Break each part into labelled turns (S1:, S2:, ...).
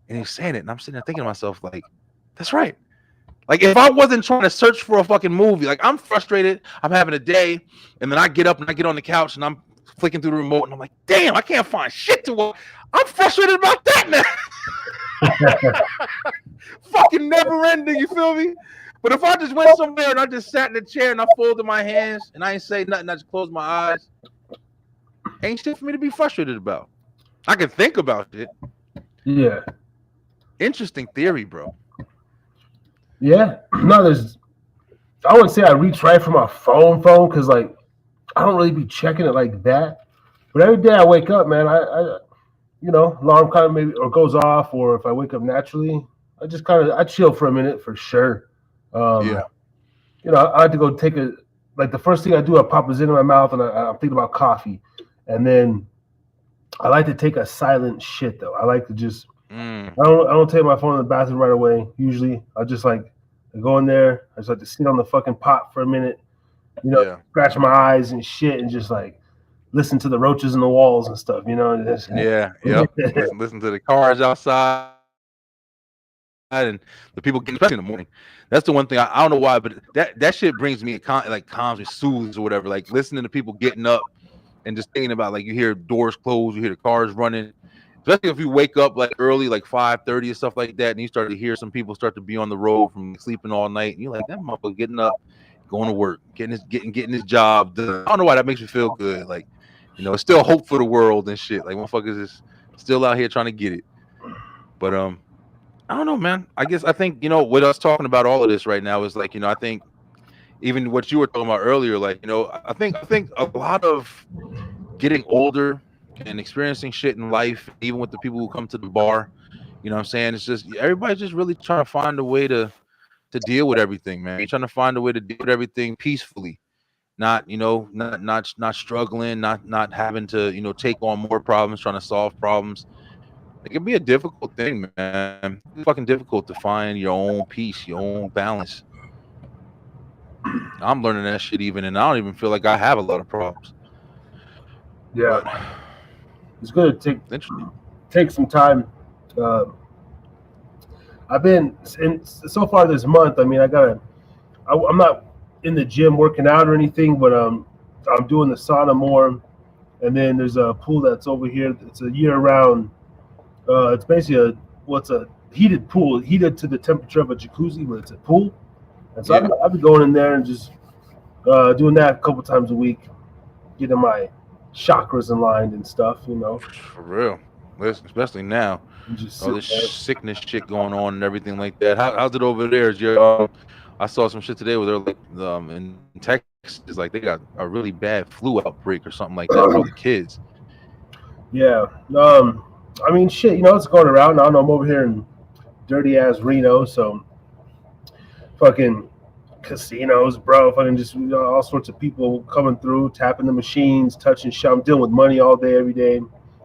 S1: And he's saying it, and I'm sitting there thinking to myself, like, that's right. Like, if I wasn't trying to search for a fucking movie, like, I'm frustrated, I'm having a day, and then I get up and I get on the couch and I'm flicking through the remote, and I'm like, damn, I can't find shit to watch. I'm frustrated about that now. Fucking never ending, you feel me? But if I just went somewhere and I just sat in the chair and I folded my hands and I ain't say nothing, I just closed my eyes, ain't shit for me to be frustrated about. I can think about it.
S2: Yeah.
S1: Interesting theory, bro.
S2: Yeah. No, I wouldn't say I reach right for my phone because like I don't really be checking it like that. But every day I wake up, man, I alarm kind of maybe or goes off, or if I wake up naturally, I just kind of I chill for a minute for sure. Um,
S1: Yeah.
S2: I like to go take a like the first thing I do, I pop a Zin in my mouth and I'm thinking about coffee, and then I like to take a silent shit though. I like to just
S1: Mm,
S2: I don't take my phone in the bathroom right away. Usually, I just like I go in there. I just like to sit on the fucking pot for a minute,
S1: yeah.
S2: scratch my eyes and shit, and just like listen to the roaches in the walls and stuff.
S1: Yeah. Yep. Listen to the cars outside and the people getting, especially in the morning. That's the one thing I don't know why, but that shit brings me like calms me, soothes or whatever. Like listening to people getting up and just thinking about, like, you hear doors close, you hear the cars running. Especially if you wake up like early, like 5:30 or stuff like that, and you start to hear some people start to be on the road from like, sleeping all night, and you're like, that motherfucker getting up, going to work, getting his job done. I don't know why that makes me feel good. Like, it's still hope for the world and shit. Like motherfuckers is still out here trying to get it. But I don't know, man. I think, with us talking about all of this right now is like, I think even what you were talking about earlier, like, I think a lot of getting older and experiencing shit in life, even with the people who come to the bar, what I'm saying? It's just everybody's just really trying to find a way to deal with everything, man. You're trying to find a way to deal with everything peacefully. Not, not struggling, not having to, take on more problems, trying to solve problems. It can be a difficult thing, man. It's really fucking difficult to find your own peace, your own balance. I'm learning that shit even, and I don't even feel like I have a lot of problems.
S2: Yeah,
S1: But
S2: it's good to
S1: interesting.
S2: take some time. Uh, I've been in so far this month. I mean, I'm not in the gym working out or anything, but I'm doing the sauna more. And then there's a pool that's over here. It's a year round. It's basically what's a heated pool, heated to the temperature of a jacuzzi, but it's a pool. And so
S1: Yeah,
S2: I've been going in there and just doing that a couple times a week, getting my chakras aligned and stuff.
S1: for real. Listen, especially now,
S2: And just
S1: all
S2: sit
S1: this
S2: there.
S1: sickness shit going on and everything like that. How's it over there? Is your I saw some shit today where they're like in Texas, like they got a really bad flu outbreak or something like that with all the kids.
S2: Yeah. I mean, shit. It's going around. I don't know. I'm over here in dirty ass Reno, so fucking casinos, bro. Fucking just all sorts of people coming through, tapping the machines, touching shit. I'm dealing with money all day, every day,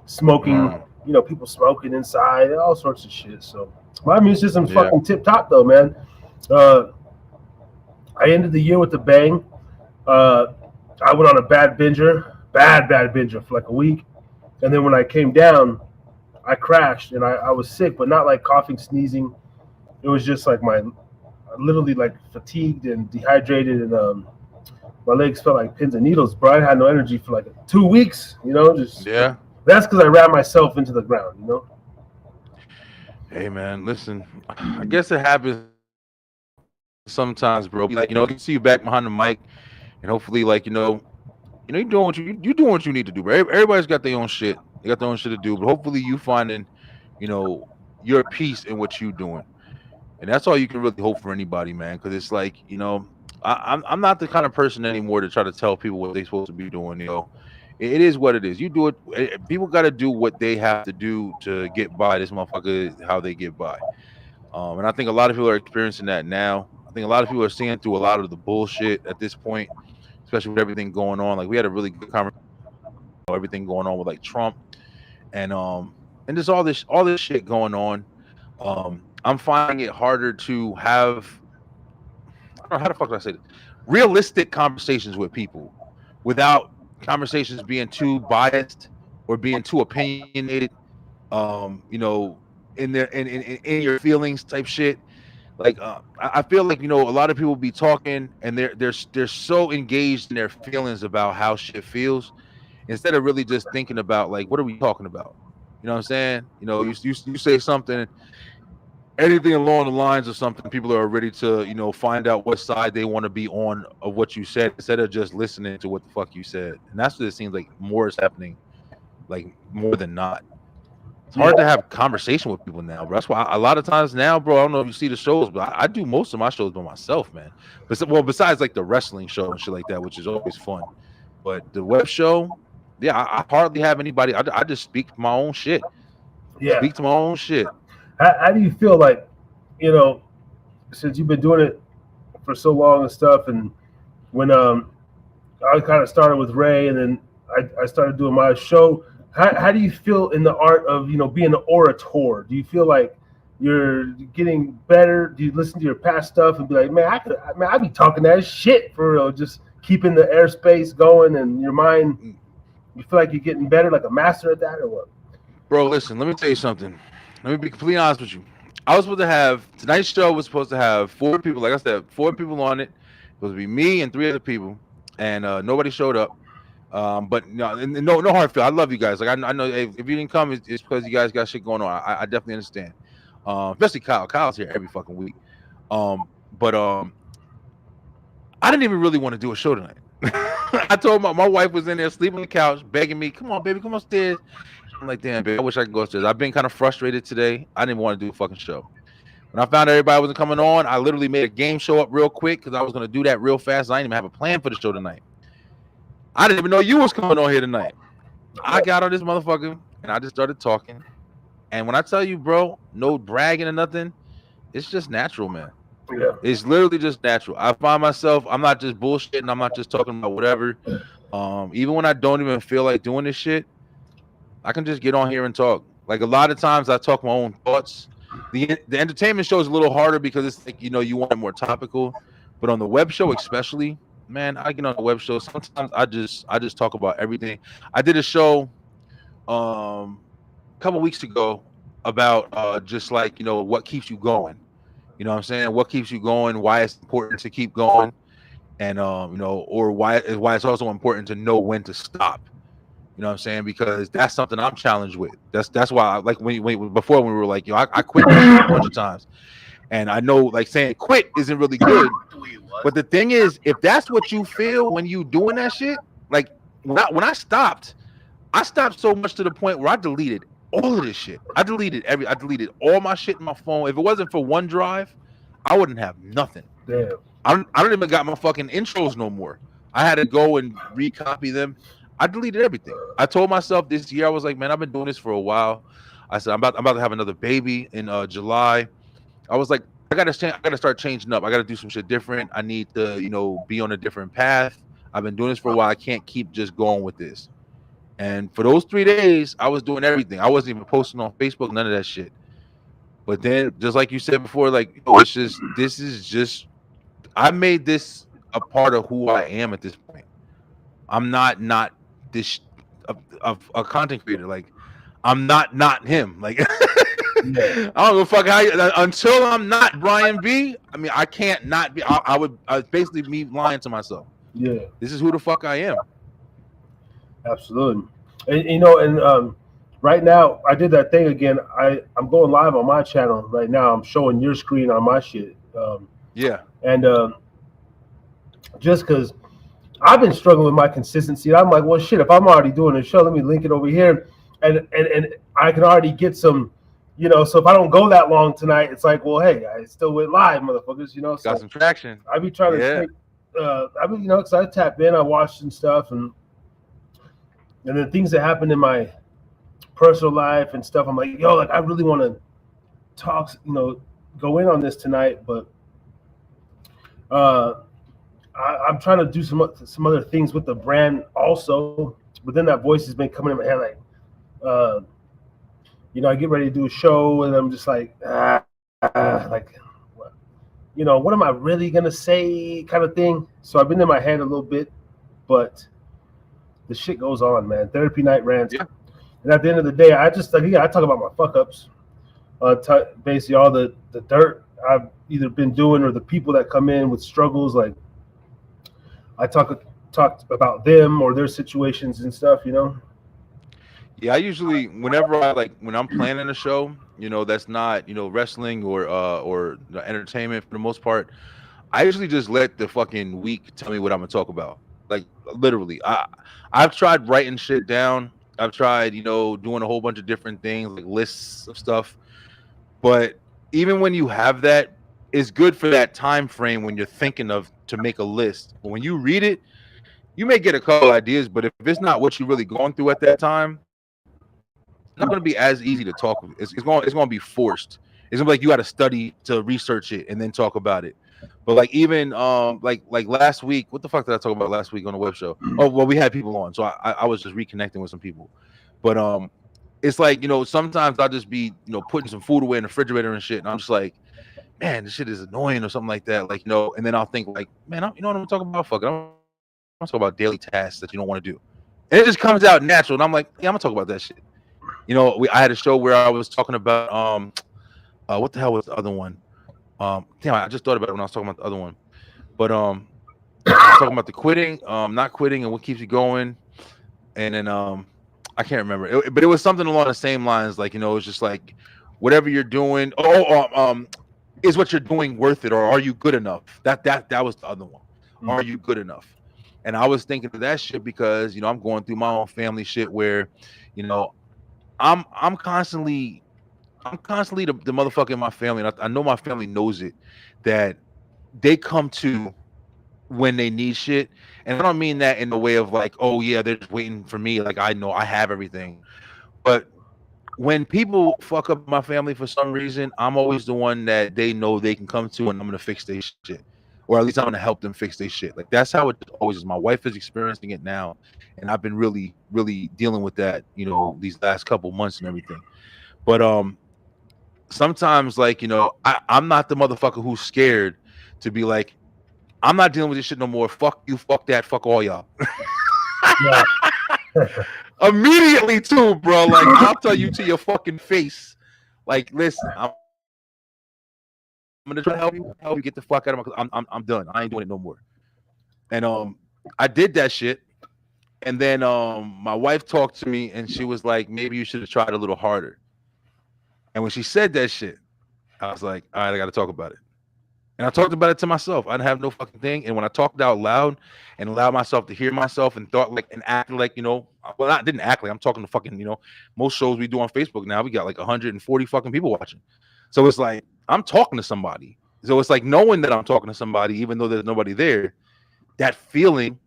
S2: smoking.
S1: Mm,
S2: People smoking inside, all sorts of shit. So my immune system's
S1: yeah.
S2: fucking tip top though, man. Uh, I ended the year with a bang. Uh, I went on a bad binger for like a week, and then when I came down, I crashed and I was sick, but not like coughing, sneezing. It was just like literally like fatigued and dehydrated, and my legs felt like pins and needles, bro. I had no energy for like 2 weeks, just
S1: Yeah.
S2: that's because I ran myself into the ground.
S1: Hey man, listen. I guess it happens sometimes, bro. But like, it's good to see you back behind the mic, and hopefully, like, you're doing what you doing what you need to do, bro. Everybody's got their own shit. They got their own shit to do, but hopefully, you finding, you know, your peace in what you doing, and that's all you can really hope for anybody, man. Because it's like, I'm not the kind of person anymore to try to tell people what they're supposed to be doing. It is what it is. You do it. People got to do what they have to do to get by. This motherfucker, how they get by. And I think a lot of people are experiencing that now. I think a lot of people are seeing through a lot of the bullshit at this point, especially with everything going on. Like we had a really good conversation about, everything going on with like Trump and there's all this shit going on. I'm finding it harder to have, I don't know how the fuck do I say this, realistic conversations with people without conversations being too biased or being too opinionated. Um, you know, in their in your feelings type shit. Like I feel like, you know, a lot of people be talking and they're so engaged in their feelings about how shit feels instead of really just thinking about like what are we talking about. You know what I'm saying? You know, you say something, anything along the lines of something, people are ready to, you know, find out what side they want to be on of what you said instead of just listening to what the fuck you said. And that's what it seems like more is happening, like more than not. It's hard to have conversation with people now, bro. That's why a lot of times now, bro, I don't know if you see the shows, but I do most of my shows by myself, man. Well, besides like the wrestling show and shit like that, which is always fun. But the web show, yeah, I hardly have anybody. I just speak my own shit.
S2: Yeah.
S1: Speak to my own shit.
S2: How do you feel like, you know, since you've been doing it for so long and stuff, and when I kind of started with Ray, and then I started doing my show. How do you feel in the art of, you know, being an orator? Do you feel like you're getting better? Do you listen to your past stuff and be like, man, I be talking that shit for real, just keeping the airspace going and your mind? You feel like you're getting better, like a master at that, or what?
S1: Bro, listen, let me tell you something. Let me be completely honest with you. I was supposed to have tonight's show was supposed to have 4 people, like I said, 4 people on it. It was supposed to be me and 3 other people, and nobody showed up. But no hard feel. I love you guys. Like I know if you didn't come, it's because you guys got shit going on. I definitely understand. Especially Kyle. Kyle's here every fucking week. But I didn't even really want to do a show tonight. I told my wife was in there sleeping on the couch, begging me, "Come on, baby, come upstairs." I'm like, "Damn, baby, I wish I could go upstairs." I've been kind of frustrated today. I didn't want to do a fucking show. When I found out everybody wasn't coming on, I literally made a game show up real quick because I was gonna do that real fast. I didn't even have a plan for the show tonight. I didn't even know you was coming on here tonight. I got on this motherfucker and I just started talking. And when I tell you, bro, no bragging or nothing, it's just natural, man.
S2: Yeah.
S1: It's literally just natural. I find myself, I'm not just bullshitting. I'm not just talking about whatever. Even when I don't even feel like doing this shit, I can just get on here and talk. Like a lot of times I talk my own thoughts. The entertainment show is a little harder because it's like, you know, you want it more topical. But on the web show especially, man, I get on the web show. Sometimes I just talk about everything. I did a show a couple weeks ago about just like, you know, what keeps you going. You know what I'm saying? What keeps you going, why it's important to keep going, and you know, or why it's also important to know when to stop. You know what I'm saying? Because that's something I'm challenged with. That's why I, like before when we were like, yo, I quit a bunch of times. And I know like saying quit isn't really good. But the thing is, if that's what you feel when you doing that shit, like when I stopped so much to the point where I deleted all of this shit. I deleted all my shit in my phone. If it wasn't for OneDrive, I wouldn't have nothing.
S2: Damn.
S1: I don't even got my fucking intros no more. I had to go and recopy them. I deleted everything. I told myself this year, I was like, man, I've been doing this for a while. I said, I'm about to have another baby in July. I was like, I gotta start changing up. I gotta do some shit different. I need to, you know, be on a different path. I've been doing this for a while. I can't keep just going with this. And for those 3 days, I was doing everything. I wasn't even posting on Facebook, none of that shit. But then, just like you said before, like, this is just, I made this a part of who I am at this point. I'm not this of a content creator. Like, I'm not him. Like, I don't give a fuck how until I'm not Brian B. I mean, I can't not be. I would basically be lying to myself.
S2: Yeah.
S1: This is who the fuck I am.
S2: Absolutely. And you know, and right now I did that thing again. I'm going live on my channel right now. I'm showing your screen on my shit.
S1: Yeah.
S2: And just because I've been struggling with my consistency, I'm like, well, shit. If I'm already doing a show, let me link it over here, and I can already get some, you know. So if I don't go that long tonight, it's like, well, hey, I still went live, motherfuckers. You know, so
S1: got some traction.
S2: I be trying to, I mean, you know, because I tap in, I watch some stuff, and then things that happen in my personal life and stuff. I'm like, yo, like I really want to talk, you know, go in on this tonight, but I'm trying to do some other things with the brand also. But then that voice has been coming in my head, like, you know, I get ready to do a show, and I'm just like, like, you know, what am I really gonna say, kind of thing. So I've been in my head a little bit, but the shit goes on, man. Therapy night rants. Yeah. And at the end of the day, I just like, yeah, I talk about my fuck ups. Basically all the dirt I've either been doing or the people that come in with struggles. Like I talked about them or their situations and stuff. You know.
S1: Yeah, I usually whenever I like when I'm planning a show, that's not wrestling or entertainment for the most part. I usually just let the fucking week tell me what I'm gonna talk about. Like literally, I've tried writing shit down. I've tried doing a whole bunch of different things like lists of stuff. But even when you have that, it's good for that time frame when you're thinking of to make a list. But when you read it, you may get a couple ideas, but if it's not what you're really going through at that time, it's not going to be as easy to talk. It's going to be forced. It's gonna be like you got to study to research it and then talk about it. But like even like last week, what the fuck did I talk about last week on the web show? Oh well, we had people on, so I was just reconnecting with some people. But it's like sometimes I'll just be putting some food away in the refrigerator and shit, and I'm just like, man, this shit is annoying or something like that. Like and then I'll think like, man, you know what I'm talking about? Fuck it, I'm talking about daily tasks that you don't want to do, and it just comes out natural. And I'm like, yeah, I'm gonna talk about that shit. I had a show where I was talking about what the hell was the other one? Damn, I just thought about it when I was talking about the other one. But I was talking about the quitting, not quitting, and what keeps you going. And then I can't remember, but it was something along the same lines. Like it's just like whatever you're doing. Is what you're doing worth it, or are you good enough? That was the other one. Are you good enough? And I was thinking of that shit because I'm going through my own family shit where, I'm constantly the motherfucker in my family, and I know my family knows it, that they come to when they need shit. And I don't mean that in the way of like, oh yeah, they're just waiting for me, like I know I have everything. But when people fuck up my family for some reason, I'm always the one that they know they can come to, and I'm gonna fix their shit, or at least I'm gonna help them fix their shit. Like that's how it always is. My wife is experiencing it now, and I've been really really dealing with that these last couple months and everything. But sometimes like I'm not the motherfucker who's scared to be like, I'm not dealing with this shit no more. Fuck you, fuck that, fuck all y'all.
S2: Yeah.
S1: Immediately too, bro. Like I'll tell you to your fucking face. Like, listen, I'm gonna try to help you get the fuck out of my. I'm done. I ain't doing it no more. And I did that shit. And then my wife talked to me, and she was like, maybe you should have tried a little harder. And when she said that shit, I was like, all right, I got to talk about it. And I talked about it to myself. I didn't have no fucking thing. And when I talked out loud and allowed myself to hear myself and thought like and act like, well, I didn't act like I'm talking to fucking, most shows we do on Facebook now, we got like 140 fucking people watching. So it's like, I'm talking to somebody. So it's like knowing that I'm talking to somebody, even though there's nobody there, that feeling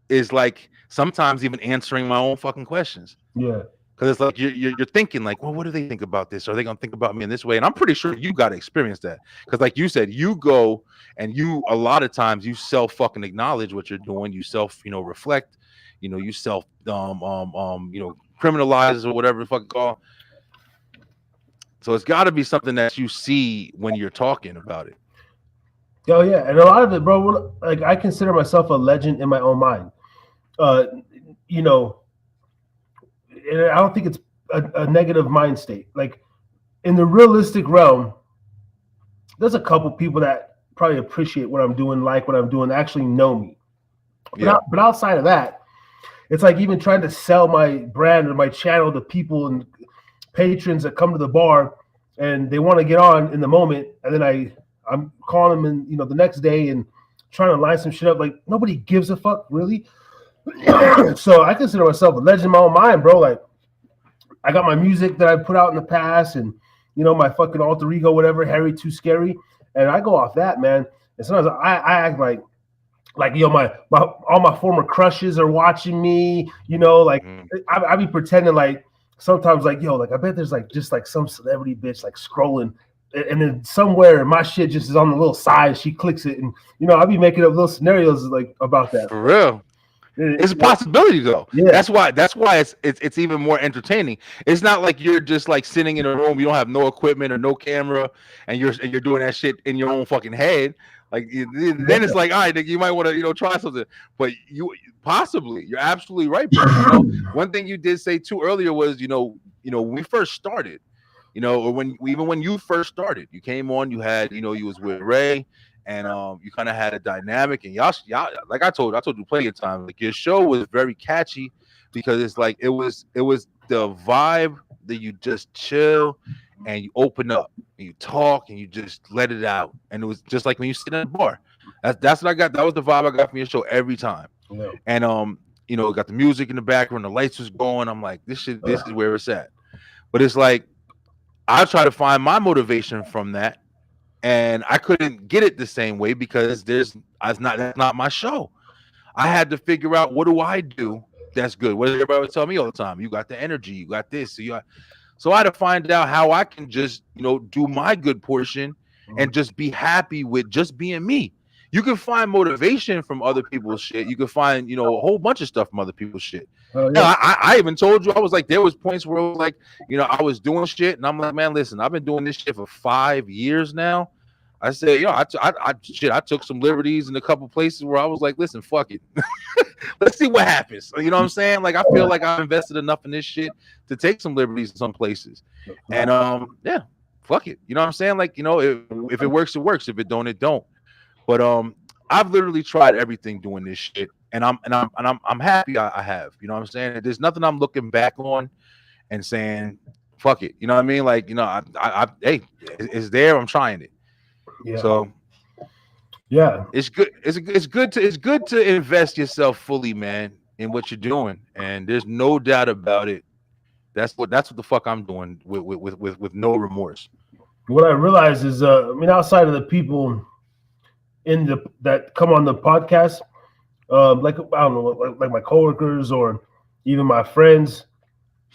S1: is like sometimes even answering my own fucking questions.
S2: Yeah.
S1: Because it's like you're thinking like, well, what do they think about this? Are they gonna think about me in this way? And I'm pretty sure you got to experience that. Because like you said, you go and you a lot of times you self fucking acknowledge what you're doing. You self reflect. You self criminalize or whatever the fuck call. So it's got to be something that you see when you're talking about it.
S2: Oh yeah, and a lot of it, bro. Like I consider myself a legend in my own mind. Uh, you know, and I don't think it's a negative mind state. Like in the realistic realm, there's a couple people that probably appreciate what I'm doing, like what I'm doing, actually know me. But outside of that, it's like even trying to sell my brand or my channel to people and patrons that come to the bar and they want to get on in the moment, and then I'm calling them in, the next day and trying to line some shit up. Like nobody gives a fuck, really. So I consider myself a legend in my own mind, bro. Like I got my music that I put out in the past, and my fucking alter ego, whatever, Harry Too Scary, and I go off that, man. And sometimes I act like my all my former crushes are watching me, I be pretending like sometimes like like I bet there's like just like some celebrity bitch like scrolling, and then somewhere my shit just is on the little side, she clicks it, and I be making up little scenarios like about that.
S1: For real. It's a possibility though.
S2: Yeah.
S1: That's why it's even more entertaining. It's not like you're just like sitting in a room, you don't have no equipment or no camera, and you're doing that shit in your own fucking head. Like then it's like, all right, you might want to try something. But you're absolutely right, bro. One thing you did say too earlier was when we first started, or when even when you first started, you came on, you had, you was with Ray, and you kind of had a dynamic, and y'all, like I told you plenty of times, like your show was very catchy because it's like it was the vibe that you just chill and you open up and you talk and you just let it out, and it was just like when you sit in a bar. That's what I got. That was the vibe I got from your show every time.
S2: Yeah.
S1: And got the music in the background, the lights was going. I'm like, this is where it's at. But it's like I try to find my motivation from that, and I couldn't get it the same way because that's not my show. I had to figure out, what do I do that's good. What does everybody always tell me all the time? You got the energy, you got this. So I had to find out how I can just do my good portion and just be happy with just being me. You can find motivation from other people's shit. You can find a whole bunch of stuff from other people's shit.
S2: Oh,
S1: Yeah,
S2: yeah.
S1: I even told you, I was like, there was points where it was like, I was doing shit, and I'm like, man, listen, I've been doing this shit for 5 years now. I said, I took some liberties in a couple places where I was like, listen, fuck it. Let's see what happens. You know what I'm saying? Like, I feel like I've invested enough in this shit to take some liberties in some places. And yeah, fuck it. You know what I'm saying? Like, if it works, it works. If it don't, it don't. But I've literally tried everything doing this shit, and I'm happy I have. You know what I'm saying? There's nothing I'm looking back on and saying, fuck it. You know what I mean? Like, hey, it's there. I'm trying it.
S2: Yeah.
S1: So
S2: yeah.
S1: it's good. It's good to invest yourself fully, man, in what you're doing, and there's no doubt about it. That's what the fuck I'm doing with no remorse.
S2: What I realize is, outside of the people that come on the podcast, like I don't know, like my coworkers or even my friends,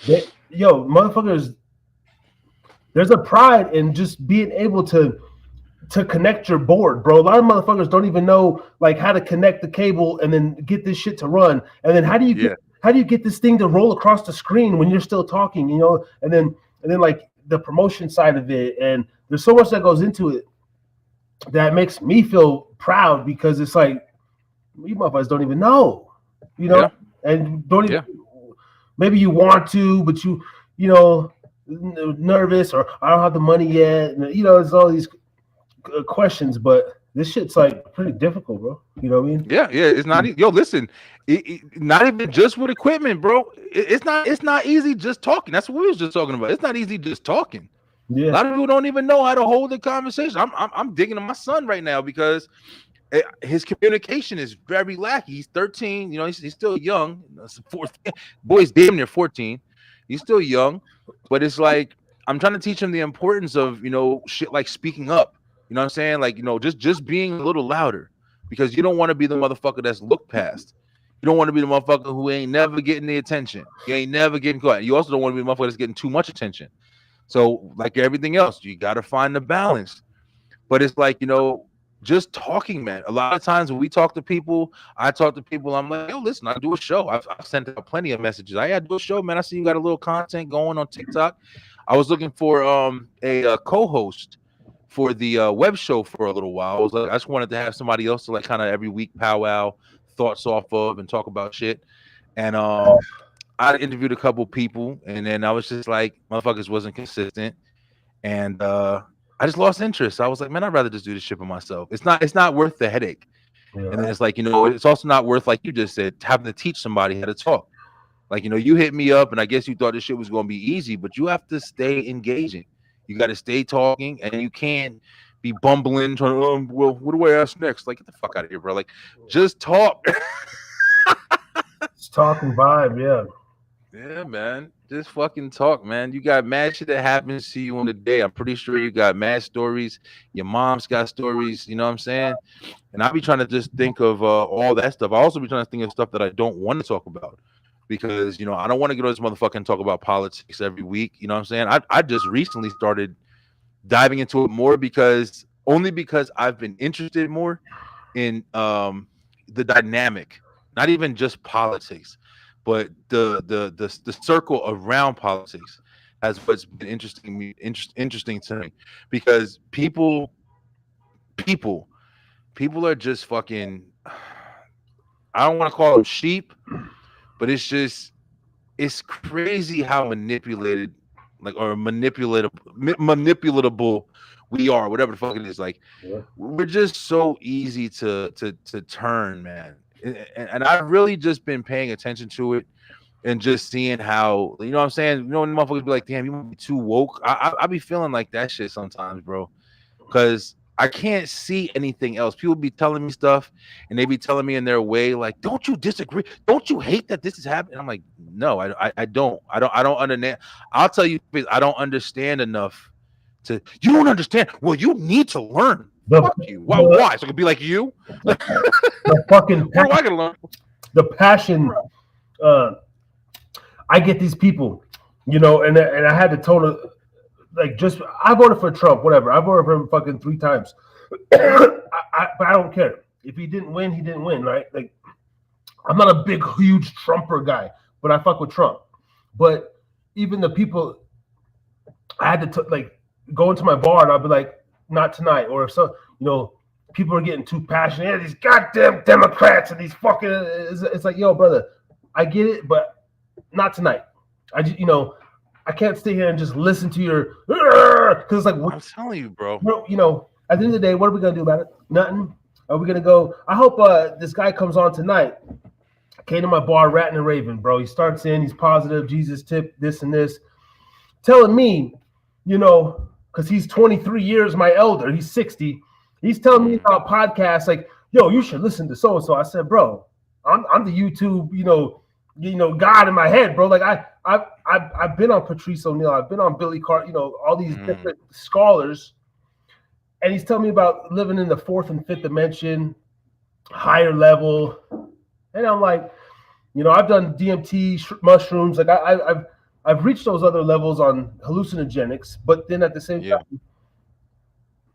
S2: motherfuckers, there's a pride in just being able to connect your board, bro. A lot of motherfuckers don't even know like how to connect the cable and then get this shit to run. And then how do you get this thing to roll across the screen when you're still talking, And then like the promotion side of it, and there's so much that goes into it that makes me feel proud because it's like you motherfuckers don't even know, and don't even. Maybe you want to, but nervous, or I don't have the money yet. There's all these questions, but this shit's like pretty difficult, bro. You know what I mean?
S1: Yeah. It's not. Listen, not even just with equipment, bro. It's not easy just talking. That's what we was just talking about. It's not easy just talking.
S2: Yeah.
S1: A lot of people don't even know how to hold the conversation. I'm digging to my son right now because his communication is very lacky. He's 13. He's still young. Boy's damn near 14. He's still young, but it's like I'm trying to teach him the importance of shit like speaking up. You know what I'm saying? Like, just being a little louder, because you don't want to be the motherfucker that's looked past. You don't want to be the motherfucker who ain't never getting the attention. You ain't never getting caught. You also don't want to be the motherfucker that's getting too much attention. So, like everything else, you got to find the balance. But it's like, just talking, man. A lot of times when we talk to people, I talk to people, I'm like, yo, listen, I do a show. I've sent out plenty of messages. I do a show, man. I see you got a little content going on TikTok. I was looking for a co-host for the web show for a little while. I was like, I just wanted to have somebody else to like kind of every week powwow thoughts off of and talk about shit. And I interviewed a couple people, and then I was just like, motherfuckers wasn't consistent, and I just lost interest. I was like, man, I'd rather just do this shit for myself. It's not worth the headache. Yeah. And then it's like, it's also not worth, like you just said, having to teach somebody how to talk. Like, you hit me up, and I guess you thought this shit was going to be easy, but you have to stay engaging. You got to stay talking, and you can't be bumbling, trying to, well, what do I ask next? Like, get the fuck out of here, bro. Like, just talk.
S2: Just talk and vibe, yeah.
S1: Yeah, man. Just fucking talk, man. You got mad shit that happens to you on the day. I'm pretty sure you got mad stories. Your mom's got stories, you know what I'm saying? And I be trying to just think of all that stuff. I also be trying to think of stuff that I don't want to talk about. Because, I don't want to get on this motherfucker and talk about politics every week. You know what I'm saying? I just recently started diving into it more because I've been interested more in the dynamic, not even just politics, but the circle around politics has what's been interesting to me, because people are just fucking, I don't want to call them sheep, but it's crazy how manipulated like or manipulatable we are, whatever the fuck it is. Like
S2: Yeah.
S1: we're just so easy to turn, man. And I've really just been paying attention to it and just seeing how, you know what I'm saying? You know, when motherfuckers be like, damn, you might be too woke. I be feeling like that shit sometimes, bro. Cause I can't see anything else. People be telling me stuff and they be telling me in their way, like, don't you disagree? Don't you hate that this is happening? I'm like, no, I don't. I don't understand. I'll tell you, I don't understand enough to, you don't understand. Well, you need to learn.
S2: The,
S1: Fuck you. Why?
S2: the,
S1: Why? So I could be like you? Like,
S2: the fucking
S1: where do I gotta learn?
S2: the passion. I get these people, you know, and I had to tone it. Like, just I voted for Trump, whatever. I voted for him fucking 3 times. But I don't care. If he didn't win, he didn't win, right? Like, I'm not a big, huge Trumper guy, but I fuck with Trump. But even the people, I had to like go into my bar and I'll be like, not tonight. Or if so, you know, people are getting too passionate. Yeah, these goddamn Democrats and these fucking. It's like, yo, brother, I get it, but not tonight. I just, you know, I can't stay here and just listen to your, because it's like,
S1: I'm telling you, bro.
S2: you know, at the end of the day, what are we gonna do about it? Nothing. Are we gonna go? I hope this guy comes on tonight. Came to my bar, ranting and raving, bro. He starts in, he's positive, Jesus tip, this and this, telling me, you know, because he's 23 years my elder, he's 60. He's telling me about podcasts, like, yo, you should listen to so and so. I said, bro, I'm the YouTube, you know, God in my head, bro. Like I've been on Patrice O'Neill, I've been on Billy Carter, you know, all these different scholars, and he's telling me about living in the 4th and 5th dimension, higher level, and I'm like, you know, I've done DMT, mushrooms, like I've reached those other levels on hallucinogenics, but then at the same time,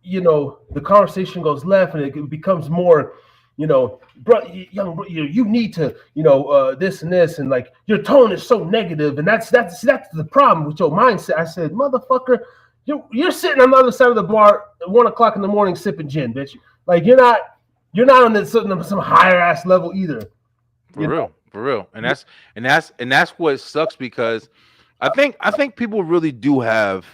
S2: you know, the conversation goes left and it becomes more, you know, bro, you need to, you know, this and this, and like your tone is so negative, and that's the problem with your mindset. I said, motherfucker, you're sitting on the other side of the bar at 1 o'clock in the morning sipping gin, bitch. Like you're not on this some higher ass level either.
S1: For real. And that's what sucks, because I think people really do have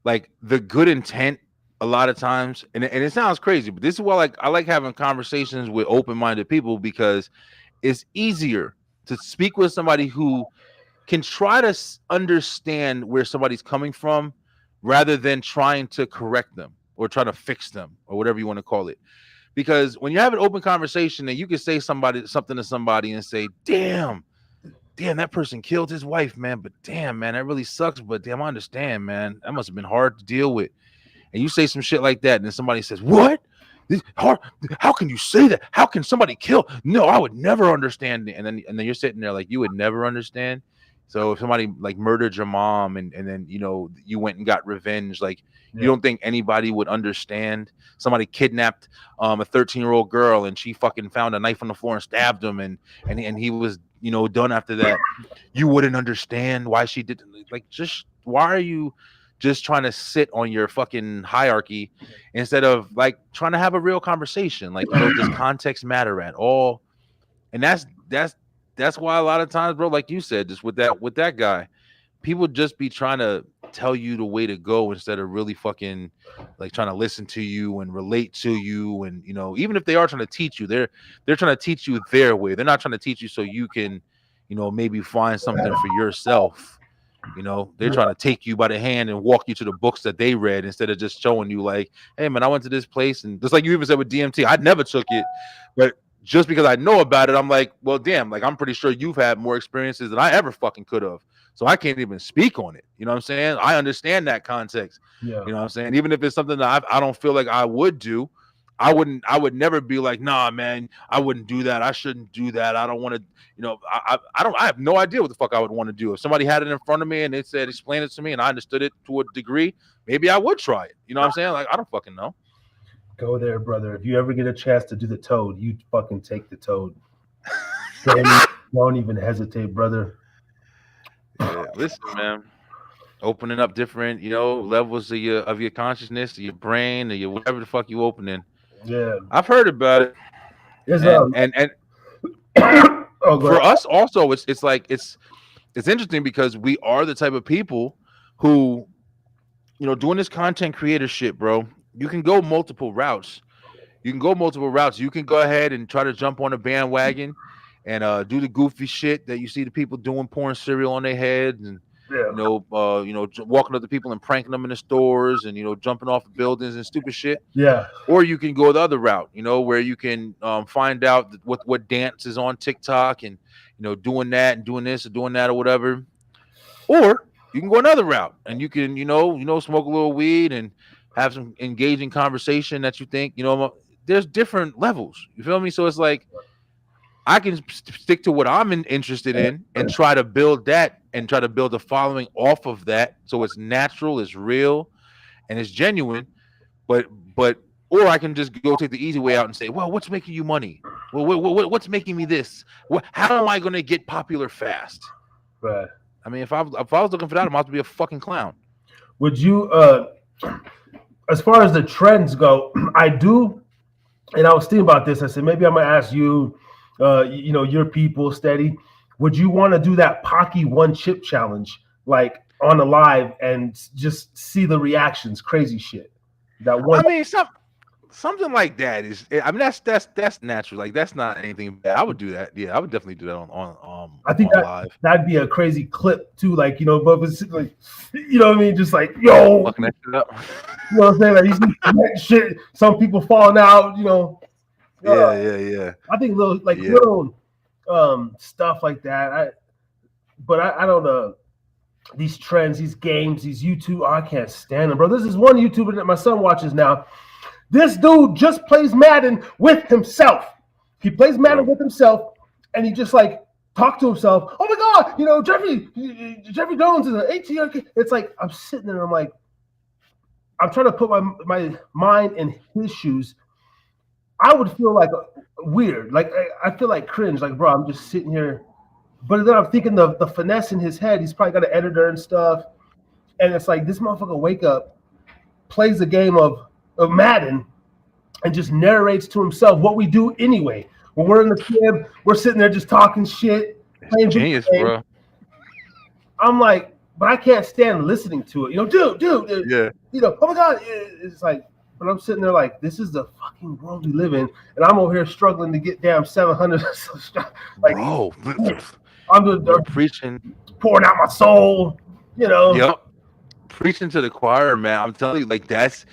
S1: like the good intent a lot of times, and it sounds crazy, but this is why like I like having conversations with open-minded people, because it's easier to speak with somebody who can try to understand where somebody's coming from rather than trying to correct them or try to fix them or whatever you want to call it. Because when you have an open conversation and you can say something to somebody and say, damn, that person killed his wife, man, but damn, man, that really sucks, but damn, I understand, man, that must have been hard to deal with. And you say some shit like that, and then somebody says, what? This hard? How can you say that? How can somebody kill? No, I would never understand. And then you're sitting there like, you would never understand. So if somebody like murdered your mom and then, you know, you went and got revenge, like you don't think anybody would understand? Somebody kidnapped a 13-year-old girl and she fucking found a knife on the floor and stabbed him, and he was, you know, done after that. You wouldn't understand why she did. Like, just why are you just trying to sit on your fucking hierarchy instead of like trying to have a real conversation? Like, you know, does context matter at all? And that's why a lot of times, bro, like you said, just with that guy, people just be trying to tell you the way to go instead of really fucking like trying to listen to you and relate to you. And, you know, even if they are trying to teach you, they're trying to teach you their way. They're not trying to teach you so you can, you know, maybe find something for yourself. You know, they're trying to take you by the hand and walk you to the books that they read instead of just showing you like, hey man, I went to this place. And just like you even said with DMT, I never took it, but just because I know about it, I'm like, well, damn, like I'm pretty sure you've had more experiences than I ever fucking could have. So I can't even speak on it. You know what I'm saying? I understand that context.
S2: Yeah.
S1: You know what I'm saying? Even if it's something that I don't feel like I would do, I would never be like, nah, man, I wouldn't do that. I shouldn't do that. I don't want to, you know, I have no idea what the fuck I would want to do. If somebody had it in front of me and they said, explain it to me, and I understood it to a degree, maybe I would try it. You know what I'm saying? Like, I don't fucking know.
S2: Go there, brother. If you ever get a chance to do the toad, you fucking take the toad. Don't even hesitate, brother.
S1: Yeah, listen, man. Opening up different, you know, levels of your consciousness, of your brain, or your whatever the fuck you opening.
S2: Yeah,
S1: I've heard about it. And
S2: oh,
S1: for us also, it's like it's interesting because we are the type of people who, doing this content creator shit, bro. You can go multiple routes. You can go ahead and try to jump on a bandwagon and do the goofy shit that you see the people doing, pouring cereal on their heads, and
S2: Yeah.
S1: walking up to people and pranking them in the stores, and jumping off of buildings and stupid shit.
S2: Yeah.
S1: Or you can go the other route, where you can find out what dance is on TikTok, and doing that and doing this or doing that or whatever. Or you can go another route, and you can smoke a little weed and have some engaging conversation that you think there's different levels. You feel me? So it's like I can stick to what I'm interested in and try to build that and try to build a following off of that, so it's natural, it's real, and it's genuine. But or I can just go take the easy way out and say, well, what's making you money? Well, what's making me this? How am I going to get popular fast?
S2: Right.
S1: I mean, if I was looking for that, I'm about to be a fucking clown.
S2: Would you, as far as the trends go, I do, and I was thinking about this. I said maybe I'm gonna ask you, your people, Steady. Would you want to do that Pocky one chip challenge, like on a live, and just see the reactions? Crazy shit. That one.
S1: I mean, something like that is. I mean, that's natural. Like that's not anything bad. I would do that. Yeah, I would definitely do that on.
S2: I think
S1: on live.
S2: That'd be a crazy clip too. Like but it's like, what I mean, just like yo,
S1: fucking that shit up.
S2: You know what I'm saying? Like you see shit. Some people falling out.
S1: Yeah.
S2: I think little stuff like that. I don't know. These trends, these games, these YouTube. I can't stand them, bro. This is one YouTuber that my son watches now. This dude just plays Madden with himself. He plays Madden with himself, and he just like talk to himself. Oh my God, Jeffrey Jones is an ATR. It's like I'm sitting there, and I'm like, I'm trying to put my mind in his shoes. I would feel like weird, like I feel like cringe, like bro, I'm just sitting here. But then I'm thinking the finesse in his head. He's probably got an editor and stuff, and it's like this motherfucker wake up, plays the game of Madden, and just narrates to himself what we do anyway. When we're in the crib, we're sitting there just talking shit, playing
S1: genius, bro.
S2: I'm like, but I can't stand listening to it. Dude,
S1: yeah.
S2: Oh my God, it's like, but I'm sitting there like, this is the fucking world we live in, and I'm over here struggling to get damn 700. Like,
S1: bro,
S2: I'm just
S1: preaching,
S2: pouring out my soul.
S1: Yep, preaching to the choir, man. I'm telling you, like that's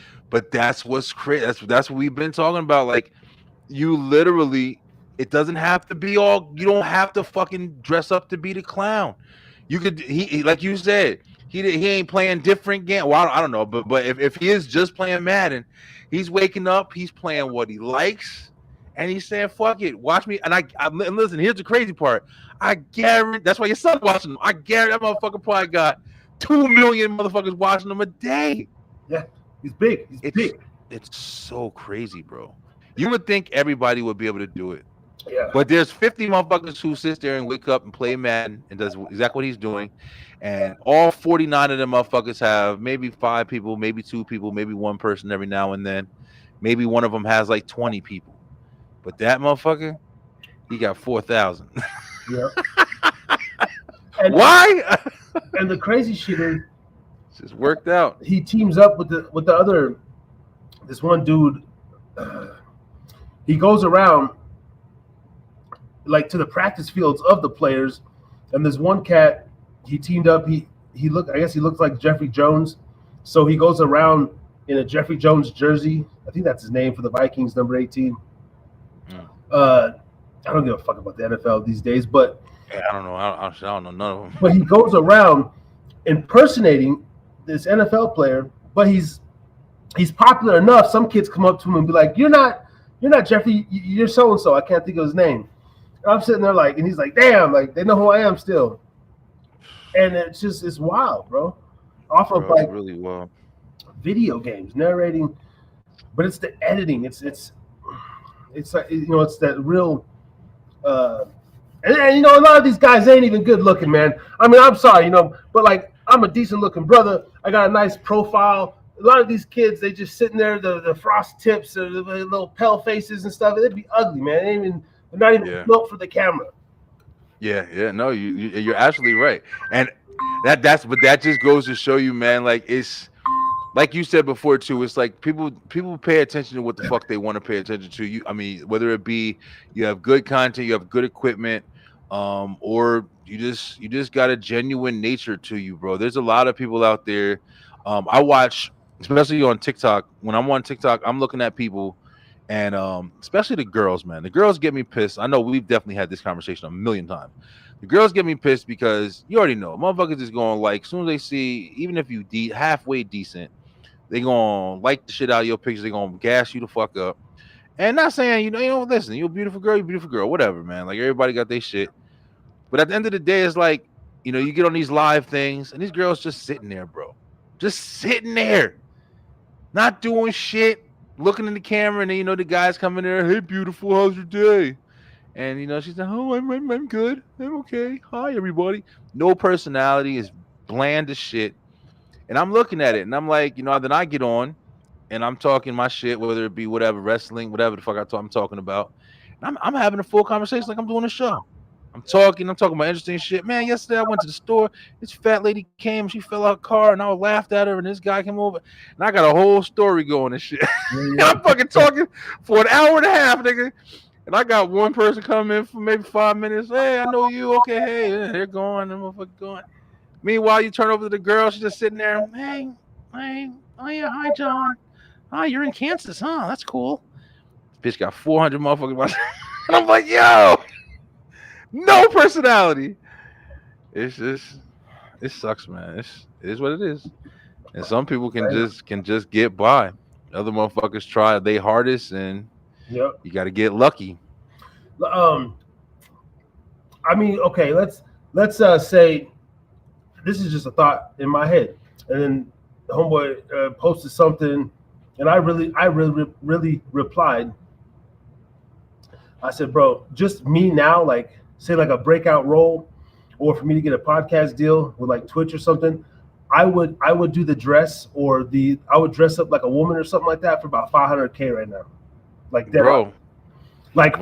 S1: what's crazy. That's what we've been talking about. Like, you literally, it doesn't have to be all. You don't have to fucking dress up to be the clown. You could, he like you said, he ain't playing different game. Well, I don't know, but if he is just playing Madden, he's waking up, he's playing what he likes, and he's saying, "Fuck it, watch me." And and listen, here's the crazy part. I guarantee that's why your son's watching him. I guarantee that motherfucker probably got 2 million motherfuckers watching him a day.
S2: Yeah, he's big. He's big.
S1: It's so crazy, bro. You would think everybody would be able to do it.
S2: Yeah.
S1: But there's 50 motherfuckers who sit there and wake up and play Madden and does exactly what he's doing. And all 49 of them motherfuckers have maybe 5 people, maybe 2 people, maybe 1 person every now and then. Maybe one of them has like 20 people. But that motherfucker, he got 4,000.
S2: Yeah.
S1: Why?
S2: And the crazy shit is,
S1: it's just worked out.
S2: He teams up with the other, this one dude. He goes around like to the practice fields of the players, and there's one cat. He teamed up. I guess he looks like Jeffrey Jones, so he goes around in a Jeffrey Jones jersey. I think that's his name for the Vikings, number 18. I don't give a fuck about the NFL these days, but
S1: yeah, I don't know. I don't know none of them.
S2: But he goes around impersonating this NFL player, but he's popular enough. Some kids come up to him and be like, "You're not Jeffrey. You're so and so. I can't think of his name." And I'm sitting there like, and he's like, "Damn, like they know who I am still." And it's wild, bro. Off of like
S1: really wild
S2: video games, narrating, but it's the editing. It's like, it's that real. And a lot of these guys ain't even good looking, man. I mean, I'm sorry, but like I'm a decent looking brother. I got a nice profile. A lot of these kids, they just sitting there, the frost tips, or the little pale faces and stuff. They'd be ugly, man. They're not even built for the camera.
S1: Yeah. No, you're absolutely right. And But that just goes to show you, man. Like it's like you said before too. It's like people pay attention to what the fuck they want to pay attention to. I mean, whether it be you have good content, you have good equipment, or you just got a genuine nature to you, bro. There's a lot of people out there. I watch, especially on TikTok. When I'm on TikTok, I'm looking at people, and especially the girls, man. The girls get me pissed. I know we've definitely had this conversation a million times. The girls get me pissed because you already know motherfuckers is going like as soon as they see, even if you halfway decent, they gonna like the shit out of your pictures. They gonna gas you the fuck up. And not saying listen, you're a beautiful girl, whatever, man. Like everybody got their shit. But at the end of the day, it's like you get on these live things, and these girls just sitting there, bro, just sitting there, not doing shit, looking in the camera, and then the guys coming there, hey, beautiful, how's your day? And she's like, oh, I'm good, I'm okay, hi everybody. No personality, is bland as shit. And I'm looking at it, and I'm like, then I get on, and I'm talking my shit, whether it be whatever wrestling, whatever the fuck I'm talking about. And I'm having a full conversation like I'm doing a show. I'm talking about interesting shit. Man, yesterday I went to the store. This fat lady came, she fell out of her car, and I laughed at her, and this guy came over, and I got a whole story going and shit. And I'm fucking talking for an hour and a half, nigga. And I got one person come in for maybe 5 minutes. Hey, I know you. Okay, hey, they're going, the motherfucker going. Meanwhile, you turn over to the girl, she's just sitting there. Hey, oh yeah, hi John. Hi, you're in Kansas, huh? That's cool. This bitch got 400 motherfuckers. And I'm like, yo, no personality. It's just, it sucks, man. It is what it is. And some people can just get by. Other motherfuckers try their hardest, and you got to get lucky.
S2: I mean, okay, let's say this is just a thought in my head, and then the homeboy posted something, and I really replied. I said, bro, just me now, like say like a breakout role, or for me to get a podcast deal with like Twitch or something, I would do the dress I would dress up like a woman or something like that for about $500K right now, like that,
S1: bro.
S2: Like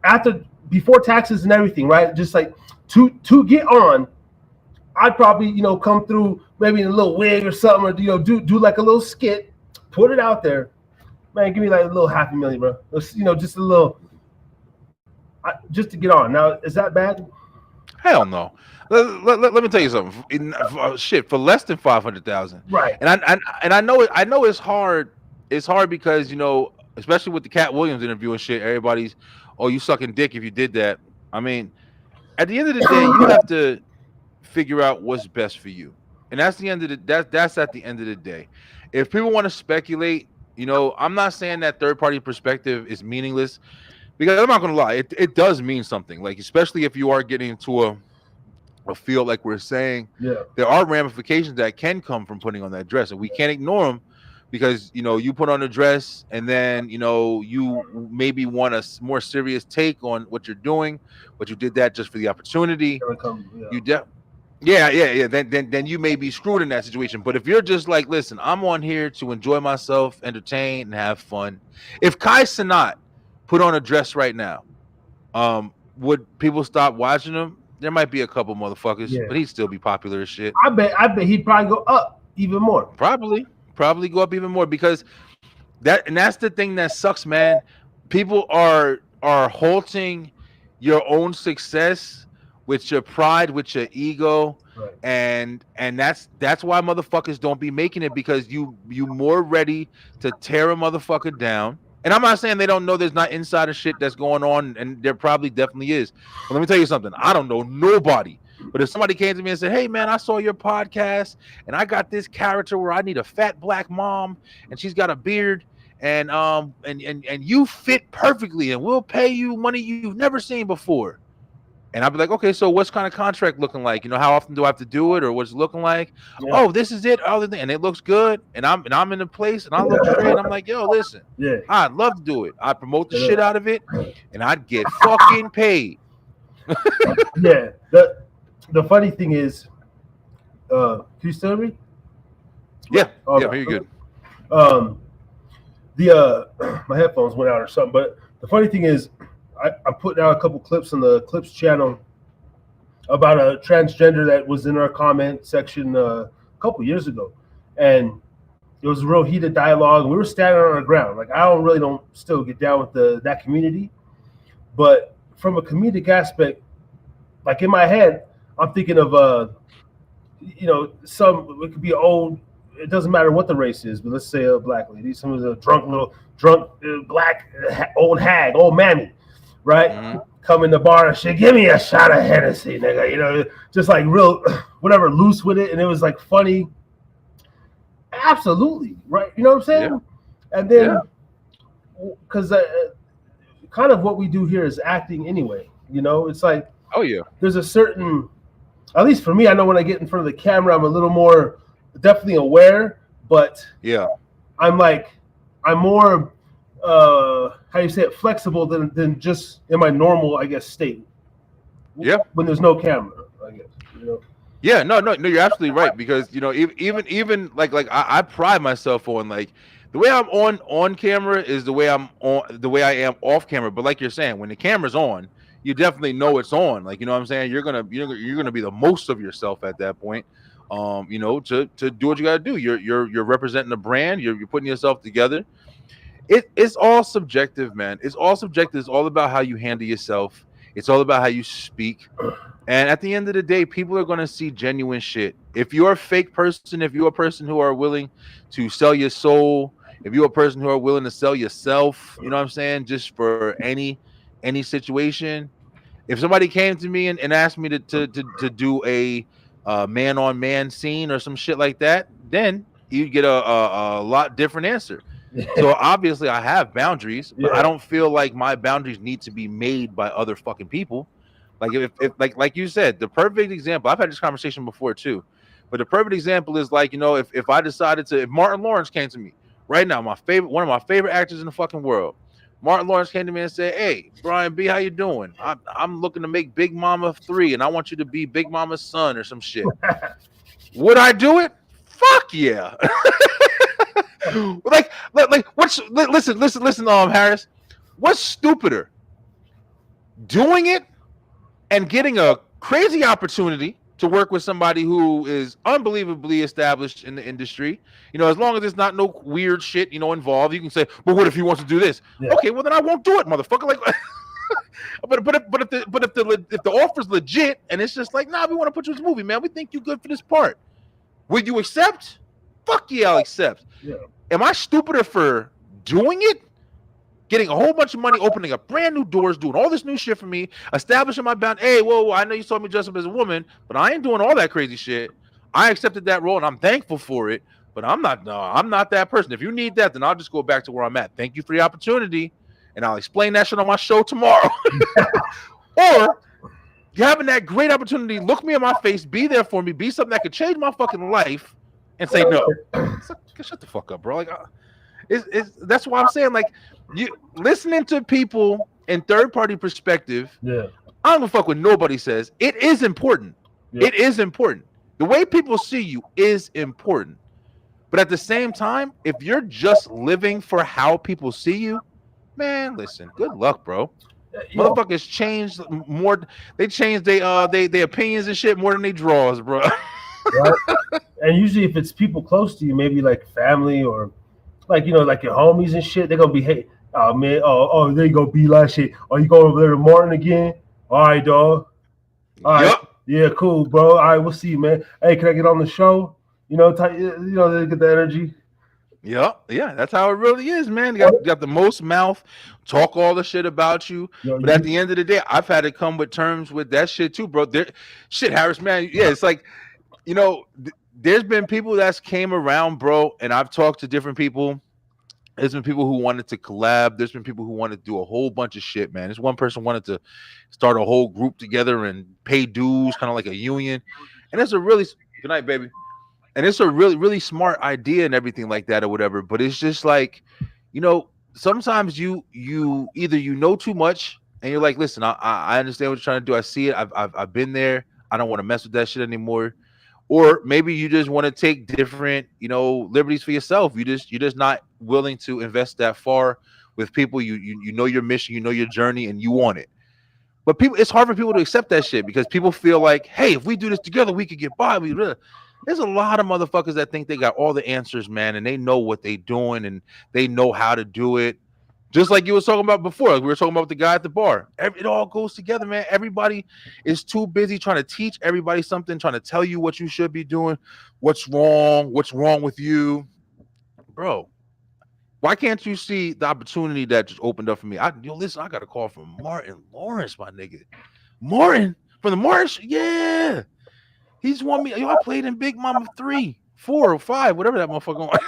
S2: after before taxes and everything, right? Just like to get on, I'd probably come through maybe in a little wig or something, or do like a little skit, put it out there. Man, give me like a little $500,000, bro. Just a little, just to get on. Now, is that bad?
S1: Hell no. Let me tell you something. Shit, for less than 500,000,
S2: right?
S1: And I know it's hard. It's hard because especially with the Cat Williams interview and shit. Everybody's, oh, you sucking dick if you did that. I mean, at the end of the day, you have to figure out what's best for you, and that's the end of that's at the end of the day. If people want to speculate, I'm not saying that third party perspective is meaningless, because I'm not gonna lie, it does mean something. Like especially if you are getting into a field like we're saying, there are ramifications that can come from putting on that dress, and we can't ignore them. Because you put on a dress, and then you maybe want a more serious take on what you're doing, but you did that just for the opportunity. Then you may be screwed in that situation. But if you're just like, listen, I'm on here to enjoy myself, entertain, and have fun. If Kai Cenat put on a dress right now, would people stop watching him? There might be a couple motherfuckers, but he'd still be popular as shit.
S2: I bet he'd probably go up even more.
S1: Probably go up even more, because that's the thing that sucks, man. People are halting your own success with your pride, with your ego,
S2: right.
S1: and that's why motherfuckers don't be making it, because you more ready to tear a motherfucker down. And I'm not saying they don't know there's not insider shit that's going on, and there probably definitely is. But let me tell you something. I don't know nobody. But if somebody came to me and said, hey, man, I saw your podcast, and I got this character where I need a fat black mom, and she's got a beard, and you fit perfectly, and we'll pay you money you've never seen before. And I'd be like, okay, so what's kind of contract looking like? How often do I have to do it, or what's it looking like? Yeah. Oh, this is it. And it looks good. And I'm in the place, and I look straight. And I'm like, yo, listen, I'd love to do it. I'd promote the shit out of it, and I'd get fucking paid.
S2: Yeah. The funny thing is, can you still hear me?
S1: Yeah. Yeah, very good.
S2: My headphones went out or something. But the funny thing is, I'm putting out a couple clips on the Clips channel, about a transgender that was in our comment section a couple years ago, and it was a real heated dialogue. We were standing on our ground. Like I don't still get down with that community, but from a comedic aspect, like in my head, I'm thinking of some it could be old. It doesn't matter what the race is, but let's say a black lady, someone's a drunk black old hag, old mammy, right?
S1: Mm-hmm.
S2: Come in the bar and shit, give me a shot of Hennessy, nigga. Just like real, whatever, loose with it, and it was like funny. Absolutely, right? You know what I'm saying?
S1: Yeah.
S2: And then, because kind of what we do here is acting anyway. It's like,
S1: oh yeah,
S2: there's a certain, at least for me, I know when I get in front of the camera, I'm a little more definitely aware, but
S1: yeah,
S2: I'm more, how you say it, flexible than just in my normal, I guess, state.
S1: Yeah.
S2: When there's no camera, I guess.
S1: Yeah, no, you're absolutely right, because even like I pride myself on, like, the way I'm on camera is the way I am off camera. But like you're saying, when the camera's on, you definitely know it's on. Like, you know what I'm saying? You're gonna be the most of yourself at that point. To do what you gotta do. You're representing a brand. You're putting yourself together. It's all subjective, man. It's all subjective. It's all about how you handle yourself. It's all about how you speak. And at the end of the day, people are going to see genuine shit. If you're a fake person, if you're a person who are willing to sell your soul, if you're a person who are willing to sell yourself, you know what I'm saying, just for any situation. If somebody came to me and asked me to do a man on man scene or some shit like that, then you get a lot different answer. So obviously I have boundaries, but I don't feel like my boundaries need to be made by other fucking people. Like if like you said, the perfect example, I've had this conversation before too, but the perfect example is like, if I decided to, if Martin Lawrence came to me right now, one of my favorite actors in the fucking world, Martin Lawrence came to me and said, "Hey, Brian B, how you doing? I'm looking to make Big Mama 3, and I want you to be Big Mama's son or some shit." Would I do it? Fuck yeah. like listen, Harris. What's stupider? Doing it and getting a crazy opportunity to work with somebody who is unbelievably established in the industry. As long as there's not no weird shit, involved, you can say, "But what if he wants to do this?" Yeah. Okay, well then I won't do it, motherfucker. Like, but if the offer's legit and it's just like, "Nah, we want to put you in this movie, man. We think you're good for this part." Will you accept? Fuck yeah, I'll accept. Yeah. Am I stupider for doing it? Getting a whole bunch of money, opening up brand new doors, doing all this new shit for me, establishing my bound. Hey, whoa, I know you saw me dress up as a woman, but I ain't doing all that crazy shit. I accepted that role and I'm thankful for it, but I'm not that person. If you need that, then I'll just go back to where I'm at. Thank you for the opportunity, and I'll explain that shit on my show tomorrow. Or you're having that great opportunity, look me in my face, be there for me, be something that could change my fucking life, and say no. Shut the fuck up, bro. Like, that's why I'm saying, like, you listening to people in third party perspective. Yeah, I don't give a fuck what nobody says. It is important. Yeah. It is important. The way people see you is important. But at the same time, if you're just living for how people see you, man, listen, good luck, bro. Motherfuckers changed more. They changed they opinions and shit more than they draws, bro.
S2: Right? And usually, if it's people close to you, maybe like family or like like your homies and shit, they're gonna be, hey, oh man, oh there you go, Bline shit. Oh, you going over there to Martin again? All right, dog. All right, yeah, cool, bro. All right, we'll see you, man. Hey, can I get on the show? They get the energy. Yeah, that's how it really is, man. You got the most mouth, talk all the shit about you, but at the end of the day, I've had to come with terms with that shit too, bro. Shit, Harris, man. Yeah, it's like, there's been people that's came around, bro, and I've talked to different people. There's been people who wanted to collab. There's been people who wanted to do a whole bunch of shit, man. This one person wanted to start a whole group together and pay dues, kind of like a union. And it's a really good night, baby. And it's a really, really smart idea and everything like that or whatever. But it's just like, sometimes you either too much and you're like, listen, I understand what you're trying to do. I see it. I've been there. I don't want to mess with that shit anymore. Or maybe you just want to take different, liberties for yourself. You're just not willing to invest that far with people. You know your mission, you know your journey, and you want it.
S1: But people, it's hard for people to accept that shit because people feel like, hey, if we do this together, we could get by. There's a lot of motherfuckers that think they got all the answers, man, and they know what they doing and they know how to do it. Just like you were talking about before, like we were talking about the guy at the bar. It all goes together, man. Everybody is too busy trying to teach everybody something, trying to tell you what you should be doing, what's wrong with you, bro. Why can't you see the opportunity that just opened up for me? Listen, I got a call from Martin Lawrence, my nigga. Martin from the Martin, yeah. He's won me. I played in Big Mama 3, 4, or 5, whatever that motherfucker was.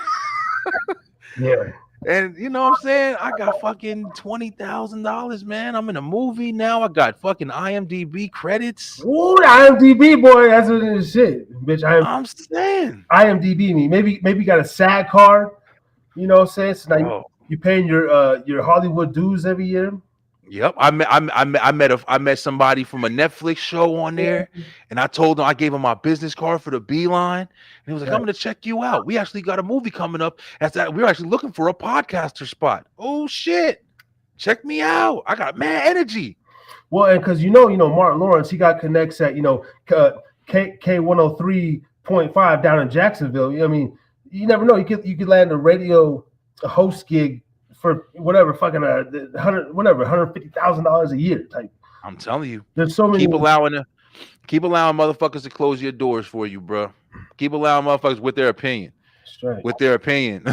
S2: Yeah.
S1: And you know what I'm saying? I got fucking $20,000, man. I'm in a movie now. I got fucking IMDb credits.
S2: Ooh, IMDb boy, that's what it is. Shit, bitch.
S1: I'm saying
S2: IMDb me. Maybe you got a SAG card. You know what I'm saying? So now you paying your Hollywood dues every year.
S1: Yep, I met somebody from a Netflix show on there, and I told him I gave him my business card for the Bline, and he was like, "I'm gonna check you out. We actually got a movie coming up. We're actually looking for a podcaster spot. Oh shit, check me out. I got mad energy."
S2: Well, and because you know Martin Lawrence, he got connects at K103.5 down in Jacksonville. I mean, you never know. You could land a radio host gig for whatever fucking $150,000 a year type.
S1: I'm telling you,
S2: there's so many.
S1: Keep allowing motherfuckers to close your doors for you, bro. Keep allowing motherfuckers with their opinion.
S2: Straight.
S1: With their opinion.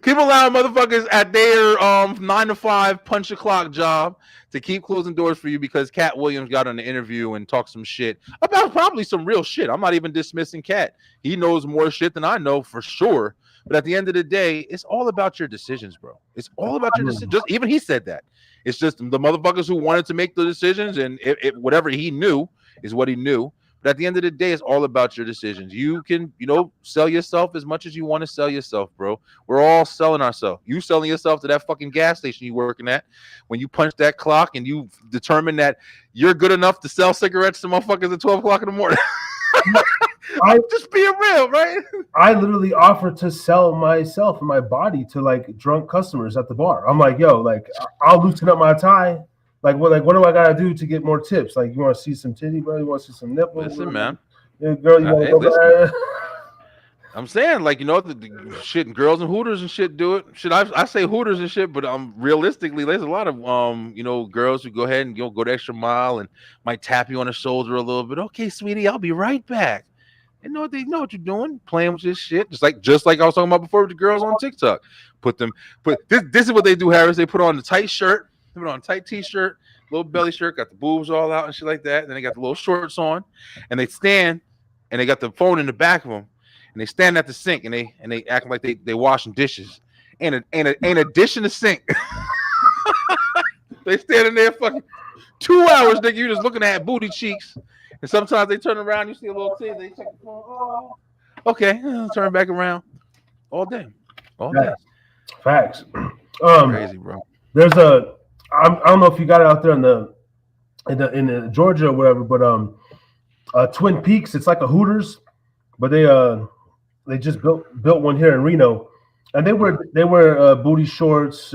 S1: Keep allowing motherfuckers at their 9 to 5 punch the clock job to keep closing doors for you because Cat Williams got on the interview and talked some shit about probably some real shit. I'm not even dismissing Cat. He knows more shit than I know for sure. But at the end of the day, it's all about your decisions, bro. It's all about your decisions. Even he said that. It's just the motherfuckers who wanted to make the decisions, and whatever he knew is what he knew. But at the end of the day, it's all about your decisions. You can, sell yourself as much as you want to sell yourself, bro. We're all selling ourselves. You selling yourself to that fucking gas station you working at when you punch that clock and you determine that you're good enough to sell cigarettes to motherfuckers at 12 o'clock in the morning. Just being real, right?
S2: I literally offered to sell myself and my body to like drunk customers at the bar. I'm like, yo, like I'll loosen up my tie. What do I gotta do to get more tips? Like, you want to see some titty, bro? You want to see some nipples?
S1: Listen, man.
S2: Yeah, girl, you want to go back?
S1: I'm saying, the shit, girls and Hooters and shit do it. Shit, I say Hooters and shit, but realistically, there's a lot of girls who go ahead and go the extra mile and might tap you on the shoulder a little bit. Okay, sweetie, I'll be right back. They know what you're doing, playing with this shit. Just like I was talking about before with the girls on TikTok. This is what they do, Harris. They put on the tight shirt, they put on a tight t-shirt, little belly shirt, got the boobs all out and shit like that. And then they got the little shorts on, and they stand, and they got the phone in the back of them, and they stand at the sink, and they acting like they washing dishes. Ain't a dish in the sink. They standing there fucking 2 hours, nigga. You just looking at booty cheeks. And sometimes they turn around, you see a little thing, they check the phone. Oh, okay, turn back around. All day.
S2: Facts.
S1: Crazy, bro.
S2: There's I don't know if you got it out there in the Georgia or whatever, but Twin Peaks, it's like a Hooters, but they just built one here in Reno, and they wear booty shorts,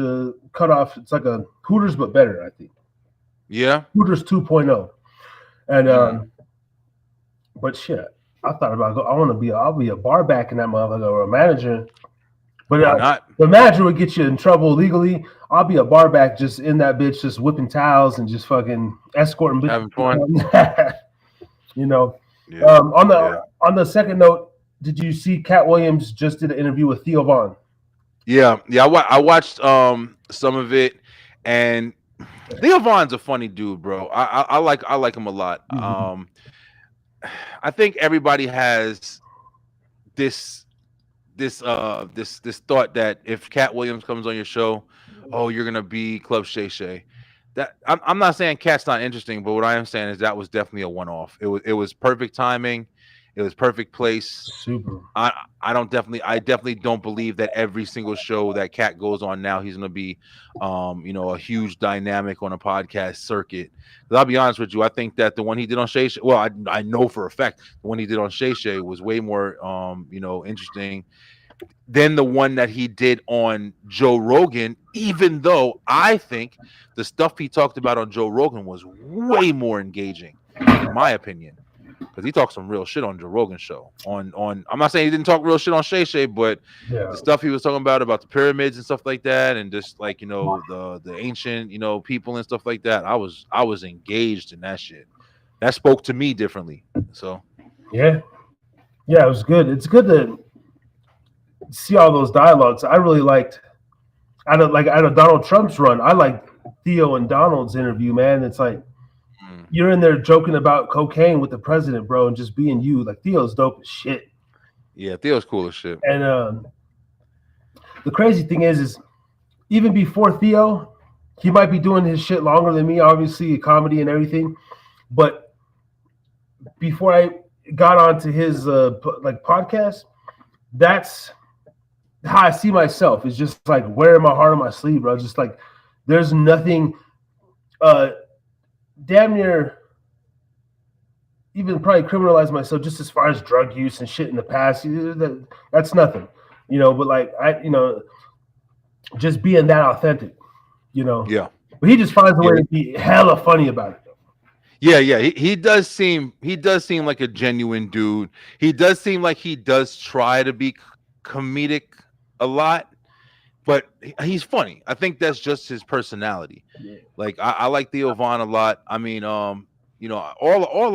S2: cut off. It's like a Hooters but better, I think.
S1: Yeah.
S2: Hooters 2.0. And but shit, I thought about I'll be a bar back in that motherfucker or a manager. But the manager would get you in trouble legally. I'll be a bar back just in that bitch, just whipping towels and just fucking escorting bitches.
S1: Having fun.
S2: Yeah. On the second note, did you see Cat Williams just did an interview with Theo Von?
S1: Yeah. I watched some of it, and Theo Von's a funny dude, bro. I like him a lot. Mm-hmm. I think everybody has this thought that if Cat Williams comes on your show, oh, you're gonna be Club Shay Shay. That I'm not saying Cat's not interesting, but what I am saying is that was definitely a one-off. It was perfect timing. It was perfect place.
S2: Super.
S1: I definitely don't believe that every single show that Cat goes on now he's gonna be a huge dynamic on a podcast circuit. I'll be honest with you, I think that the one he did on Shay Shay, well, I know for a fact the one he did on Shay Shay was way more interesting, than the one that he did on Joe Rogan, even though I think the stuff he talked about on Joe Rogan was way more engaging, in my opinion. Because he talked some real shit on Joe Rogan's show. On I'm not saying he didn't talk real shit on Shay Shay, but
S2: Yeah.
S1: the stuff he was talking about the pyramids and stuff like that, and just like the ancient people and stuff like that. I was engaged in that shit. That spoke to me differently. So
S2: Yeah. Yeah, it was good. It's good to see all those dialogues. I really liked out of Donald Trump's run. I liked Theo and Donald's interview, man. It's like you're in there joking about cocaine with the president, bro, and just being you. Like Theo's dope as shit.
S1: yeah, Theo's cool as shit.
S2: And the crazy thing is even before Theo, he might be doing his shit longer than me, obviously, comedy and everything. But before I got onto his podcast, that's how I see myself. It's just like wearing my heart on my sleeve, bro. Just like there's nothing damn near even probably criminalize myself just as far as drug use and shit in the past. That's nothing, but like just being that authentic,
S1: Yeah.
S2: But he just finds a way to be hella funny about it.
S1: Yeah. He does seem like a genuine dude. He does seem like he does try to be comedic a lot, but he's funny. I think that's just his personality.
S2: Yeah.
S1: Like I like Theo Von a lot. I mean, all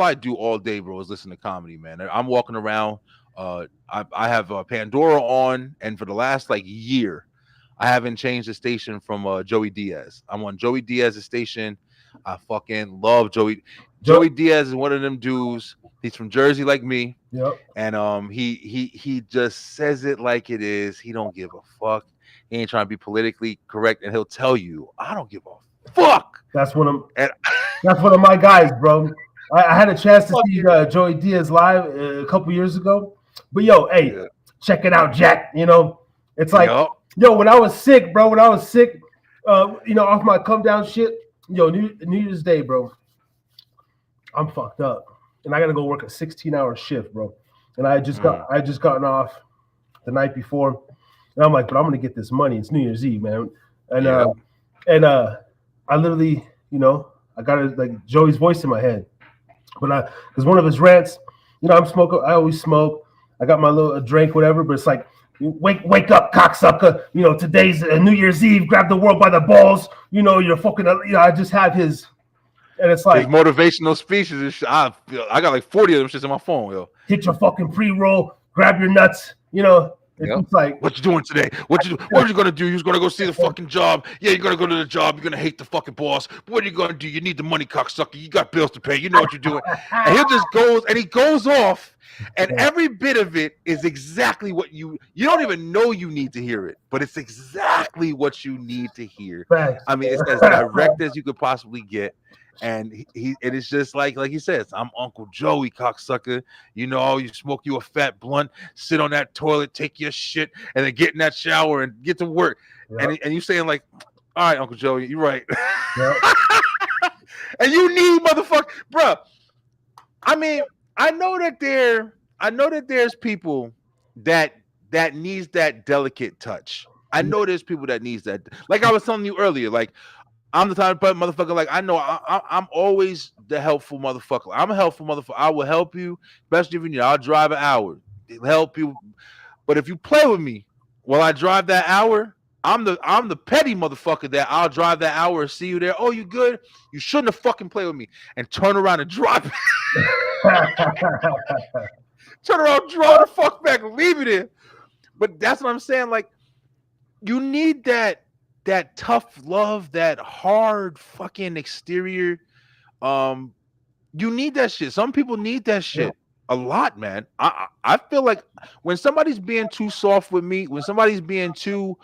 S1: I do all day, bro, is listen to comedy, man. I'm walking around. I have Pandora on, and for the last like year, I haven't changed the station from Joey Diaz. I'm on Joey Diaz's station. I fucking love Joey. Joey Diaz is one of them dudes. He's from Jersey like me.
S2: Yep.
S1: And he just says it like it is. He don't give a fuck. He ain't trying to be politically correct, and he'll tell you, I don't give a fuck.
S2: That's one of my guys, bro. I had a chance to see Joey Diaz live a couple years ago. But check it out, Jack. It's like, when I was sick, bro, off my come down shit, New Year's Day, bro, I'm fucked up. And I got to go work a 16-hour shift, bro. And I just gotten off the night before. And I'm like, but I'm going to get this money. It's New Year's Eve, man. And I literally, I got like Joey's voice in my head. But because one of his rants, I'm smoking. I always smoke. I got my little drink, whatever. But it's like, wake up, cocksucker. Today's New Year's Eve. Grab the world by the balls. You're fucking. I just have his, and it's like
S1: his motivational speeches. And shit, I got like 40 of them shits on my phone, yo.
S2: Hit your fucking pre-roll. Grab your nuts. It's like,
S1: what you doing today? What you gonna do? You're gonna go see the fucking job. Yeah, you're gonna go to the job. You're gonna hate the fucking boss. What are you gonna do? You need the money, cocksucker. You got bills to pay. You know what you're doing. And he goes off, and every bit of it is exactly what you don't even know you need to hear it, but it's exactly what you need to hear. I mean, it's as direct as you could possibly get. And it is just like he says, I'm Uncle Joey, cocksucker. You smoke you a fat blunt, sit on that toilet, take your shit, and then get in that shower and get to work. Yep. And you saying like, all right, Uncle Joey, you're right. Yep. And you need motherfucker, bro. I mean, I know that there's people that needs that delicate touch. I know there's people that needs that. Like I was telling you earlier, like I'm the type of motherfucker. Like I know I'm always the helpful motherfucker. I'm a helpful motherfucker. I will help you, especially if I'll drive an hour, help you. But if you play with me while I drive that hour, I'm the petty motherfucker that I'll drive that hour and see you there. Oh, you good? You shouldn't have fucking played with me and turn around and drive. Turn around, draw the fuck back, leave it in. But that's what I'm saying. Like you need that tough love, that hard fucking exterior. You need that shit. Some people need that shit a lot, man. I feel like when somebody's being too soft with me, when somebody's being too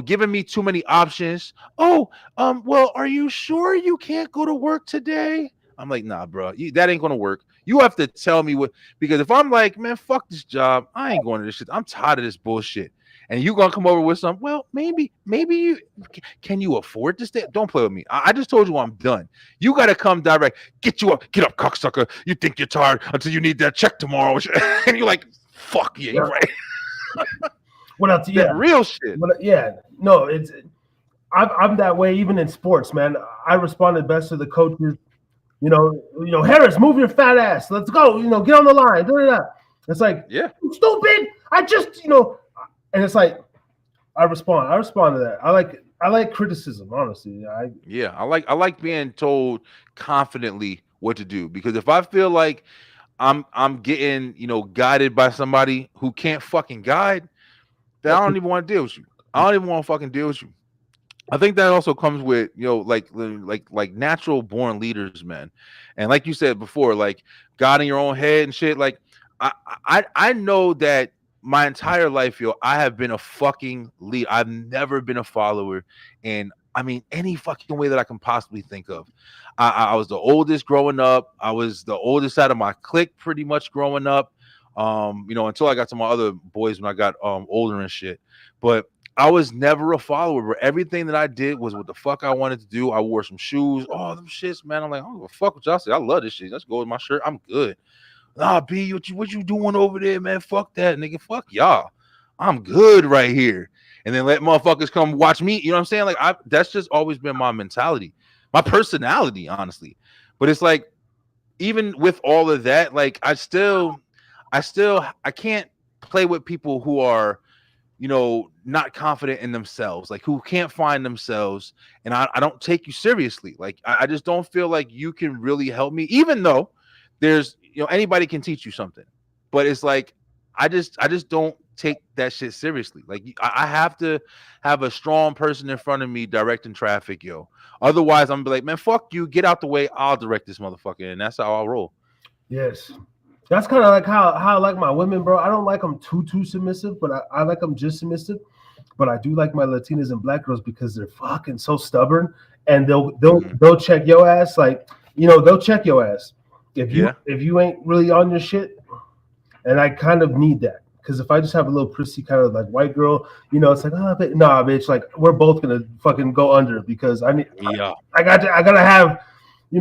S1: giving me too many options. Well, are you sure you can't go to work today? I'm like, nah, bro, that ain't gonna work. You have to tell me what, because if I'm like, man, fuck this job, I ain't going to this shit. I'm tired of this bullshit. And you gonna come over with some, well, maybe you can you afford to stay? Don't play with me. I just told you I'm done. You gotta come direct. Get up, cocksucker. You think you're tired until you need that check tomorrow. And you're like, fuck yeah, you're right.
S2: What else? Yeah,
S1: That real shit.
S2: yeah. No, I'm that way even in sports, man. I responded best to the coaches. Harris, move your fat ass. Let's go. Get on the line. It's like,
S1: Yeah.
S2: you stupid. I just, and it's like I respond. I respond to that. I like criticism, honestly.
S1: Yeah, I like being told confidently what to do, because if I feel like I'm getting, guided by somebody who can't fucking guide, then I don't even want to deal with you. I don't even want to fucking deal with you. I think that also comes with, like natural born leaders, man. And like you said before, like God in your own head and shit. Like I know that my entire life, I have been a fucking lead. I've never been a follower, and I mean any fucking way that I can possibly think of. I was the oldest growing up. I was the oldest out of my clique pretty much growing up. Until I got to my other boys when I got older and shit. But I was never a follower, but everything that I did was what the fuck I wanted to do. I wore some shoes, all them shits, man. I'm like, I don't give a fuck what y'all say. I love this shit. Let's go with my shirt. I'm good. Nah, B, what you doing over there, man? Fuck that, nigga. Fuck y'all. I'm good right here. And then let motherfuckers come watch me. You know what I'm saying? Like, that's just always been my mentality, my personality, honestly. But it's like, even with all of that, like, I can't play with people who are, not confident in themselves, like who can't find themselves. And I don't take you seriously. Like, I just don't feel like you can really help me, even though there's, anybody can teach you something. But it's like, I just don't take that shit seriously. Like, I have to have a strong person in front of me directing traffic, yo. Otherwise, I'm gonna be like, man, fuck you, get out the way. I'll direct this motherfucker, and that's how I'll roll.
S2: Yes. That's kind of like how I like my women, bro. I don't like them too submissive, but I like them just submissive. But I do like my Latinas and black girls because they're fucking so stubborn, and they'll check your ass. Like, they'll check your ass if you ain't really on your shit. And I kind of need that, because if I just have a little prissy kind of like white girl, it's like, oh, nah, bitch, like we're both gonna fucking go under, because I gotta have, you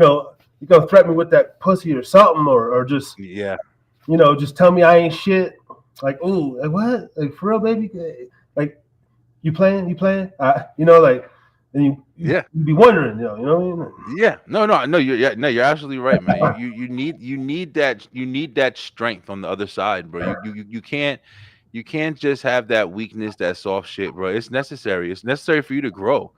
S2: gonna threaten me with that pussy or something, or just just tell me I ain't shit. Like, ooh, like what? Like, for real, baby? Like, you playing? Like, and you be wondering, you know what I mean?
S1: Yeah, no, you're absolutely right, man. You need that strength on the other side, bro. You can't just have that weakness, that soft shit, bro. It's necessary. It's necessary for you to grow.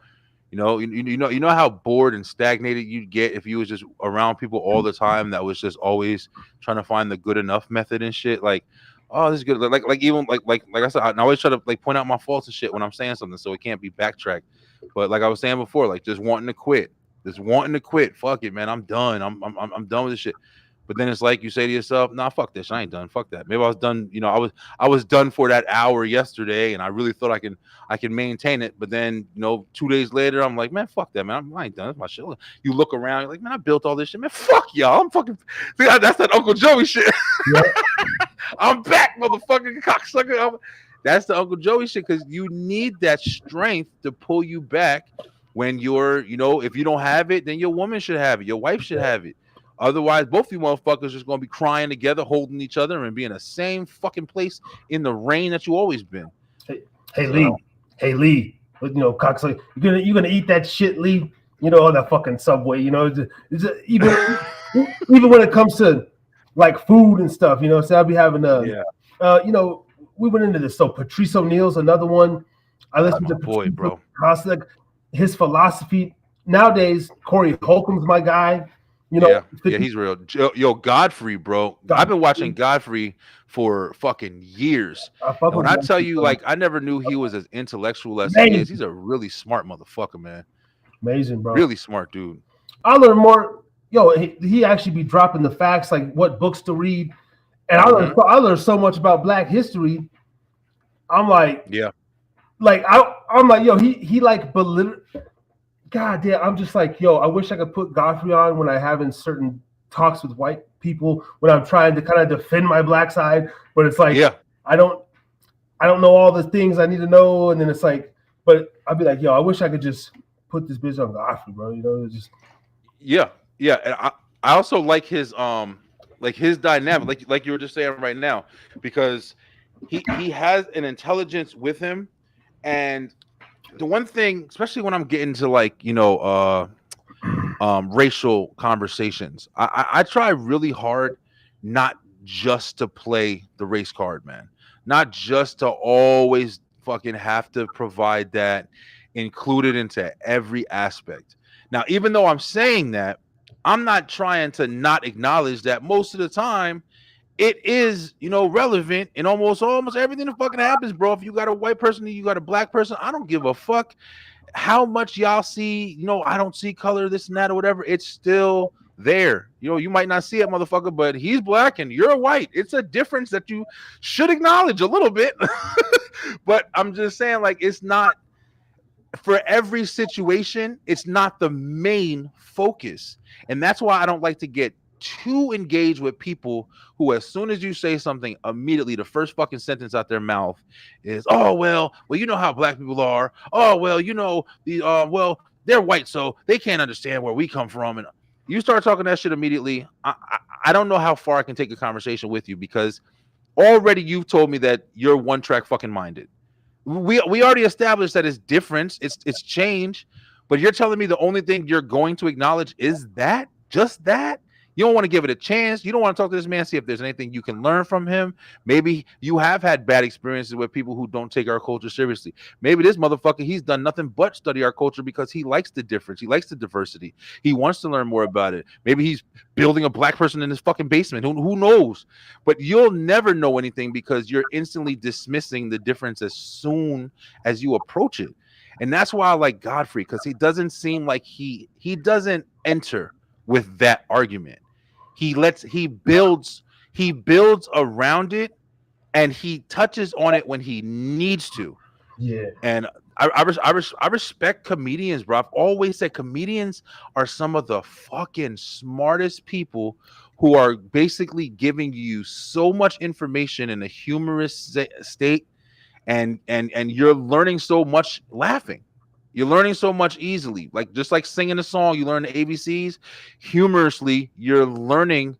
S1: You know how bored and stagnated you'd get if you was just around people all the time that was just always trying to find the good enough method and shit. Like, oh, this is good. Like even like I said, I always try to like point out my faults and shit when I'm saying something, so it can't be backtracked. But like I was saying before, like just wanting to quit. Fuck it, man. I'm done. I'm done with this shit. But then it's like you say to yourself, nah, fuck this. I ain't done. Fuck that. Maybe I was done. I was done for that hour yesterday, and I really thought I can maintain it. But then 2 days later, I'm like, man, fuck that, man. I ain't done. That's my shit. You look around, you're like, man, I built all this shit, man. Fuck y'all. I'm fucking. That's that Uncle Joey shit.
S2: Yeah.
S1: I'm back, motherfucking cocksucker. That's the Uncle Joey shit, because you need that strength to pull you back when you're, if you don't have it, then your woman should have it. Your wife should have it. Otherwise, both of you motherfuckers just gonna be crying together, holding each other, and be in the same fucking place in the rain that you always been.
S2: Hey, Lee, cocksucker, you're gonna eat that shit, Lee. On that fucking Subway. Even when it comes to like food and stuff, so I'll be having we went into this. So Patrice O'Neal's another one. I listened to
S1: boy, bro.
S2: Like, his philosophy nowadays. Corey Holcomb's my guy.
S1: Yeah, he's real. Yo, Godfrey, bro. I've been watching Godfrey for fucking years. And when I tell you, like, I never knew he was as intellectual as he is. He's a really smart motherfucker, man.
S2: Amazing, bro.
S1: Really smart dude.
S2: I learned more. He actually be dropping the facts, like what books to read. And I learned so much about Black history. I'm like, I'm like, yo, he like belittle. God damn, I'm just like, yo, I wish I could put Godfrey on when I having certain talks with white people, when I'm trying to kind of defend my Black side, but it's like, I don't know all the things I need to know, and then it's like, but I'd be like, yo, I wish I could just put this bitch on Godfrey, bro. Just
S1: and I also like his dynamic, like you were just saying right now, because he has an intelligence with him, and the one thing, especially when I'm getting to like racial conversations, I try really hard not just to play the race card, man, not just to always fucking have to provide that included into every aspect. Now, even though I'm saying that, I'm not trying to not acknowledge that most of the time it is, relevant in almost everything that fucking happens, bro. If you got a white person, you got a black person, I don't give a fuck how much y'all see, I don't see color, this and that, or whatever. It's still there. You might not see it, motherfucker, but he's black and you're white. It's a difference that you should acknowledge a little bit. But I'm just saying, like, it's not for every situation, it's not the main focus. And that's why I don't like to get too engaged with people who, as soon as you say something, immediately the first fucking sentence out their mouth is, "Oh well, you know how black people are. Oh well, they're white, so they can't understand where we come from." And you start talking that shit immediately. I don't know how far I can take a conversation with you, because already you've told me that you're one track fucking minded. We already established that it's difference, it's change, but you're telling me the only thing you're going to acknowledge is that, just that. You don't want to give it a chance. You don't want to talk to this man, see if there's anything you can learn from him. Maybe you have had bad experiences with people who don't take our culture seriously. Maybe this motherfucker, he's done nothing but study our culture because he likes the difference. He likes the diversity. He wants to learn more about it. Maybe he's building a black person in his fucking basement. Who knows? But you'll never know anything because you're instantly dismissing the difference as soon as you approach it. And that's why I like Godfrey, because he doesn't seem like he doesn't enter with that argument. He builds around it, and he touches on it when he needs to.
S2: Yeah.
S1: And I respect comedians, bro. I've always said comedians are some of the fucking smartest people, who are basically giving you so much information in a humorous state, and you're learning so much laughing. You're learning so much easily. Like, just like singing a song, you learn the ABCs. Humorously, you're learning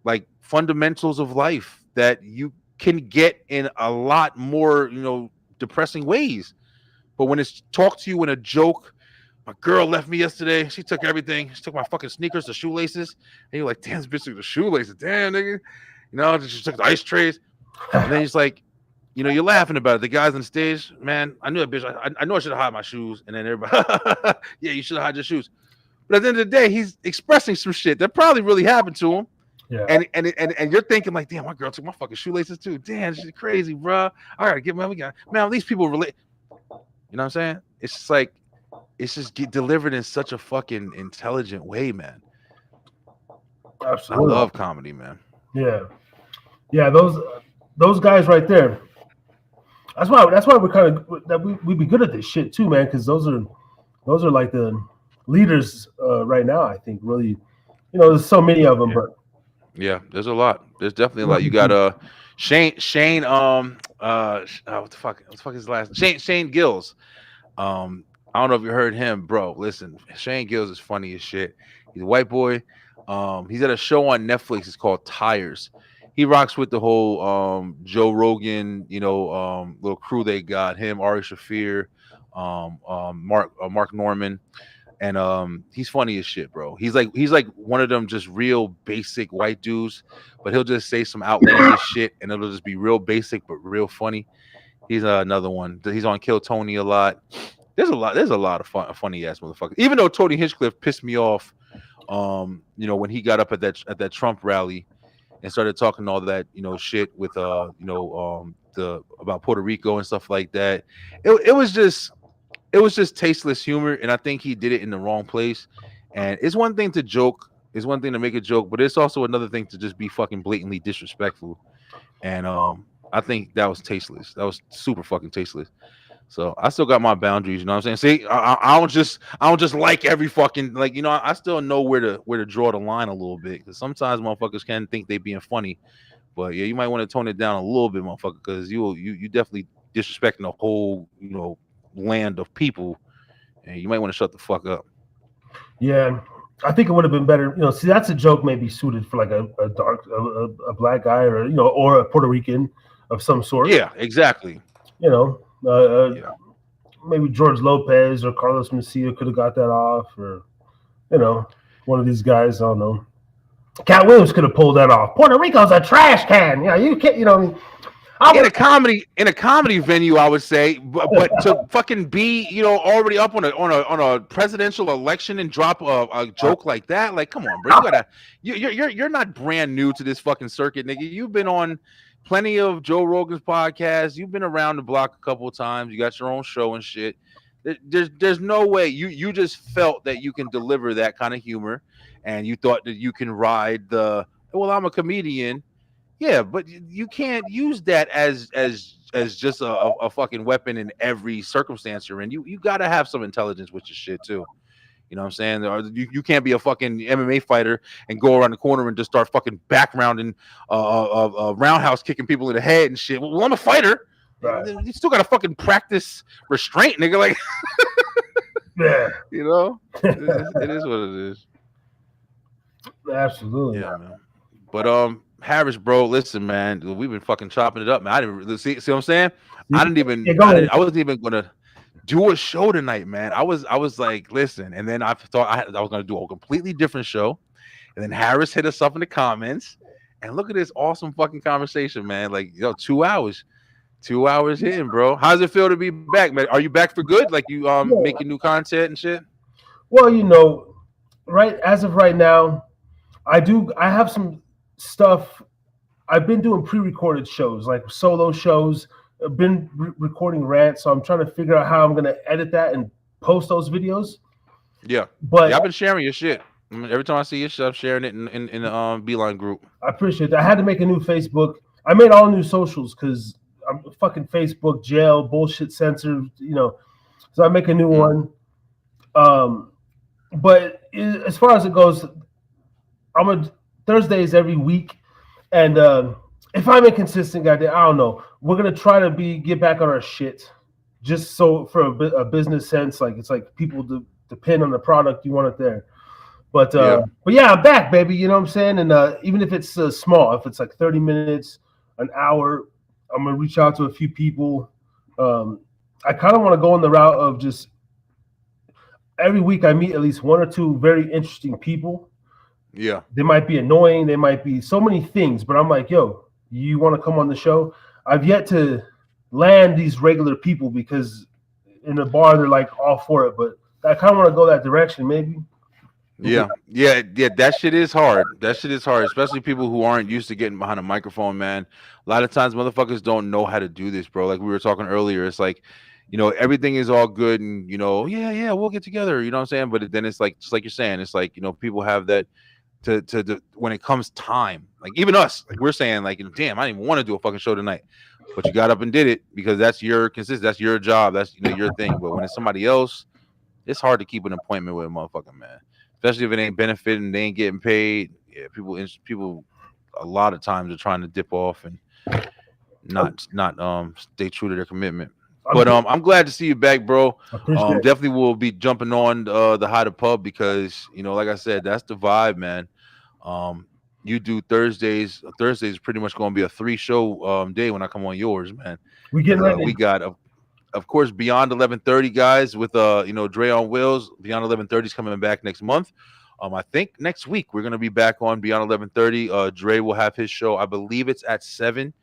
S1: like fundamentals of life that you can get in a lot more, depressing ways. But when it's talked to you in a joke, my girl left me yesterday. She took everything. She took my fucking sneakers, the shoelaces. And you're like, damn, this bitch took the shoelaces. Damn, nigga. She took the ice trays. And then it's like, you're laughing about it. The guys on stage, man, I knew that bitch. I know I should have hid my shoes. And then everybody, yeah, you should have hid your shoes. But at the end of the day, he's expressing some shit that probably really happened to him.
S2: Yeah.
S1: And you're thinking like, damn, my girl took my fucking shoelaces too. Damn, she's crazy, bro. I gotta get man. At least people relate. You know what I'm saying? It's just like, it's just get delivered in such a fucking intelligent way, man.
S2: Absolutely.
S1: I love comedy, man.
S2: Yeah. Yeah, those guys right there. That's why we're kind of that we be good at this shit too, man. Because those are like the leaders right now. I think really, there's so many of them, but
S1: yeah, there's a lot. There's definitely a lot. You got Shane what the fuck is his last name? Shane Gills. I don't know if you heard him, bro. Listen, Shane Gills is funny as shit. He's a white boy. He's at a show on Netflix. It's called Tires. He rocks with the whole Joe Rogan, little crew they got. Him, Ari Shaffir, Mark Norman, and he's funny as shit, bro. He's like one of them just real basic white dudes, but he'll just say some outlandish shit, and it'll just be real basic but real funny. He's another one. He's on Kill Tony a lot. There's a lot of funny ass motherfuckers. Even though Tony Hinchcliffe pissed me off, when he got up at that Trump rally and started talking all that, shit with the about Puerto Rico and stuff like that. It was just tasteless humor, and I think he did it in the wrong place. And it's one thing to joke, it's one thing to make a joke, but it's also another thing to just be fucking blatantly disrespectful. And I think that was tasteless. That was super fucking tasteless. So I still got my boundaries, you know what I'm saying? See, I don't just like every fucking, like, I still know where to draw the line a little bit, because sometimes motherfuckers can think they being funny, but yeah, you might want to tone it down a little bit, motherfucker, because you definitely disrespecting the whole land of people, and you might want to shut the fuck up.
S2: Yeah, I think it would have been better. See, that's a joke maybe suited for like a dark, a black guy, or or a Puerto Rican. of some sort.
S1: Yeah, exactly.
S2: You know,
S1: Yeah.
S2: maybe George Lopez or Carlos Mencia could have got that off, or you know, one of these guys. I don't know. Cat Williams could have pulled that off. Puerto Rico's a trash can. Yeah, you can't. You know, I mean, I
S1: In
S2: would.
S1: a comedy venue, I would say, but to fucking be, already up on a presidential election and drop a joke like that, like, come on, bro, you're not brand new to this fucking circuit, nigga. You've been on plenty of Joe Rogan's podcasts. You've been around the block a couple of times. You got your own show and shit. There's no way you just felt that you can deliver that kind of humor, and you thought that you can ride the, well, I'm a comedian. Yeah, but you can't use that as just a fucking weapon in every circumstance you're in. You got to have some intelligence with your shit too. You know what I'm saying? Or you can't be a fucking MMA fighter and go around the corner and just start fucking backgrounding, roundhouse kicking people in the head and shit. Well, I'm a fighter.
S2: Right.
S1: You still got to fucking practice restraint, nigga. Like,
S2: Yeah.
S1: it is what it is.
S2: Absolutely.
S1: Yeah, man. But Harris, bro, listen, man, we've been fucking chopping it up, man. I didn't really see what I'm saying. I wasn't even gonna do a show tonight, man. I was like, listen, and then I thought I was gonna do a completely different show, and then Harris hit us up in the comments, and look at this awesome fucking conversation, man. Like, 2 hours. 2 hours hitting, bro. How does it feel to be back, man? Are you back for good? Like, you making new content and shit?
S2: Well, right as of right now, I have some stuff. I've been doing pre-recorded shows, like solo shows. I've been recording rants, so I'm trying to figure out how I'm going to edit that and post those videos.
S1: Yeah,
S2: but
S1: I've been sharing your shit. I mean, every time I see your shit, I'm sharing it in the Bline group.
S2: I appreciate that. I had to make a new Facebook. I made all new socials because I'm fucking Facebook jail bullshit censored. So I make a new one. But as far as it goes, Thursdays every week, and if I'm inconsistent, goddamn, I don't know. We're gonna try to get back on our shit, just so for a business sense, like it's like people depend on the product, you want it there. But yeah, I'm back, baby. You know what I'm saying? And even if it's small, if it's like 30 minutes, an hour, I'm gonna reach out to a few people. I kind of want to go in the route of just every week I meet at least one or two very interesting people.
S1: Yeah.
S2: They might be annoying. They might be so many things, but I'm like, yo, you want to come on the show? I've yet to land these regular people because in the bar, they're like all for it, but I kind of want to go that direction, maybe.
S1: Yeah. That shit is hard. Especially people who aren't used to getting behind a microphone, man. A lot of times motherfuckers don't know how to do this, bro. Like we were talking earlier, it's like, everything is all good and, yeah, we'll get together, you know what I'm saying? But then it's like, just like you're saying, it's like, people have that to when it comes time, like even us, like we're saying, like, damn, I didn't even want to do a fucking show tonight, but you got up and did it because that's your that's your job, that's your thing. But when it's somebody else, it's hard to keep an appointment with a motherfucker, man, especially if it ain't benefiting, they ain't getting paid. Yeah, people a lot of times are trying to dip off and not stay true to their commitment. But I'm glad to see you back, bro. Definitely will be jumping on the How to Pub because like I said, that's the vibe, man. You do Thursdays. Thursdays is pretty much going to be a 3-show day when I come on yours, man.
S2: We
S1: got of course Beyond 11:30 guys with Dre on Wheels. Beyond 11:30 is coming back next month. I think next week we're going to be back on Beyond 11:30. Dre will have his show. I believe it's at 7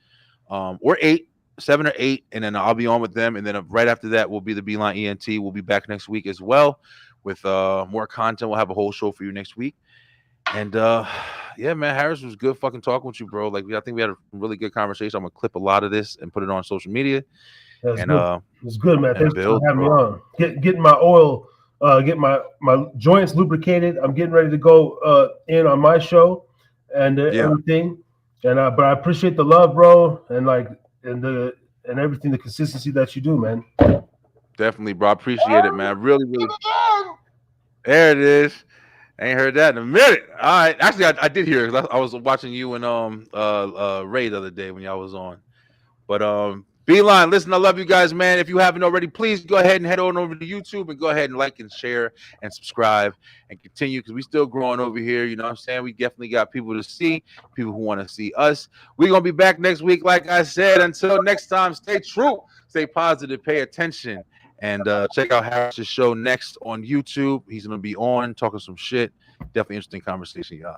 S1: or 8. 7 or 8, and then I'll be on with them, and then right after that will be the Bline ENT. We'll be back next week as well with more content. We'll have a whole show for you next week. And yeah, man, Harris, was good fucking talking with you, bro. Like I think we had a really good conversation. I'm gonna clip a lot of this and put it on social media.
S2: It's good, man. Thanks for having me on. Getting my oil, get my joints lubricated. I'm getting ready to go in on my show and everything. And but I appreciate the love, bro, and like. And everything, the consistency that you do, man.
S1: Definitely, bro. I appreciate it, man. Really. There it is. I ain't heard that in a minute. All right. Actually, I did hear it. I was watching you and Ray the other day when y'all was on. But Bline, listen, I love you guys, man. If you haven't already, please go ahead and head on over to YouTube and go ahead and like and share and subscribe and continue because we still growing over here. You know what I'm saying? We definitely got people to see, people who want to see us. We're going to be back next week, like I said. Until next time, stay true, stay positive, pay attention, and check out Harris's show next on YouTube. He's going to be on talking some shit. Definitely interesting conversation, y'all.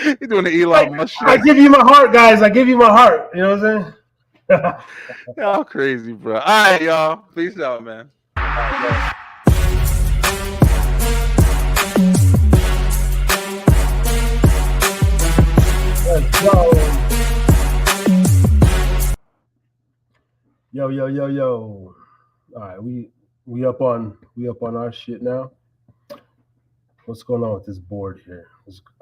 S1: You're doing the Elon Musk shit.
S2: I give you my heart, guys. I give you my heart. You know what I'm saying?
S1: Y'all crazy, bro. All right, y'all. Peace out, man.
S2: Let's go. Yo. All right, we up on our shit now. What's going on with this board here?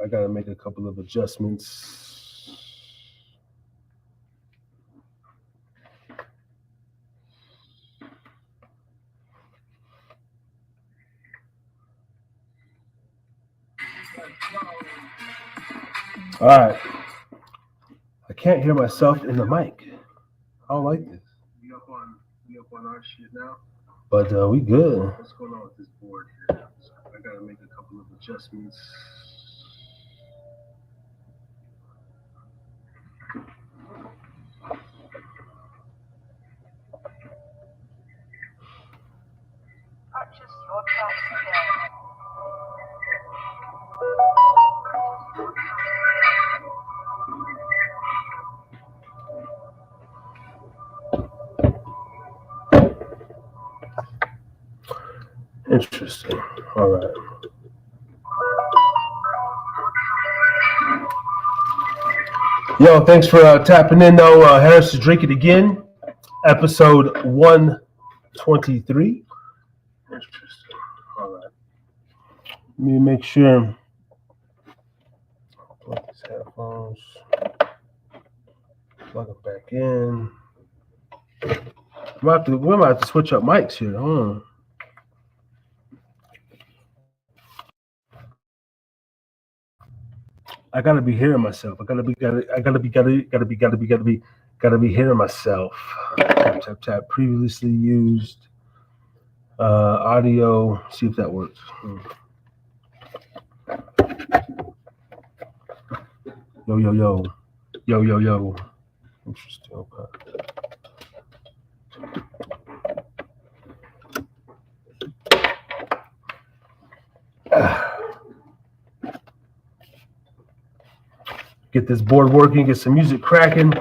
S2: I gotta make a couple of adjustments. All right. I can't hear myself in the mic. I don't like this. We up on our shit now. But we good. What's going on with this board here? I gotta make a couple of adjustments.
S3: Purchase your tracks today.
S2: Interesting. All right. Yo, thanks for tapping in, though. Harris is Drink It Again, episode 123. Interesting. All right. Let me make sure. Plug these headphones. Plug it back in. We might have to switch up mics here. Hold on. I gotta be hearing myself. I gotta be hearing myself. Tap. Previously used audio. See if that works. Yo. Interesting. Okay. Get this board working, get some music cracking.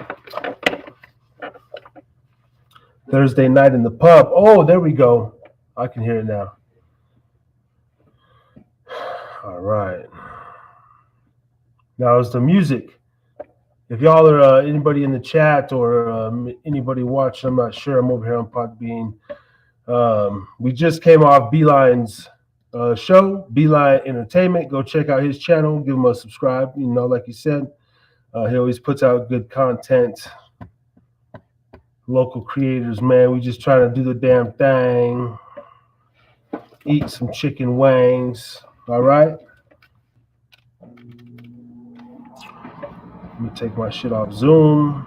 S2: Thursday night in the pub. Oh, there we go. I can hear it now. All right. Now it's the music. If y'all are anybody in the chat or anybody watching, I'm not sure. I'm over here on Podbean. We just came off Bline's show, Bline Entertainment. Go check out his channel. Give him a subscribe. You know, like he said, he always puts out good content. Local creators, man. We just trying to do the damn thing. Eat some chicken wings. All right. Let me take my shit off Zoom.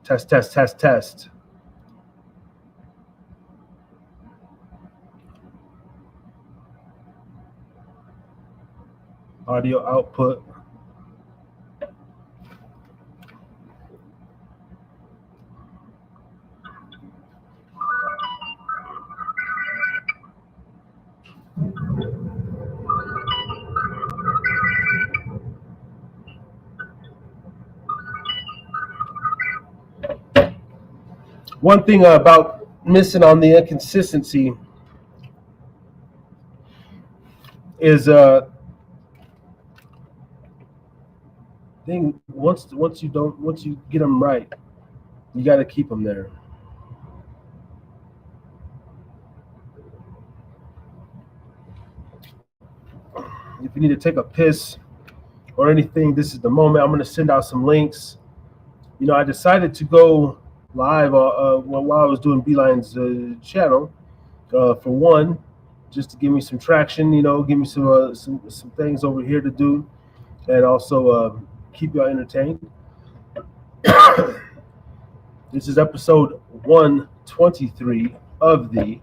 S2: Test. Audio output. One thing about missing on the inconsistency is thing once you get them right, you got to keep them there. If you need to take a piss or anything, this is the moment. I'm going to send out some links. You know, I decided to go live while I was doing Bline's channel. For one, just to give me some traction. You know, give me some things over here to do. and also keep y'all entertained. This is episode 123 of the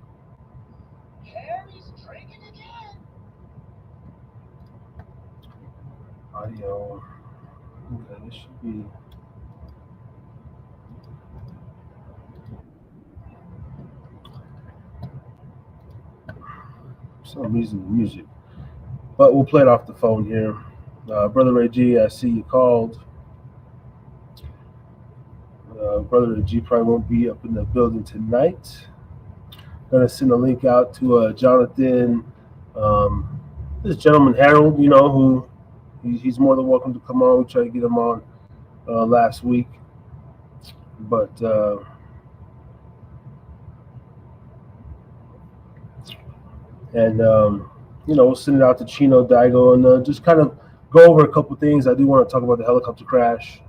S3: Harry's drinking again.
S2: audio. Okay, this should be. For some reason, the music. But we'll play it off the phone here. Brother Ray G, I see you called. Brother Ray G probably won't be up in the building tonight. Gonna send a link out to Jonathan, this gentleman Harold. You know who he's more than welcome to come on. We tried to get him on last week, but we'll send it out to Chino Daigo and just kind of go over a couple things. I do want to talk about the helicopter crash.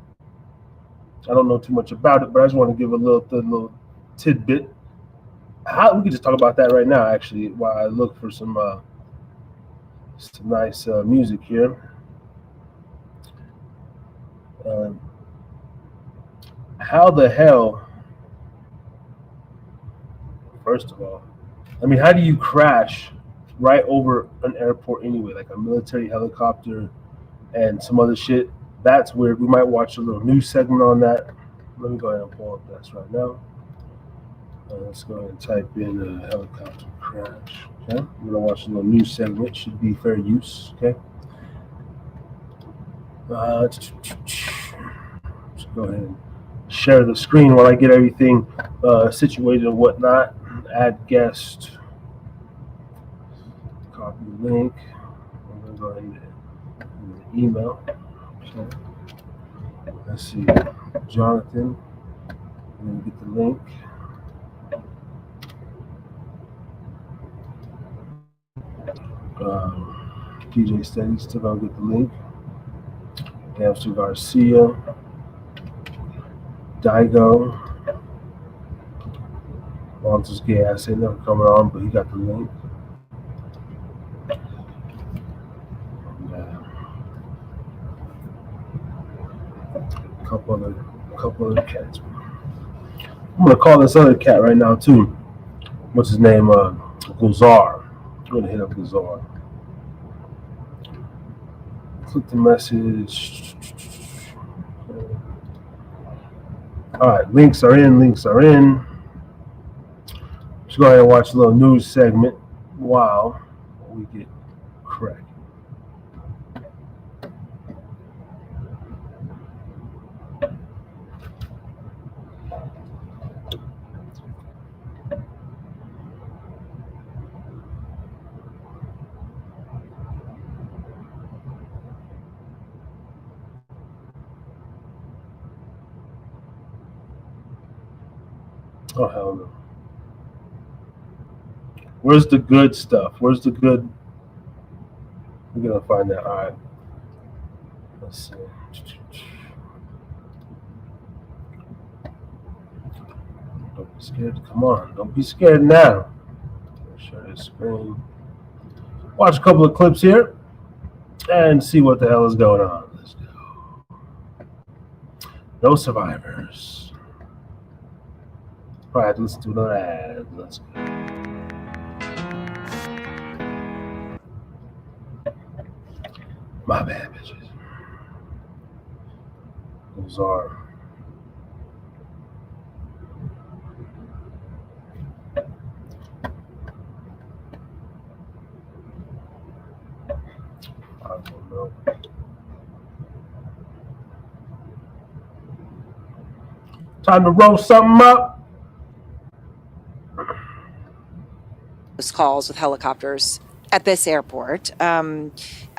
S2: I don't know too much about it, but I just want to give a little tidbit. We could just talk about that right now, actually, while I look for some nice music here. How the hell, first of all, I mean, how do you crash right over an airport anyway, like a military helicopter and some other shit? That's weird. We might watch a little news segment on that. Let me go ahead and pull up this right now. Let's go ahead and type in helicopter crash. Okay, I'm gonna watch a little news segment. Should be fair use. Okay. Let's go ahead and share the screen while I get everything situated and whatnot. Add guest. Copy the link. I'm gonna go ahead and email. Okay. Let's see, Jonathan. I'm gonna get the link. DJ Steady still gonna get the link. Damster Garcia, Daigo. Monsters Gas ain't never coming on, but he got the link. A couple other cats. I'm gonna call this other cat right now too. What's his name? Gulzar. I'm gonna hit up Gulzar. Click the message. All right, links are in. Let's go ahead and watch a little news segment while we get cracking. Oh, hell no. Where's the good stuff? Where's the good? We're going to find that. All right. Let's see. Don't be scared. Come on. Don't be scared now. Share this screen. Watch a couple of clips here and see what the hell is going on. Let's go. No survivors. All right, let's do another ad. Let's go. My bad, bitches. Those are. I don't know. Time to roll something up.
S4: Calls with helicopters at this airport. I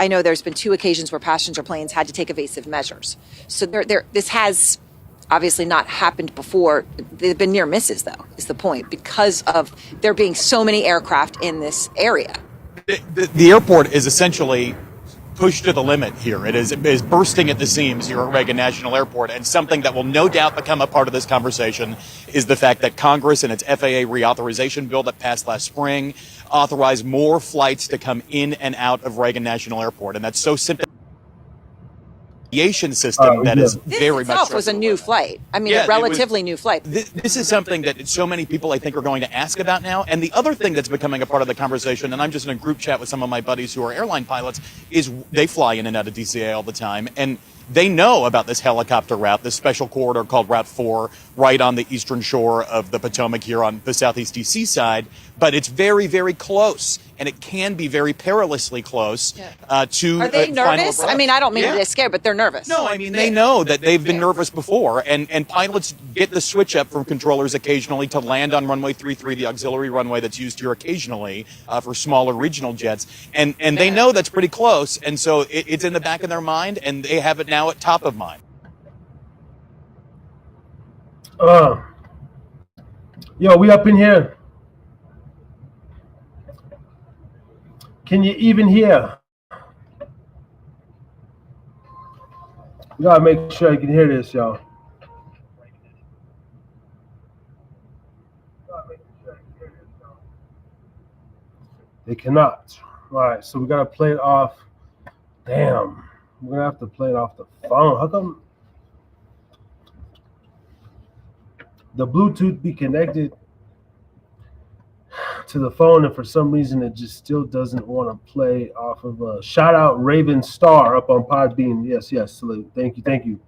S4: know there's been 2 occasions where passenger planes had to take evasive measures. So this has obviously not happened before. They've been near misses, though, is the point, because of there being so many aircraft in this area.
S5: The airport is essentially pushed to the limit here. It is bursting at the seams here at Reagan National Airport, and something that will no doubt become a part of this conversation is the fact that Congress, in its FAA reauthorization bill that passed last spring, authorized more flights to come in and out of Reagan National Airport, and that's so simple. aviation system that is
S4: This
S5: very much
S4: itself was a
S5: stretching the
S4: new
S5: limit.
S4: flight. I mean,
S5: Yeah,
S4: a
S5: it was-
S4: relatively new flight.
S5: This is something that so many people, I think, are going to ask about now. And the other thing that's becoming a part of the conversation, and I'm just in a group chat with some of my buddies who are airline pilots, is they fly in and out of DCA all the time. And they know about this helicopter route, this special corridor called Route 4, right on the eastern shore of the Potomac here on the southeast DC side. But it's very, very close. And it can be very perilously close to
S4: Are they
S5: final
S4: nervous?
S5: approach.
S4: I mean, I don't mean
S5: Yeah.
S4: to be scared, but they're nervous.
S5: No, I mean, they know that they've been nervous before, and pilots get the switch up from controllers occasionally to land on runway 33, the auxiliary runway that's used here occasionally for smaller regional jets, and they know that's pretty close, and so it's in the back of their mind, and they have it now at top of mind.
S2: Yo, we up in here. Can you even hear? We gotta make sure you can hear this, y'all. They cannot. All right, so we gotta play it off. Damn, we're gonna have to play it off the phone. How come the Bluetooth be connected to the phone, and for some reason it just still doesn't want to play off of a shout out Raven Star up on Podbean. Yes. So thank you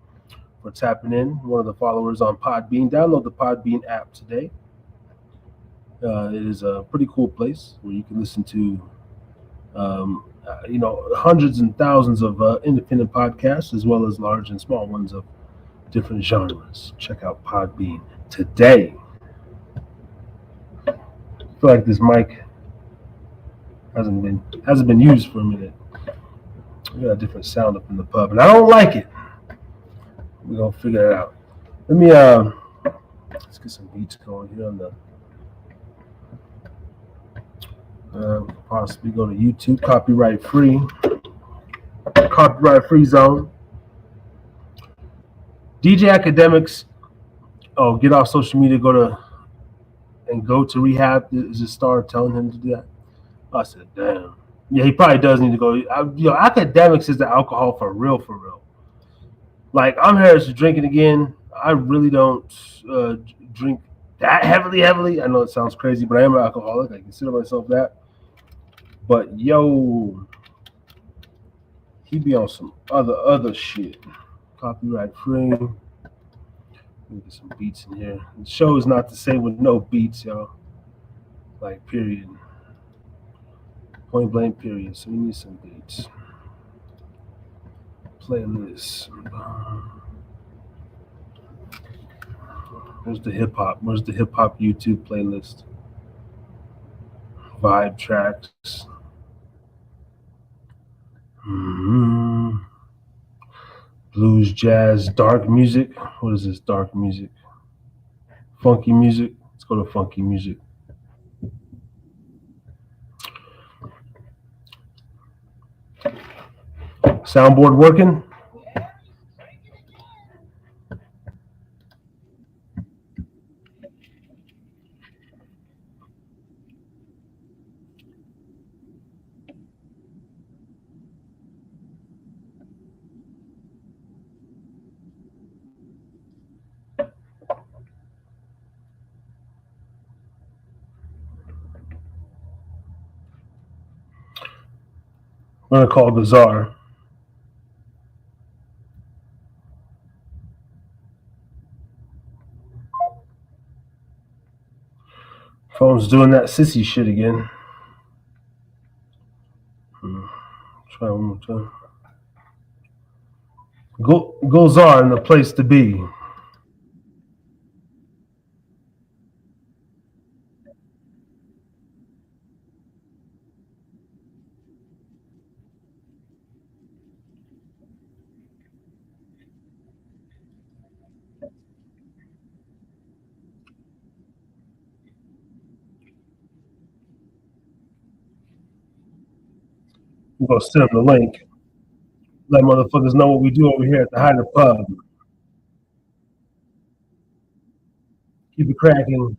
S2: for tapping in. One of the followers on Podbean. Download the Podbean app today. It is a pretty cool place where you can listen to hundreds and thousands of independent podcasts, as well as large and small ones of different genres. Check out Podbean today. I feel like this mic hasn't been used for a minute. We got a different sound up in the pub, and I don't like it. We're gonna figure it out. Let me let's get some beats going here on the possibly go to YouTube, copyright free zone. DJ Academics. Oh, get off social media. Go to rehab. Is it Star telling him to do that? I said, damn. Yeah, he probably does need to go. Academics is the alcohol for real. Like, I'm Harris drinking again. I really don't drink that heavily. I know it sounds crazy, but I am an alcoholic. I consider myself that. But yo, he be on some other shit. Copyright free. Let me get some beats in here. The show is not the same with no beats, y'all. Like, period. Point blank, period. So we need some beats. Playlist. Where's the hip hop? Where's the hip hop YouTube playlist? Vibe tracks. Blues, jazz, dark music. What is this dark music? Funky music. Let's go to funky music. Soundboard working? I'm going to call Bazaar. Phone's doing that sissy shit again. Try one more time. Gulzar in the place to be. We're going to send them the link. Let motherfuckers know what we do over here at the Hyder Pub. Keep it cracking.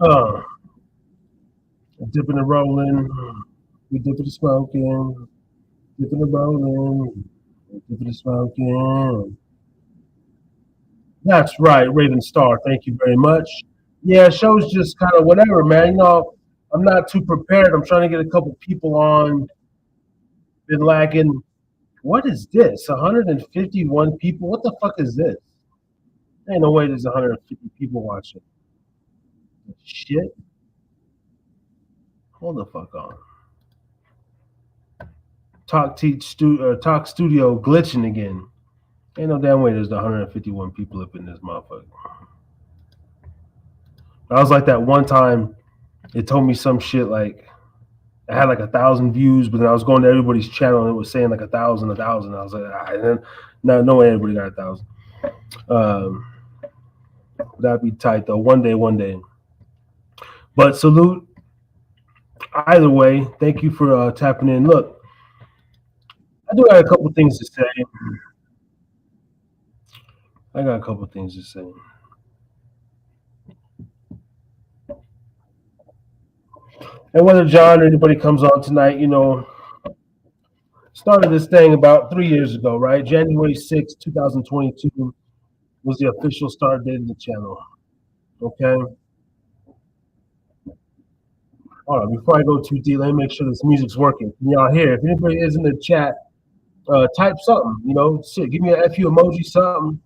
S2: Uh, dipping and rolling. We dipping and smoking. Dipping and rolling. Dipping and smoking. That's right, Raven Star. Thank you very much. Yeah, show's just kind of whatever, man. I'm not too prepared. I'm trying to get a couple people on. Been lagging. What is this? 151 people? What the fuck is this? Ain't no way there's 150 people watching. Shit. Hold the fuck on. Talk Studio glitching again. Ain't no damn way there's 151 people up in this motherfucker. I was like that one time. It told me some shit like I had like 1,000 views, but then I was going to everybody's channel and it was saying like 1,000. I was like, no way everybody got 1,000. That'd be tight though. One day. But salute. Either way, thank you for tapping in. Look, I do have a couple things to say. And whether John or anybody comes on tonight, started this thing about 3 years ago, right? January 6th, 2022 was the official start date of the channel. Okay. All right, before I go too deep, let me make sure this music's working. Can y'all hear? If anybody is in the chat, type something, shit, give me an FU emoji, something.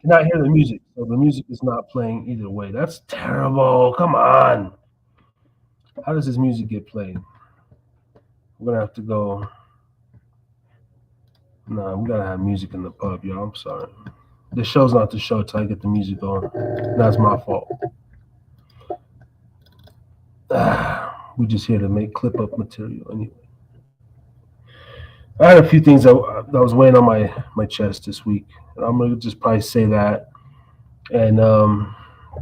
S2: Cannot hear the music, so the music is not playing either way. That's terrible. Come on. How does this music get played? We're gonna have to go. Nah, we gotta have music in the pub, y'all. I'm sorry. The show's not the show till I get the music on. That's my fault. We just here to make clip up material anyway. I had a few things that was weighing on my chest this week. And I'm gonna just probably say that and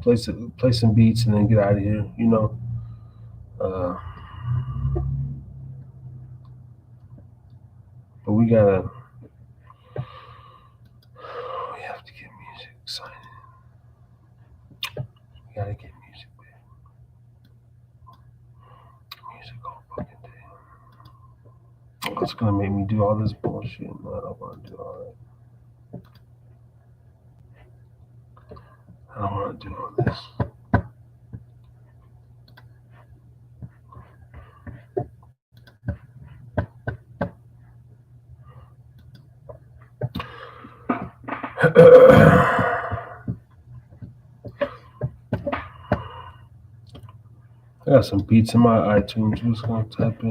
S2: play some beats and then get out of here. But we have to get music signed. We gotta get music, man. Music all fucking day. It's gonna make me do all this bullshit. No, I don't want to do all that. I don't want to do all this. I got some beats in my iTunes. I'm just gonna type in.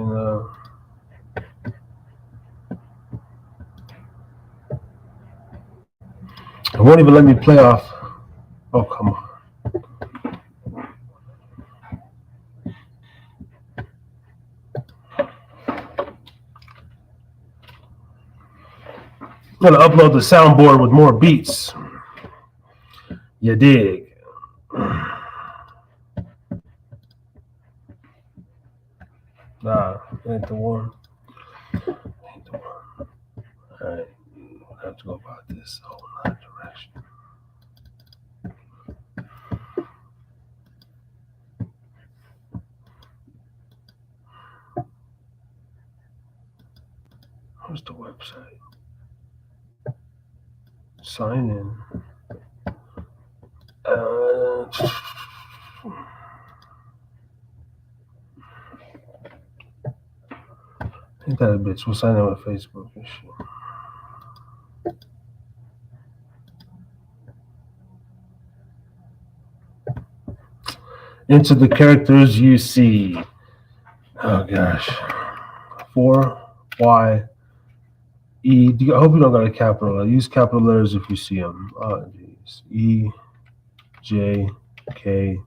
S2: It won't even let me play off. Oh, come on. I'm gonna upload the soundboard with more beats. You dig? Nah, ain't the one. All right, we'll have to go about this whole nother direction. Where's the website? Sign in. Ain't that a bitch? We'll sign in with Facebook and shit. Into the characters you see. Oh gosh. 4YE. I hope you don't got a capital. Use capital letters if you see them. Oh jeez. EJKB.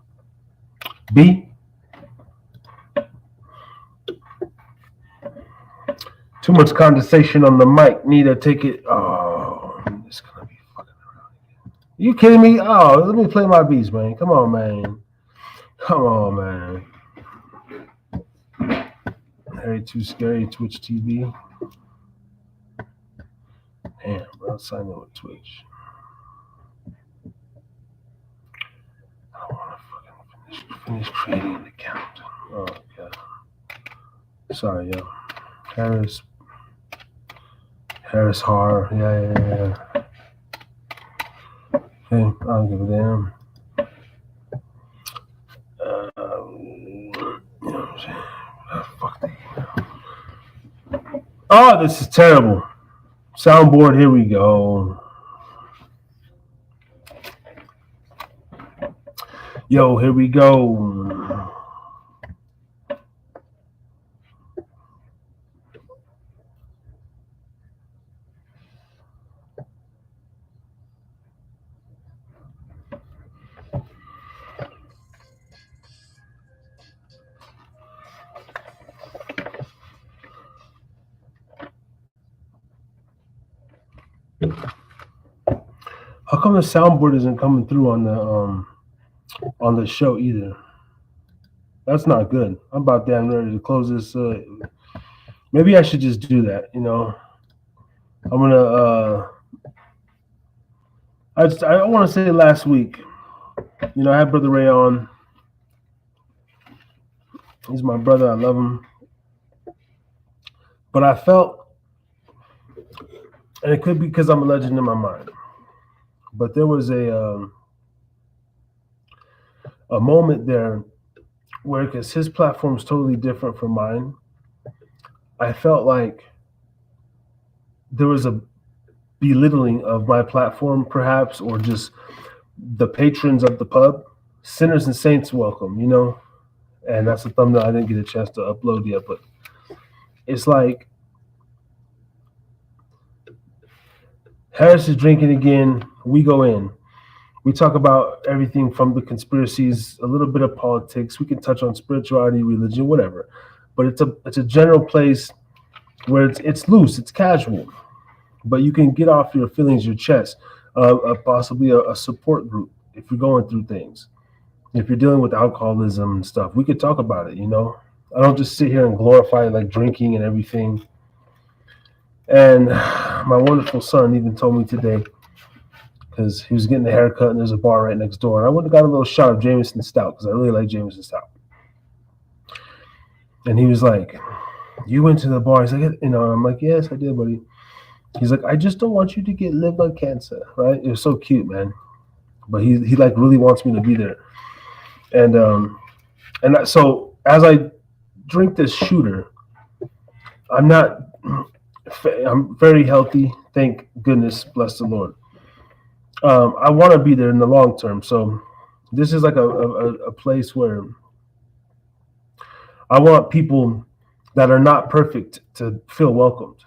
S2: Too much condensation on the mic. Need to take it. Oh, it's gonna be fucking around again. You kidding me? Oh, let me play my beats, man. Come on, man. Harry Too Scary, Twitch TV. Damn, bro, sign in with Twitch. Finish creating an account. Oh, God. Sorry, yo. Harris Har. Yeah. Okay, I don't give a damn. You know what I'm saying? Fuck the email. Oh, this is terrible. Soundboard, here we go. Yo, here we go. How come the soundboard isn't coming through on the show either? That's not good. I'm about damn ready to close this. Maybe I should just do that. You know, I'm gonna. I want to say last week. You know, I had Brother Ray on. He's my brother. I love him. But I felt, and it could be because I'm a legend in my mind, but there was a moment there where, because his platform is totally different from mine, I felt like there was a belittling of my platform, perhaps, or just the patrons of the pub. Sinners and saints welcome, you know? And that's a thumbnail I didn't get a chance to upload yet, but it's like Harris is drinking again. We go in. We talk about everything from the conspiracies, a little bit of politics. We can touch on spirituality, religion, whatever. But it's a general place where it's loose, it's casual. But you can get off your feelings, your chest, possibly a support group if you're going through things. If you're dealing with alcoholism and stuff, we could talk about it, you know? I don't just sit here and glorify like drinking and everything. And my wonderful son even told me today, because he was getting a haircut and there's a bar right next door. And I would have got a little shot of Jameson Stout because I really like Jameson Stout. And he was like, "You went to the bar?" He's like, "You know," I'm like, "Yes, I did, buddy." He's like, "I just don't want you to get liver cancer," right? It was so cute, man. But he like really wants me to be there. So as I drink this shooter, I'm very healthy. Thank goodness, bless the Lord. I want to be there in the long term. So this is like a place where I want people that are not perfect to feel welcomed.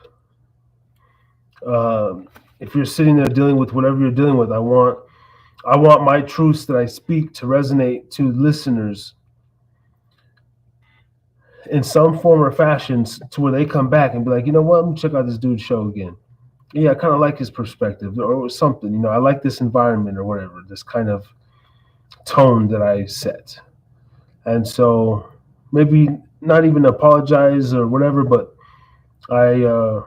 S2: If you're sitting there dealing with whatever you're dealing with, I want my truths that I speak to resonate to listeners in some form or fashion, to where they come back and be like, "You know what? Let me check out this dude's show again. Yeah, I kind of like his perspective or something. You know, I like this environment or whatever, this kind of tone that I set." And so maybe not even apologize or whatever, but I'm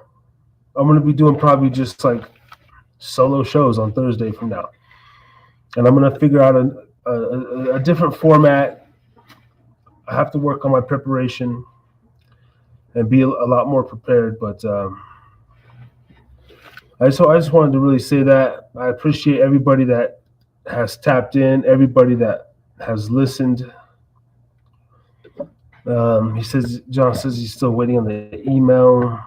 S2: going to be doing probably just like solo shows on Thursday from now. And I'm going to figure out a different format. I have to work on my preparation and be a lot more prepared. But I just wanted to really say that I appreciate everybody that has tapped in, everybody that has listened. John says he's still waiting on the email.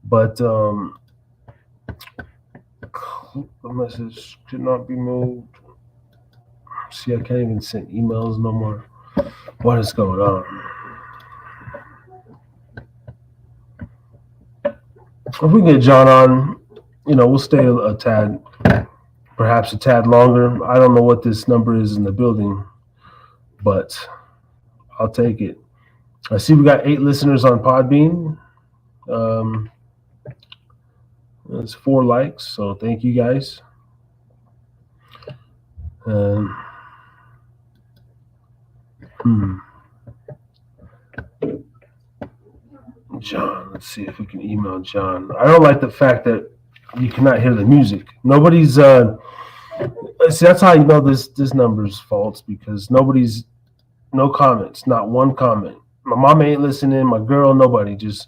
S2: But the message could not be moved. See, I can't even send emails no more. What is going on? If we get John on, you know, we'll stay a tad, perhaps a tad longer. I don't know what this number is in the building, but I'll take it. I see we got 8 listeners on Podbean. There's 4 likes, so thank you guys. John, let's see if we can email John. I don't like the fact that you cannot hear the music. Nobody's See, that's how you know this number's false because no comments, not one comment. My mom ain't listening. My girl, nobody, just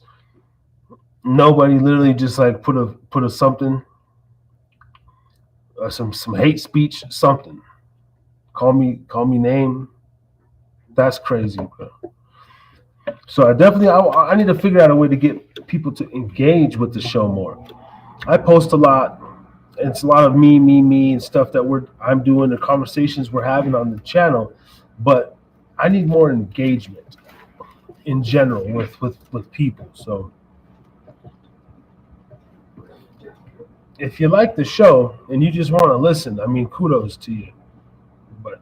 S2: nobody. Literally, just like put a something, some hate speech, something. Call me name. That's crazy, bro. So I need to figure out a way to get people to engage with the show more. I post a lot. It's a lot of me, and stuff that I'm doing, the conversations we're having on the channel, but I need more engagement in general with people. So if you like the show and you just want to listen, I mean, kudos to you. But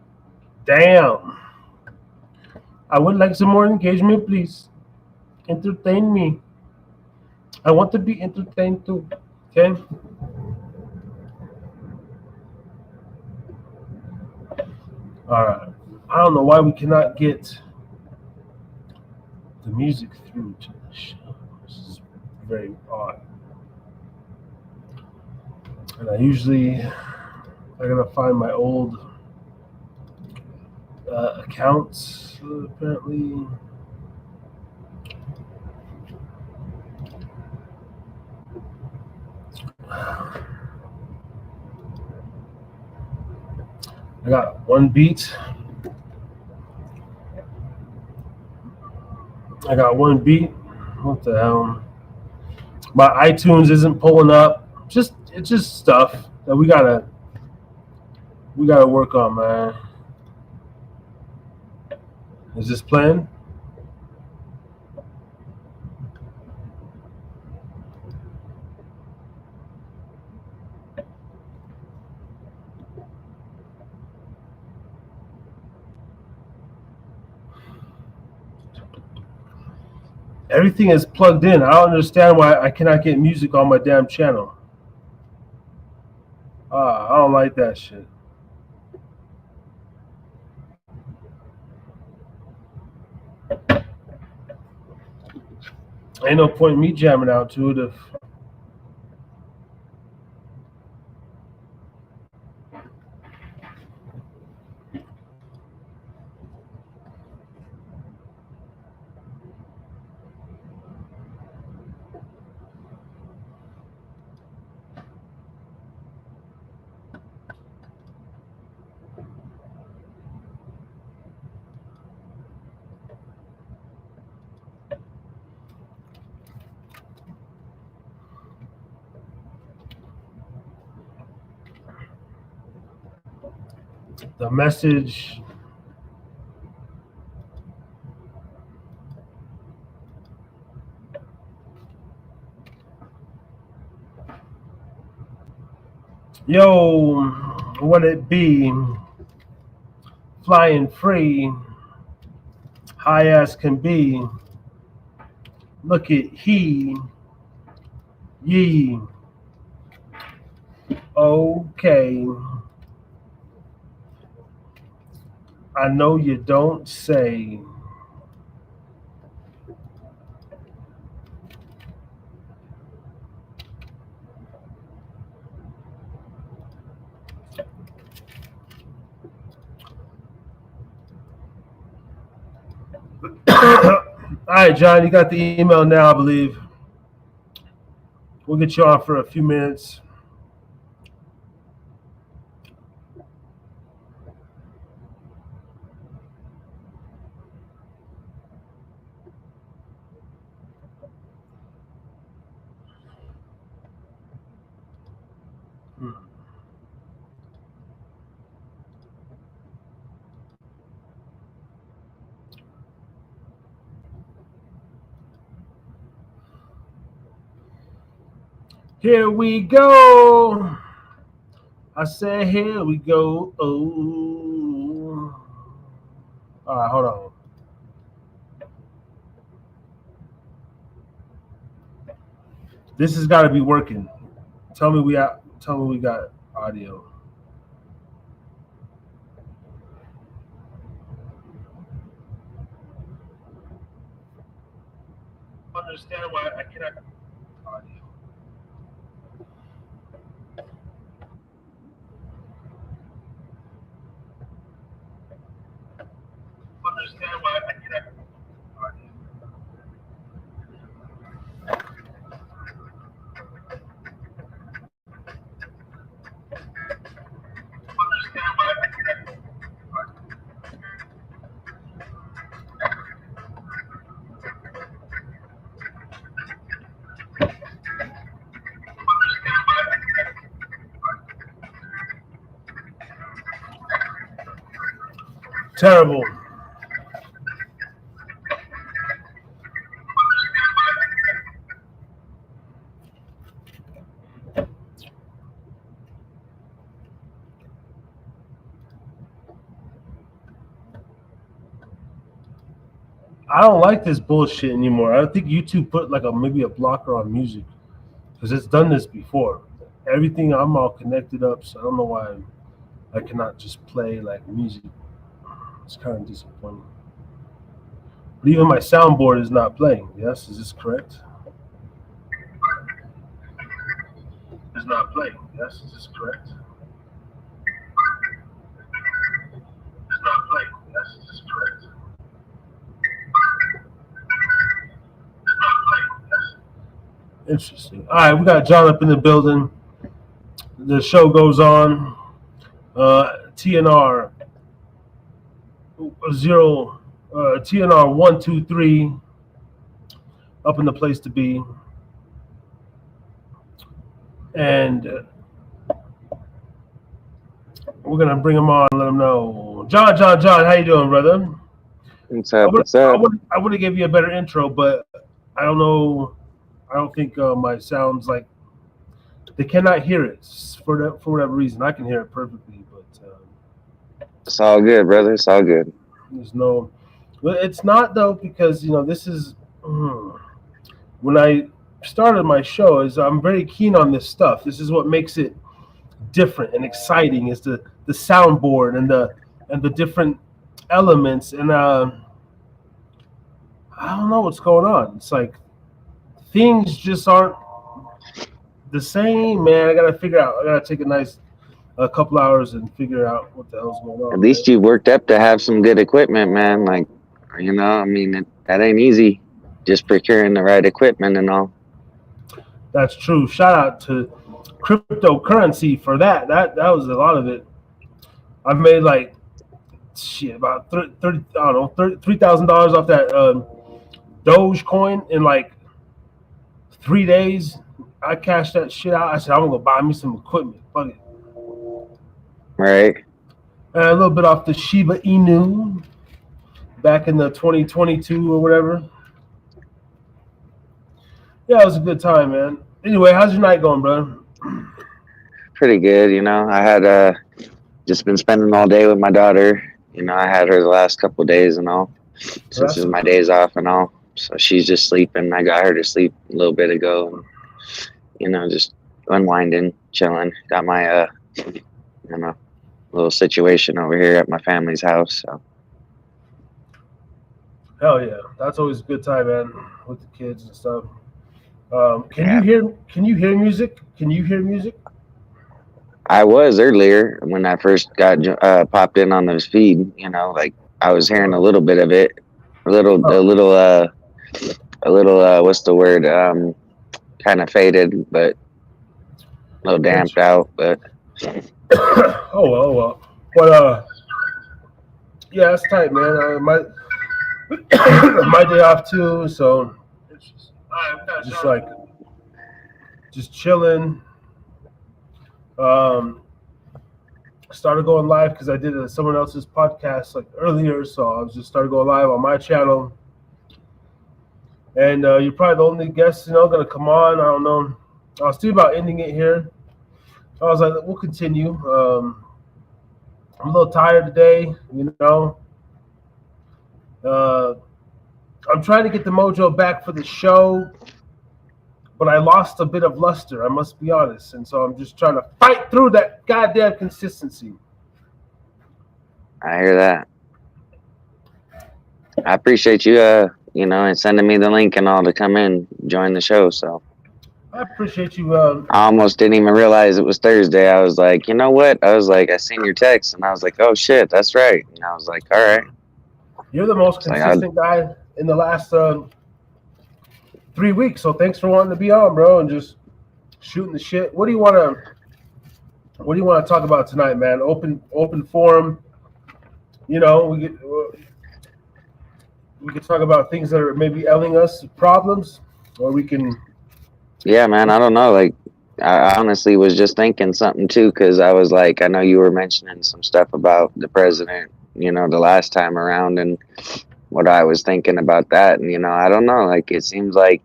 S2: damn, I would like some more engagement, please. Entertain me. I want to be entertained too. Okay. All right. I don't know why we cannot get the music through to the show. This is very odd. And I gotta find my old accounts. Apparently, I got one beat. I got one beat. What the hell? My iTunes isn't pulling up. It's just stuff that we gotta work on, man. Is this playing? Everything is plugged in. I don't understand why I cannot get music on my damn channel. I don't like that shit. Ain't no point in me jamming out to it if the message. Yo, what it be? Flying free, high as can be. Look at ye. Okay, I know you don't say. All right, John, you got the email now, I believe. We'll get you on for a few minutes. Here we go. I said, here we go. Oh. All right, hold on. This has got to be working. Tell me we got audio. Understand why I cannot audio. Terrible. I don't like this bullshit anymore. I think YouTube put like maybe a blocker on music because it's done this before. Everything I'm all connected up, so I don't know why I cannot just play like music. It's kind of disappointing. But even my soundboard is not playing. Yes, is this correct? It's not playing. Yes, is this correct? It's not playing. Yes, is this correct? It's not playing. Yes. Interesting. All right, we got John up in the building. The show goes on. TNR 123 up in the place to be, and we're gonna bring him on. Let him know. John, how you doing, brother?
S6: What's up? What's up?
S2: I would have give you a better intro, but I don't know. I don't think my sounds like they cannot hear it for whatever reason. I can hear it perfectly, but
S6: it's all good, brother. It's all good.
S2: There's no. Well, it's not though, because this is when I started my show. Is I'm very keen on this stuff. This is what makes it different and exciting. Is the soundboard and the different elements, and I don't know what's going on. It's like things just aren't the same, man. I gotta figure out. I gotta take a couple hours and figure out what the hell's going on.
S6: At least you worked up to have some good equipment, man. Like, I mean, that ain't easy. Just procuring the right equipment and all.
S2: That's true. Shout out to cryptocurrency for that. That was a lot of it. I've made like about $3,000 off that Dogecoin in like 3 days. I cashed that shit out. I said, I'm gonna go buy me some equipment. Fuck it.
S6: Right.
S2: And a little bit off the Shiba Inu back in the 2022 or whatever. Yeah, it was a good time, man. Anyway, how's your night going, brother?
S6: Pretty good, I had just been spending all day with my daughter. I had her the last couple of days and all. Since it's my days off and all. So she's just sleeping. I got her to sleep a little bit ago. And, just unwinding, chilling. Got my, little situation over here at my family's house. So.
S2: Hell yeah, that's always a good time, man, with the kids and stuff. Can you hear music? Can you hear music?
S6: I was earlier when I first got popped in on this feed. Like I was hearing a little bit of it, a little. What's the word? Kind of faded, but a little damped out. But
S2: oh well. But yeah, it's tight, man. My day off too, so just chilling. Started going live because I did someone else's podcast like earlier, so I was just started going live on my channel. And you're probably the only guest, gonna come on. I don't know. I was thinking about ending it here. I was like, we'll continue. I'm a little tired today, I'm trying to get the mojo back for the show, but I lost a bit of luster, I must be honest. And so I'm just trying to fight through that goddamn consistency.
S6: I hear that. I appreciate you, and sending me the link and all to come in, join the show. So
S2: I appreciate you.
S6: I almost didn't even realize it was Thursday. I was like, you know what? I was like, I seen your text, and I was like, oh shit, that's right. And I was like, all right.
S2: You're the most consistent guy in the last 3 weeks. So thanks for wanting to be on, bro, and just shooting the shit. What do you want to talk about tonight, man? Open forum. We could talk about things that are maybe ailing us, problems, or we can.
S6: Yeah, man. I don't know. Like, I honestly was just thinking something too, because I was like, I know you were mentioning some stuff about the president the last time around, and what I was thinking about that. And, I don't know, like, it seems like,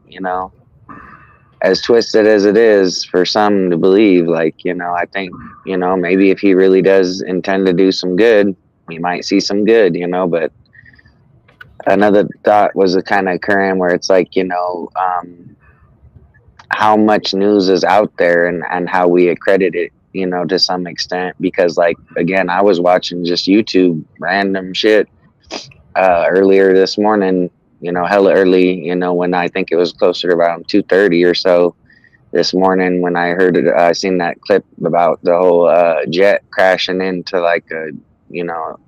S6: as twisted as it is for some to believe, like, I think, maybe if he really does intend to do some good, we might see some good, but another thought was kind of occurring where it's like, how much news is out there, and how we accredit it, to some extent, because, like, again, I was watching just YouTube random shit earlier this morning, hella early, when I think it was closer to around 2:30 or so this morning, when I heard it, I seen that clip about the whole jet crashing into like a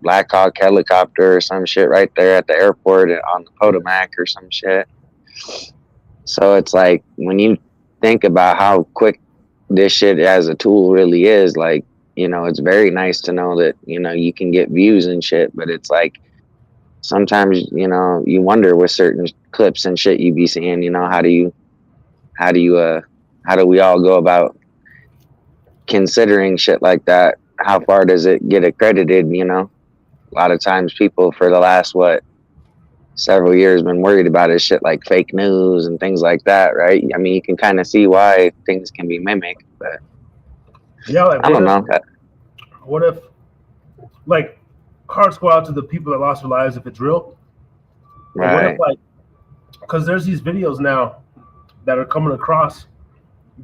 S6: Black Hawk helicopter or some shit right there at the airport on the Potomac or some shit. So it's like, when you think about how quick this shit as a tool really is, like, it's very nice to know that you can get views and shit, but it's like, sometimes you wonder with certain clips and shit you be seeing, how do we all go about considering shit like that? How far does it get accredited? A lot of times people for the last several years been worried about is shit like fake news and things like that, right? I mean, you can kind of see why things can be mimicked, but
S2: Yeah, like
S6: I don't know.
S2: What if, like, hearts go out to the people that lost their lives if it's real? But what
S6: Right.
S2: if, like, because there's these videos now that are coming across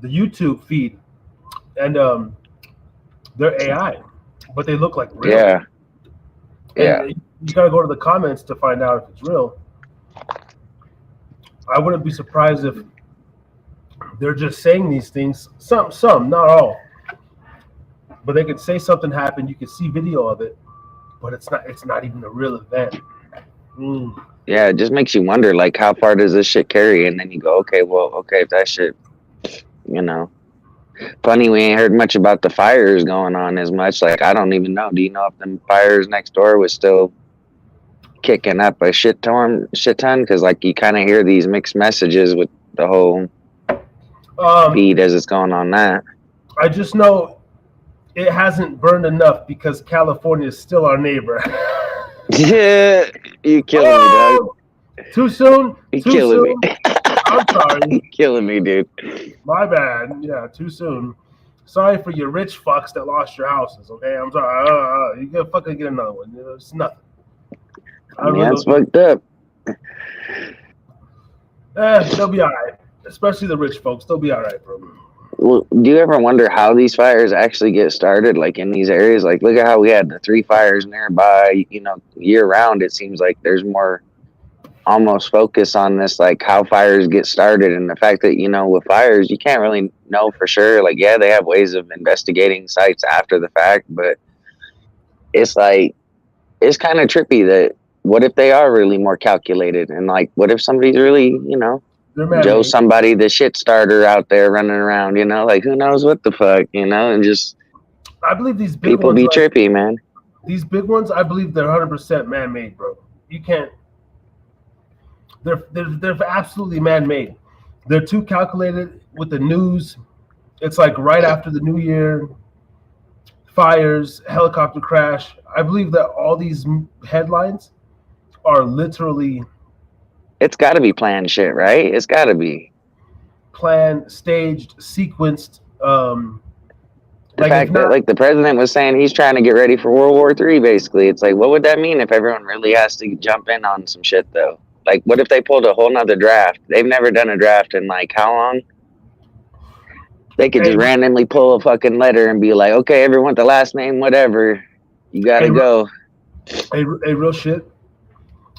S2: the YouTube feed, and they're AI, but they look like real.
S6: Yeah. Yeah.
S2: And you gotta go to the comments to find out if it's real. I wouldn't be surprised if they're just saying these things. Some, not all. But they could say something happened. You could see video of it, but it's not even a real event.
S6: Yeah, it just makes you wonder, like, how far does this shit carry? And then you go, okay, if that shit, funny, we ain't heard much about the fires going on as much. Like, I don't even know. Do you know if them fires next door was still kicking up a shit ton? Because, like, you kind of hear these mixed messages with the whole feed as it's going on that.
S2: I just know it hasn't burned enough because California is still our neighbor.
S6: Yeah, you killing me, dog.
S2: Too soon?
S6: You
S2: Too
S6: killing
S2: soon?
S6: me.
S2: I'm sorry.
S6: You killing me, dude.
S2: My bad. Yeah, too soon. Sorry for your rich fucks that lost your houses, okay? I'm sorry. You gotta fucking get another one. It's nothing.
S6: Yeah, it's fucked up.
S2: They'll be all right. Especially the rich folks. They'll be all right, bro.
S6: Well, do you ever wonder how these fires actually get started, like in these areas? Like, look at how we had the 3 fires nearby, year round. It seems like there's more almost focus on this, like how fires get started, and the fact that, with fires, you can't really know for sure. Like, yeah, they have ways of investigating sites after the fact, but it's like, it's kind of trippy that what if they are really more calculated, and like, what if somebody's really, Joe, somebody, the shit starter out there running around, like, who knows what the fuck, and just,
S2: I believe these big
S6: people
S2: ones,
S6: be
S2: like,
S6: trippy, man.
S2: These big ones, I believe they're 100% man-made, bro. You can't. They're absolutely man-made. They're too calculated with the news. It's like right after the New Year, fires, helicopter crash. I believe that all these headlines are literally.
S6: It's got to be planned shit, right? It's got to be
S2: planned, staged, sequenced.
S6: The fact that, like, the president was saying he's trying to get ready for World War III, basically. It's like, what would that mean if everyone really has to jump in on some shit, though? Like, what if they pulled a whole nother draft? They've never done a draft in, like, how long? They could just randomly pull a fucking letter and be like, okay, everyone, the last name, whatever, you gotta go.
S2: Hey, real shit.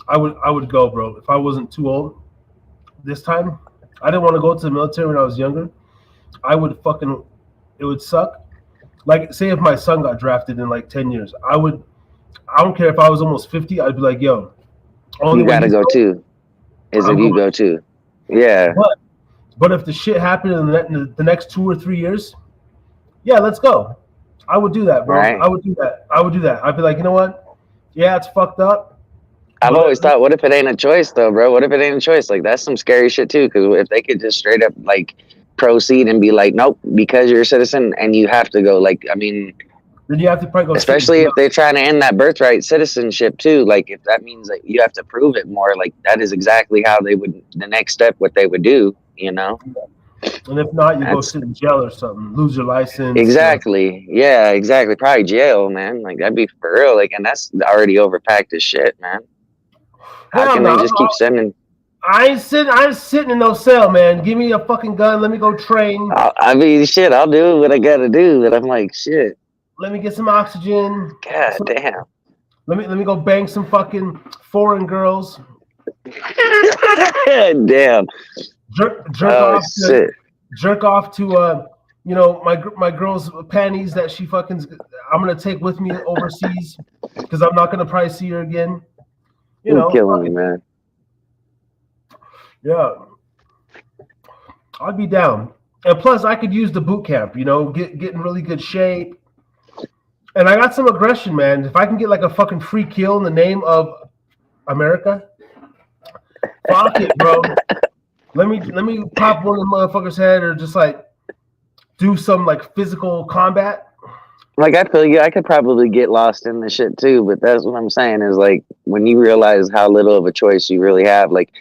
S2: I would go, bro. If I wasn't too old this time, I didn't want to go to the military when I was younger. It would suck. Like, say if my son got drafted in like 10 years, I don't care if I was almost 50, I'd be like, yo,
S6: you gotta go too. You go too. Yeah.
S2: But if the shit happened in the next 2 or 3 years, yeah, let's go. I would do that, bro. Right. I would do that. I'd be like, you know what? Yeah, it's fucked up.
S6: I've always thought, what if it ain't a choice, though, bro? What if it ain't a choice? Like, that's some scary shit, too, because if they could just straight up, like, proceed and be like, nope, because you're a citizen and you have to go. Like, I mean,
S2: then you have to probably go.
S6: Especially if they're trying to end that birthright citizenship too. Like if that means that you have to prove it more, like that is exactly how they would. The next step, what they would do. You know.
S2: And if not, you go sit in jail or something, lose your license.
S6: Exactly. Yeah, exactly. Probably jail, man. Like that'd be for real. Like, and that's already overpacked as shit, man. How can they just keep sending?
S2: I ain't sitting in no cell, man. Give me a fucking gun. Let me go train.
S6: I mean, shit. I'll do what I gotta do, but I'm like, shit.
S2: Let me get some oxygen.
S6: God damn.
S2: Let me go bang some fucking foreign girls.
S6: Damn.
S2: Jerk off to my girl's panties that she fucking I'm gonna take with me overseas because I'm not gonna probably see her again.
S6: You're killing me, man.
S2: Yeah, I'd be down. And plus, I could use the boot camp. Get in really good shape. And I got some aggression, man. If I can get like a fucking free kill in the name of America, fuck it, bro. Let me pop one of the motherfuckers' head or just like do some like physical combat.
S6: Like I feel I could probably get lost in the shit too, but that's what I'm saying is like when you realize how little of a choice you really have, like,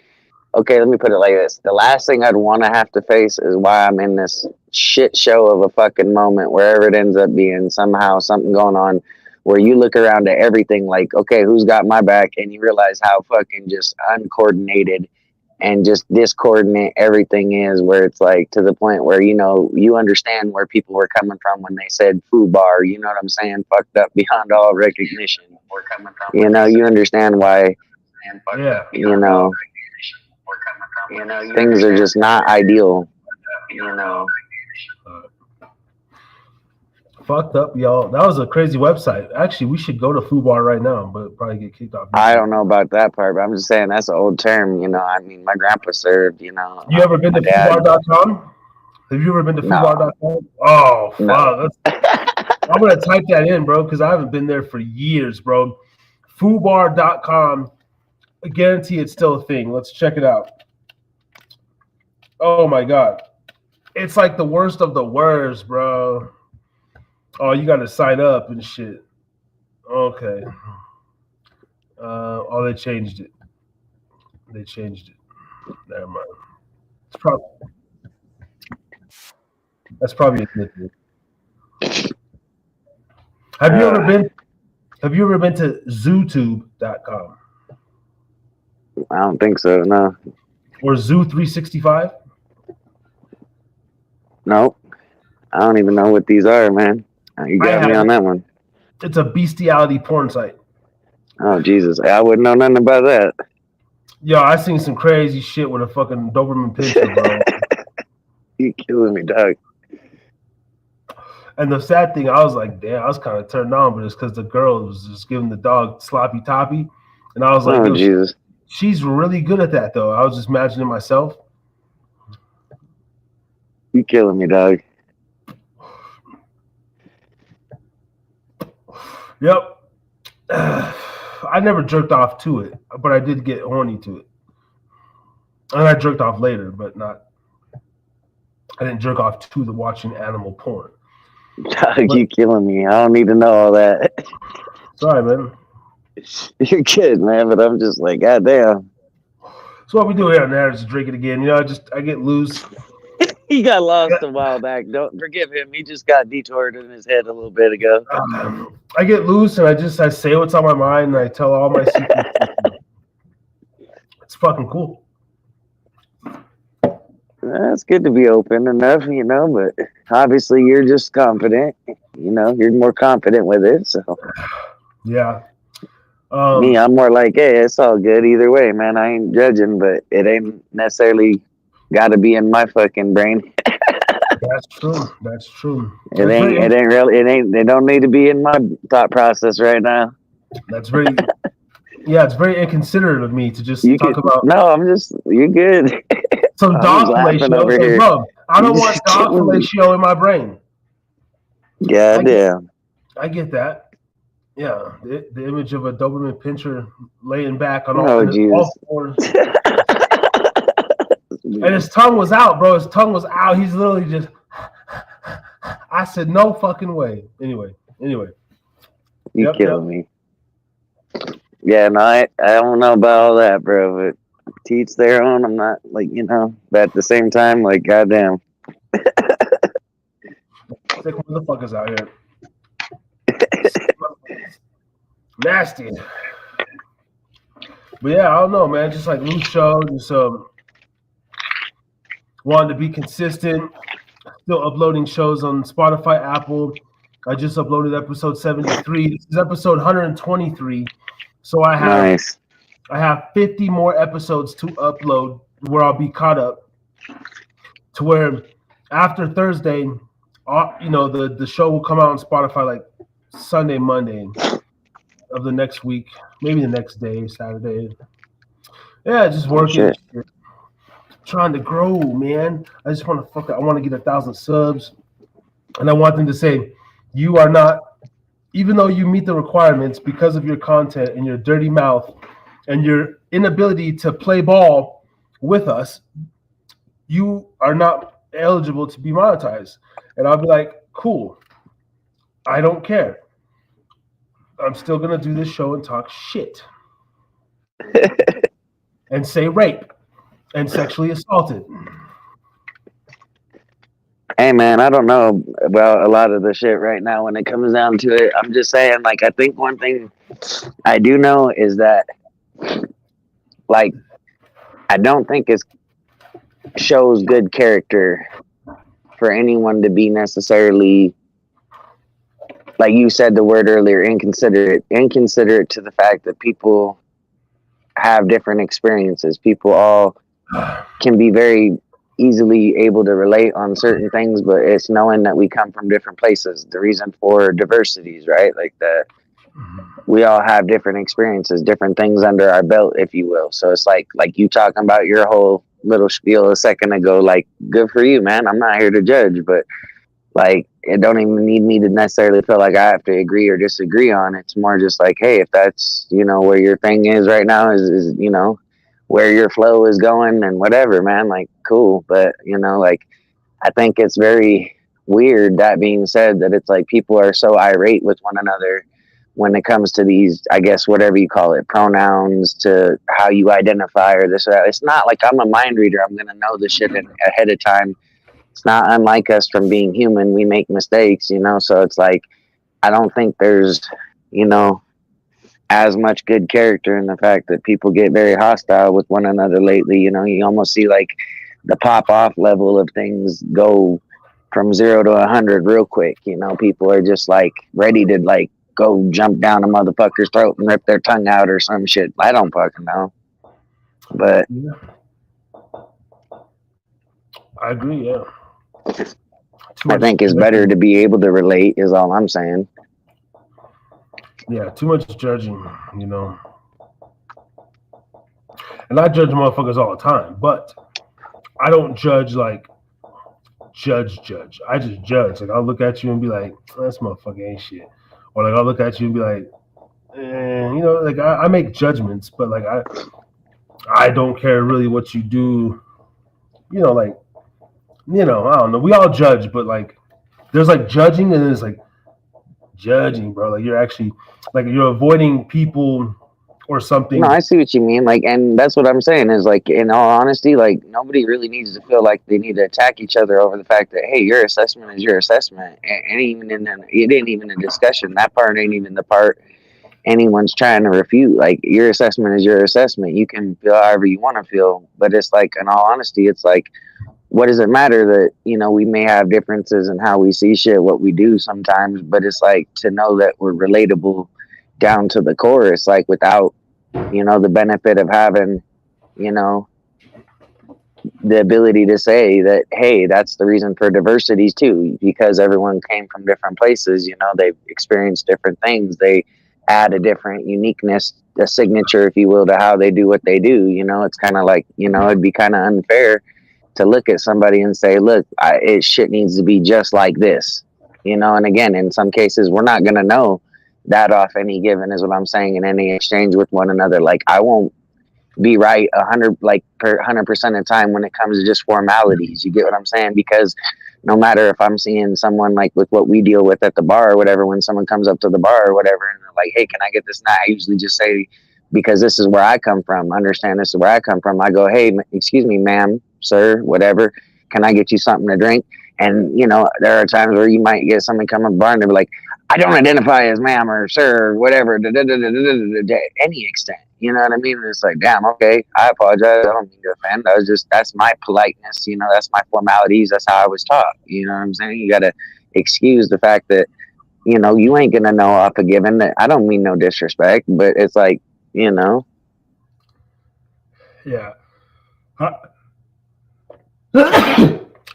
S6: okay, let me put it like this. The last thing I'd want to have to face is why I'm in this shit show of a fucking moment, wherever it ends up being, somehow something going on where you look around at everything like, okay, who's got my back? And you realize how fucking just uncoordinated and just discordant everything is, where it's like to the point where, you understand where people were coming from when they said food bar, you know what I'm saying? Fucked up beyond all recognition. You understand why, things are just not ideal,
S2: Fucked up, y'all. That was a crazy website. Actually, we should go to Food Bar right now, but probably get kicked off.
S6: I don't know about that part, but I'm just saying that's an old term. I mean, my grandpa served. You
S2: ever been to foodbar.com? Have you ever been to foodbar.com? Oh, fuck. No. I'm gonna type that in, bro, because I haven't been there for years, bro. Foodbar.com. I guarantee it's still a thing. Let's check it out. Oh my god, it's like the worst of the worst, bro. Oh, you got to sign up and shit. Okay. They changed it. Never mind. That's probably a good thing. Have you ever been to zootube.com?
S6: I don't think so, no.
S2: Or Zoo365?
S6: No. I don't even know what these are, man. You got me on that one.
S2: It's a bestiality porn site.
S6: Oh, Jesus. I wouldn't know nothing about that.
S2: Yo, I seen some crazy shit with a fucking Doberman Pinscher, bro.
S6: You killing me, dog.
S2: And the sad thing, I was like, damn, I was kind of turned on, but it's because the girl was just giving the dog sloppy toppy. And I was like,
S6: oh, Jesus.
S2: She's really good at that, though. I was just imagining myself.
S6: You killing me, dog.
S2: Yep. I never jerked off to it, but I did get horny to it. And I jerked off later, but I didn't jerk off to the watching animal porn.
S6: Dog, you killing me. I don't need to know all that.
S2: Sorry, man.
S6: You're good, man, but I'm just like, God damn.
S2: So what we do here and there is drink it again. I get loose.
S6: He got lost a while back. Don't forgive him. He just got detoured in his head a little bit ago.
S2: I get loose and I say what's on my mind and I tell all my secrets. It's fucking cool.
S6: It's good to be open enough, but obviously you're just confident. You're more confident with it. So
S2: yeah.
S6: Me, I'm more like, hey, it's all good either way, man. I ain't judging, but it ain't necessarily got to be in my fucking brain.
S2: That's true.
S6: They don't need to be in my thought process right now.
S2: That's very, it's very inconsiderate of me to just talk about.
S6: No, you're good.
S2: So dog fellatio, bro, I don't want dog fellatio in my brain.
S6: Yeah, damn.
S2: I get that. Yeah, the image of a Doberman Pinscher laying back on all fours. And his tongue was out, bro. His tongue was out. He's literally just. I said, no fucking way. Anyway. Anyway.
S6: You
S2: Yep,
S6: killing me. Yeah, no, I don't know about all that, bro, but teach their own. I'm not like, but at the same time, like, goddamn.
S2: Sick motherfuckers out here. Nasty. But yeah, I don't know, man. Just like new show, just wanted to be consistent. Still uploading shows on Spotify, Apple. I just uploaded episode 73. This is episode 123. So I have 50 more episodes to upload where I'll be caught up. To where after Thursday, the show will come out on Spotify like Sunday, Monday of the next week, maybe the next day, Saturday. Yeah, just working, trying to grow, man. I just want to I want to get 1,000 subs, and I want them to say, you are not, even though you meet the requirements because of your content and your dirty mouth and your inability to play ball with us, you are not eligible to be monetized. And I'll be like, cool, I don't care. I'm still going to do this show and talk shit and say rape and sexually assaulted.
S6: Hey, man, I don't know about a lot of the shit right now when it comes down to it. I'm just saying, like, I think one thing I do know is that, like, I don't think it shows good character for anyone to be necessarily, like you said the word earlier, inconsiderate to the fact that people have different experiences. People all can be very easily able to relate on certain things, but it's knowing that we come from different places. The reason for diversities, right? Like we all have different experiences, different things under our belt, if you will. So it's like you talking about your whole little spiel a second ago, like, good for you, man. I'm not here to judge, but like, it don't even need me to necessarily feel like I have to agree or disagree on. It's more just like, hey, if that's, where your thing is right now is where your flow is going and whatever, man, like, cool. But, like, I think it's very weird, that being said, that it's like people are so irate with one another when it comes to these, I guess, whatever you call it, pronouns, to how you identify or this or that. It's not like I'm a mind reader. I'm going to know the shit ahead of time. It's not unlike us from being human. We make mistakes, so it's like, I don't think there's, as much good character in the fact that people get very hostile with one another lately. You almost see like the pop off level of things go from 0 to 100 real quick. People are just like ready to like go jump down a motherfucker's throat and rip their tongue out or some shit. I don't fucking know. But
S2: I agree, yeah.
S6: I think it's better to be able to relate is all I'm saying.
S2: Yeah, too much judging, And I judge motherfuckers all the time, but I don't judge like judge. I just judge. Like, I'll look at you and be like, this motherfucker ain't shit. Or like, I'll look at you and be like, like I make judgments, but like I don't care really what you do. Like, I don't know. We all judge, but like, there's like judging and there's like judging, bro. Like, you're actually like you're avoiding people or something.
S6: No, I see what you mean. Like, and that's what I'm saying is like, in all honesty, like nobody really needs to feel like they need to attack each other over the fact that, hey, your assessment is your assessment, and even it ain't even a discussion. That part ain't even the part anyone's trying to refute. Like, your assessment is your assessment. You can feel however you want to feel, but it's like, in all honesty, it's like, what does it matter that, we may have differences in how we see shit, what we do sometimes, but it's like to know that we're relatable down to the core. It's like without, the benefit of having, the ability to say that, hey, that's the reason for diversities too, because everyone came from different places, they've experienced different things. They add a different uniqueness, a signature, if you will, to how they do what they do. It's kind of like, it'd be kind of unfair to look at somebody and say, look, shit needs to be just like this, and again, in some cases, we're not going to know that off any given, is what I'm saying, in any exchange with one another. Like, I won't be right 100% of the time when it comes to just formalities. You get what I'm saying? Because no matter if I'm seeing someone like with what we deal with at the bar or whatever, when someone comes up to the bar or whatever and they're like, hey, can I get this? Now I usually just say, because this is where I come from. Understand, this is where I come from. I go, hey, excuse me, ma'am, sir, whatever. Can I get you something to drink? And, you know, there are times where you might get someone come up to the bar and they're like, I don't identify as ma'am or sir or whatever, to any extent. You know what I mean? And it's like, damn, okay, I apologize. I don't mean to offend. That's my politeness. You know, that's my formalities. That's how I was taught. You know what I'm saying? You got to excuse the fact that, you know, you ain't going to know off a given. That I don't mean no disrespect, but it's like, you know.
S2: Yeah.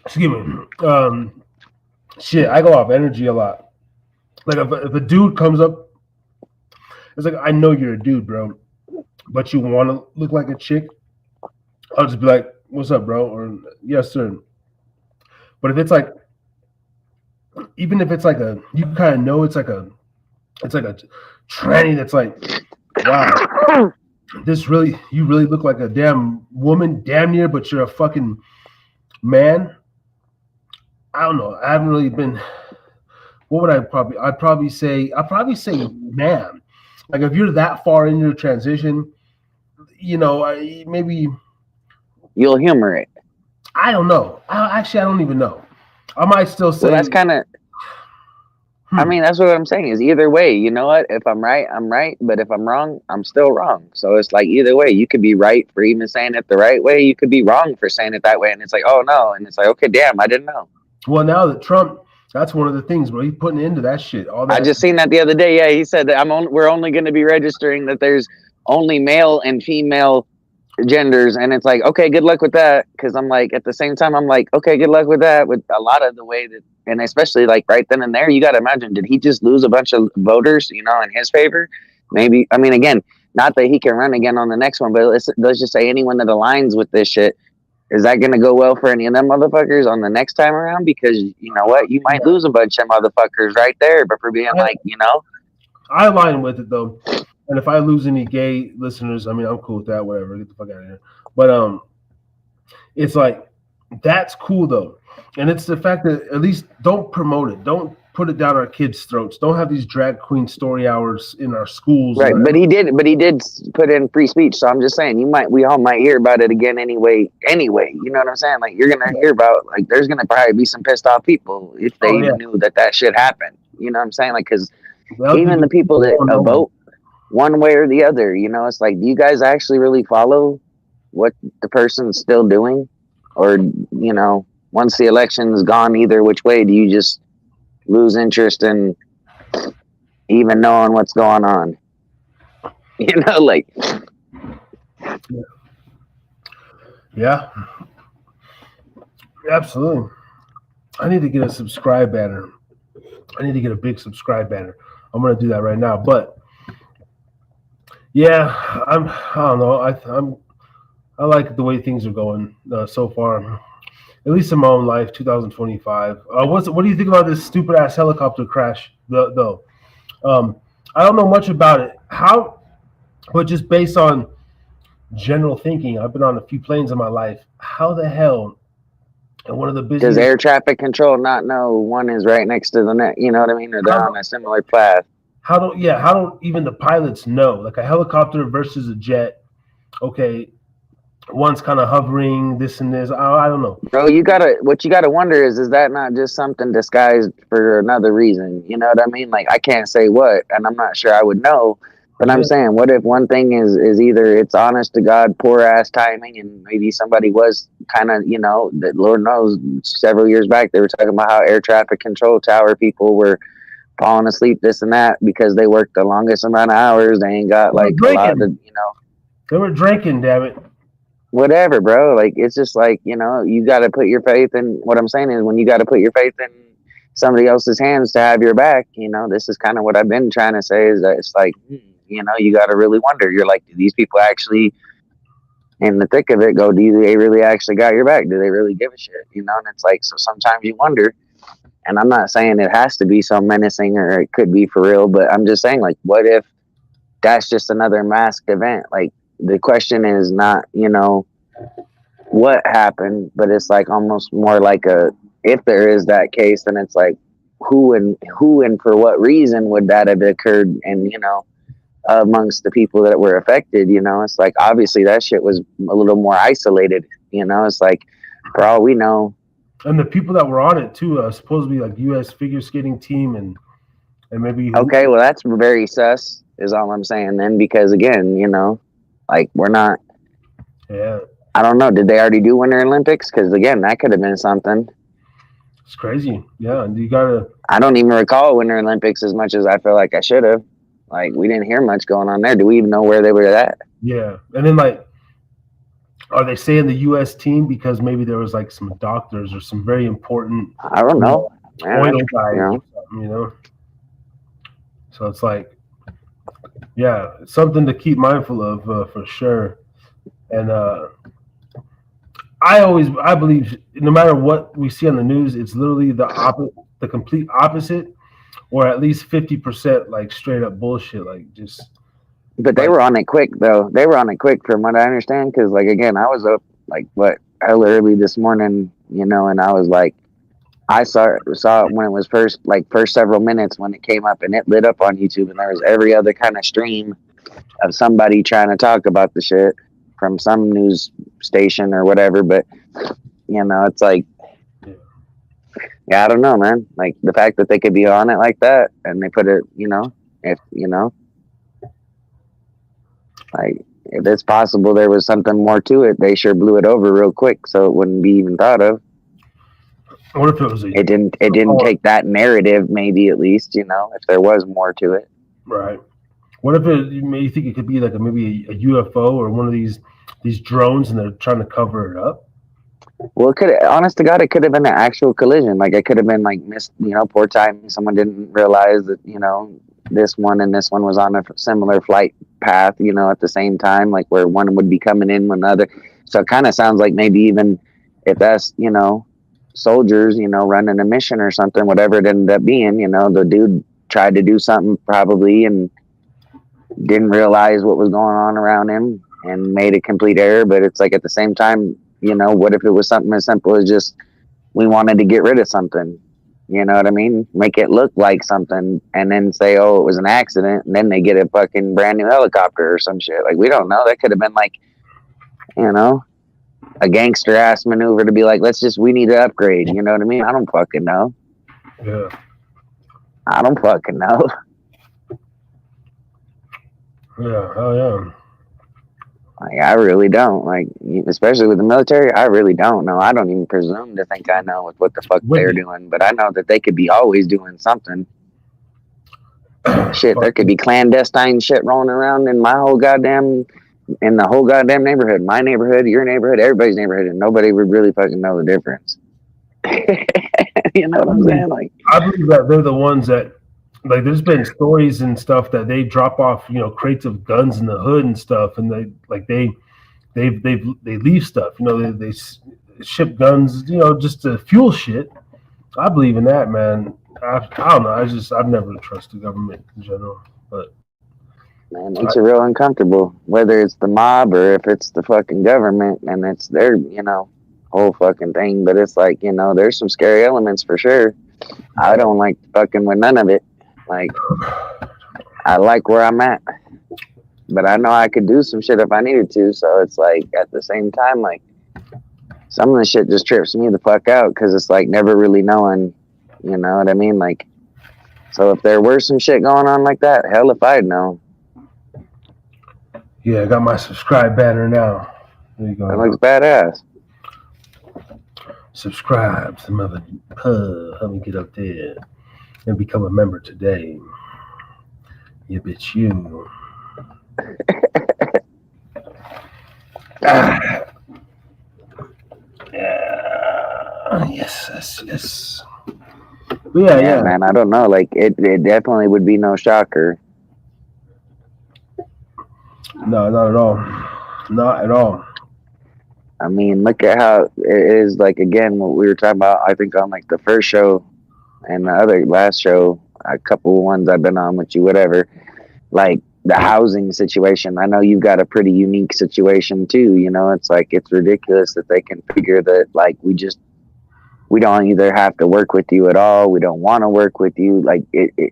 S2: Excuse me. Shit, I go off energy a lot. Like if a dude comes up, it's like, I know you're a dude, bro, but you want to look like a chick. I'll just be like, what's up, bro? Or yes, sir. But if it's like, even if it's like you kind of know it's like a tranny that's like, wow, you really look like a damn woman, damn near, but you're a fucking man. I don't know. I haven't really been. What would I'd probably say man. Like if you're that far in your transition, you know, maybe
S6: you'll humor it.
S2: I don't know. I don't even know. I might still say.
S6: Well, that's kind of. I mean, that's what I'm saying is either way, you know what? If I'm right, I'm right. But if I'm wrong, I'm still wrong. So it's like either way, you could be right for even saying it the right way. You could be wrong for saying it that way. And it's like, oh no. And it's like, okay, damn, I didn't know.
S2: Well, now that Trump, that's one of the things, bro. He's putting into that shit. All that.
S6: I just seen that the other day. Yeah, he said that we're only going to be registering that there's only male and female genders, and it's like, okay, good luck with that. Because I'm like, at the same time, I'm like, okay, good luck with that. With a lot of the way that, and especially like right then and there, you got to imagine, did he just lose a bunch of voters, you know, in his favor? Maybe. I mean, again, not that he can run again on the next one, but let's just say anyone that aligns with this shit. Is that going to go well for any of them motherfuckers on the next time around? Because you know what? You might lose a bunch of motherfuckers right there, but for being like, you know.
S2: I align with it, though. And if I lose any gay listeners, I mean, I'm cool with that, whatever. Get the fuck out of here. But it's like, that's cool, though. And it's the fact that at least don't promote it. Don't put it down our kids' throats. Don't have these drag queen story hours in our schools.
S6: Right, but he did put in free speech. So I'm just saying, we all might hear about it again anyway. You know what I'm saying? Like you're gonna hear about, like there's gonna probably be some pissed off people if they even knew that shit happened. You know what I'm saying? Like because even the people that vote one way or the other, you know, it's like, do you guys actually really follow what the person's still doing, or you know, once the election's gone either which way, do you just lose interest in even knowing what's going on? You know, like.
S2: Yeah. Absolutely. I need to get a subscribe banner. I need to get a big subscribe banner. I'm going to do that right now. But yeah, I don't know. I like the way things are going so far. At least in my own life, 2025. What do you think about this stupid ass helicopter crash though? I don't know much about it. But just based on general thinking, I've been on a few planes in my life. How the hell? And one of the busiest.
S6: Does air traffic control not know one is right next to the next? You know what I mean? Or they're on a similar path.
S2: How don't even the pilots know? Like a helicopter versus a jet. Okay, one's kind of hovering, this and this. I don't know.
S6: Bro, what you gotta wonder is that not just something disguised for another reason? You know what I mean? Like I can't say what, and I'm not sure I would know. But I'm saying, what if one thing is either it's honest to God, poor ass timing, and maybe somebody was kind of, you know, that Lord knows, several years back they were talking about how air traffic control tower people were falling asleep, this and that, because they worked the longest amount of hours. They ain't got like a lot of, you know.
S2: They were drinking, damn it.
S6: Whatever, bro. Like it's just like, you know, you got to put your faith in. What I'm saying is, when you got to put your faith in somebody else's hands to have your back, you know, this is kind of what I've been trying to say, is that it's like, you know, you got to really wonder. You're like, do these people actually, in the thick of it, do they really actually got your back? Do they really give a shit? You know, and it's like, so sometimes you wonder. And I'm not saying it has to be so menacing, or it could be for real, but I'm just saying, like, what if that's just another masked event? Like, the question is not, you know, what happened, but it's like almost more like if there is that case, then it's like who and for what reason would that have occurred? And amongst the people that were affected, it's like obviously that shit was a little more isolated. It's like for all we know.
S2: And the people that were on it too, supposed to be like U.S. figure skating team and maybe.
S6: Okay, well that's very sus, is all I'm saying then, because again, like we're not.
S2: Yeah.
S6: I don't know. Did they already do Winter Olympics? Because again, that could have been something.
S2: It's crazy. Yeah, and you gotta.
S6: I don't even recall Winter Olympics as much as I feel like I should have. Like we didn't hear much going on there. Do we even know where they were at?
S2: Yeah, and then like, are they saying the U.S. team because maybe there was like some doctors or some very important?
S6: I don't know.
S2: Oil guys, So it's like, yeah, something to keep mindful of for sure. And I believe no matter what we see on the news, it's literally the complete opposite, or at least 50% like straight up bullshit, like just.
S6: But they were on it quick though. They were on it quick from what I understand, because like again, I was up like hell early this morning, and I was like, I saw it when it was first several minutes when it came up and it lit up on YouTube, and there was every other kind of stream of somebody trying to talk about the shit from some news station or whatever. But it's like, yeah, I don't know, man. Like the fact that they could be on it like that and they put it, like if it's possible there was something more to it, they sure blew it over real quick so it wouldn't be even thought of.
S2: What if it was
S6: it didn't take that narrative, maybe at least, if there was more to it.
S2: Right. What if you think it could be like maybe a UFO or one of these drones and they're trying to cover it up?
S6: Well, honest to God, it could have been an actual collision. Like it could have been like missed, poor timing. Someone didn't realize that, this one and this one was on a similar flight path, at the same time, like where one would be coming in when the other. So it kind of sounds like maybe even if that's, soldiers, running a mission or something, whatever it ended up being, the dude tried to do something probably and didn't realize what was going on around him and made a complete error. But it's like at the same time, what if it was something as simple as just we wanted to get rid of something? You know what I mean? Make it look like something and then say, oh, it was an accident. And then they get a fucking brand new helicopter or some shit. Like, we don't know. That could have been like, a gangster ass maneuver to be like, we need to upgrade. You know what I mean? I don't fucking know.
S2: Yeah.
S6: I don't fucking know.
S2: Yeah. Oh, yeah.
S6: Like, I really don't. Like, especially with the military, I really don't know. I don't even presume to think I know what the fuck they're doing, but I know that they could be always doing something. Shit, there could be clandestine shit rolling around in the whole goddamn neighborhood. My neighborhood, your neighborhood, everybody's neighborhood, and nobody would really fucking know the difference. You know what I'm saying? Like,
S2: I believe that they're the ones that, like, there's been stories and stuff that they drop off, crates of guns in the hood and stuff, and they leave stuff. They ship guns, just to fuel shit. I believe in that, man. I don't know. I've never trusted government in general, but
S6: man, it makes it real uncomfortable. Whether it's the mob or if it's the fucking government, and it's their, whole fucking thing. But it's like, there's some scary elements for sure. I don't like fucking with none of it. Like, I like where I'm at, but I know I could do some shit if I needed to. So it's like, at the same time, like, some of the shit just trips me the fuck out because it's like never really knowing, you know what I mean? Like, so if there were some shit going on like that, hell if I'd know.
S2: Yeah, I got my subscribe banner now. There you go.
S6: That looks badass.
S2: Subscribe to Mother Pub. Help me get up there and become a member today. You bitch, you. Yes. Yeah.
S6: Man, I don't know. Like, it definitely would be no shocker.
S2: No, not at all. Not at all.
S6: I mean, look at how it is. Like, again, what we were talking about, I think on like the first show and the other last show, a couple of ones I've been on with you, whatever, like the housing situation. I know you've got a pretty unique situation too. It's like, it's ridiculous that they can figure that, like, we just we don't either have to work with you at all. We don't want to work with you. Like the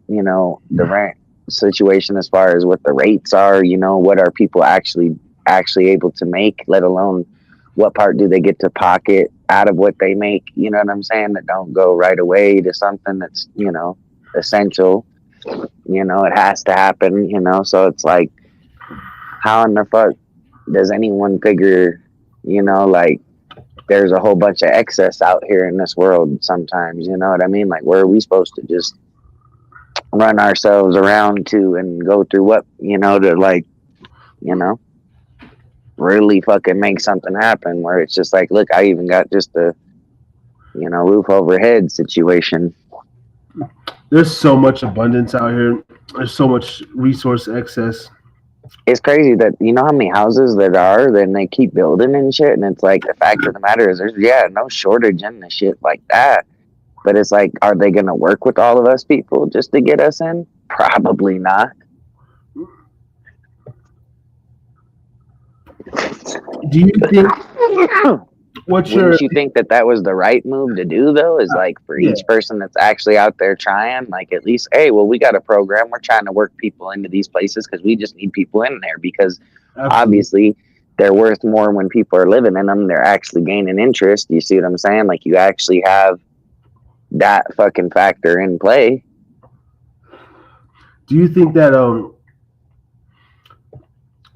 S6: rent situation as far as what the rates are, what are people actually able to make, let alone what part do they get to pocket out of what they make, you know what I'm saying? That don't go right away to something that's, essential. It has to happen, so it's like, how in the fuck does anyone figure, like, there's a whole bunch of excess out here in this world sometimes, you know what I mean? Like, where are we supposed to just run ourselves around to and go through what, to like, really fucking make something happen where it's just like, look, I even got just a, roof overhead situation.
S2: There's so much abundance out here. There's so much resource excess.
S6: It's crazy that how many houses there are, then they keep building and shit, and it's like the fact of the matter is there's no shortage in the shit like that. But it's like, are they gonna work with all of us people just to get us in? Probably not.
S2: Do you think
S6: Wouldn't you think that was the right move to do, though? Is like, for each person that's actually out there trying, like, at least, hey, well, we got a program. We're trying to work people into these places because we just need people in there, because obviously they're worth more when people are living in them. They're actually gaining interest. You see what I'm saying? Like, you actually have that fucking factor in play.
S2: Do you think that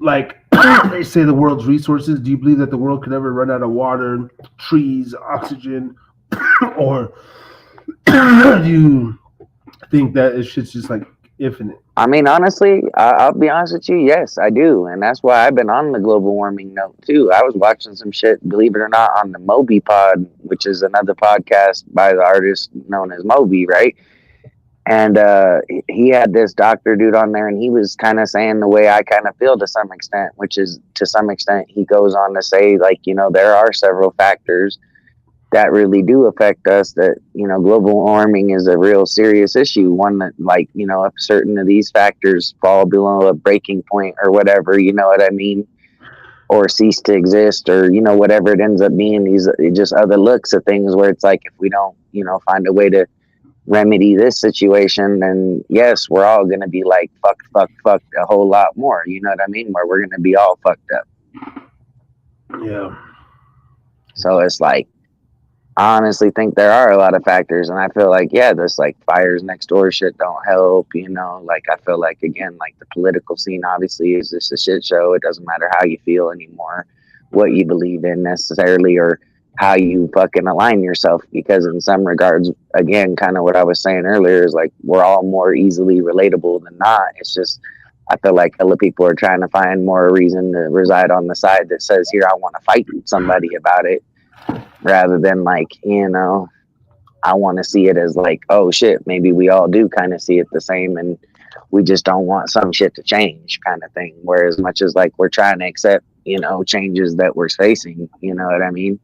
S2: like they say the world's resources, do you believe that the world could ever run out of water, trees, oxygen, or do you think that it's just like infinite?
S6: I mean, honestly, I'll be honest with you. Yes, I do. And that's why I've been on the global warming note too. I was watching some shit, believe it or not, on the Moby Pod, which is another podcast by the artist known as Moby, right? And he had this doctor dude on there, and he was kind of saying the way I kind of feel to some extent, which is, to some extent, he goes on to say, like, there are several factors that really do affect us, that, global warming is a real serious issue. One that, like, if certain of these factors fall below a breaking point or whatever, you know what I mean? Or cease to exist, or, whatever it ends up being, these just other looks at things where it's like, if we don't, find a way to remedy this situation, then yes, we're all going to be like, fuck a whole lot more. You know what I mean? Where we're going to be all fucked up.
S2: Yeah.
S6: So it's like, I honestly think there are a lot of factors, and I feel like, this like fires next door shit don't help, like, I feel like, again, like, the political scene obviously is just a shit show. It doesn't matter how you feel anymore, what you believe in necessarily, or how you fucking align yourself, because in some regards, again, kind of what I was saying earlier, is like, we're all more easily relatable than not. It's just, I feel like other people are trying to find more reason to reside on the side that says, here, I want to fight somebody about it, rather than like, I want to see it as like, oh shit, maybe we all do kind of see it the same, and we just don't want some shit to change, kind of thing. Whereas much as like we're trying to accept, changes that we're facing, you know what I mean?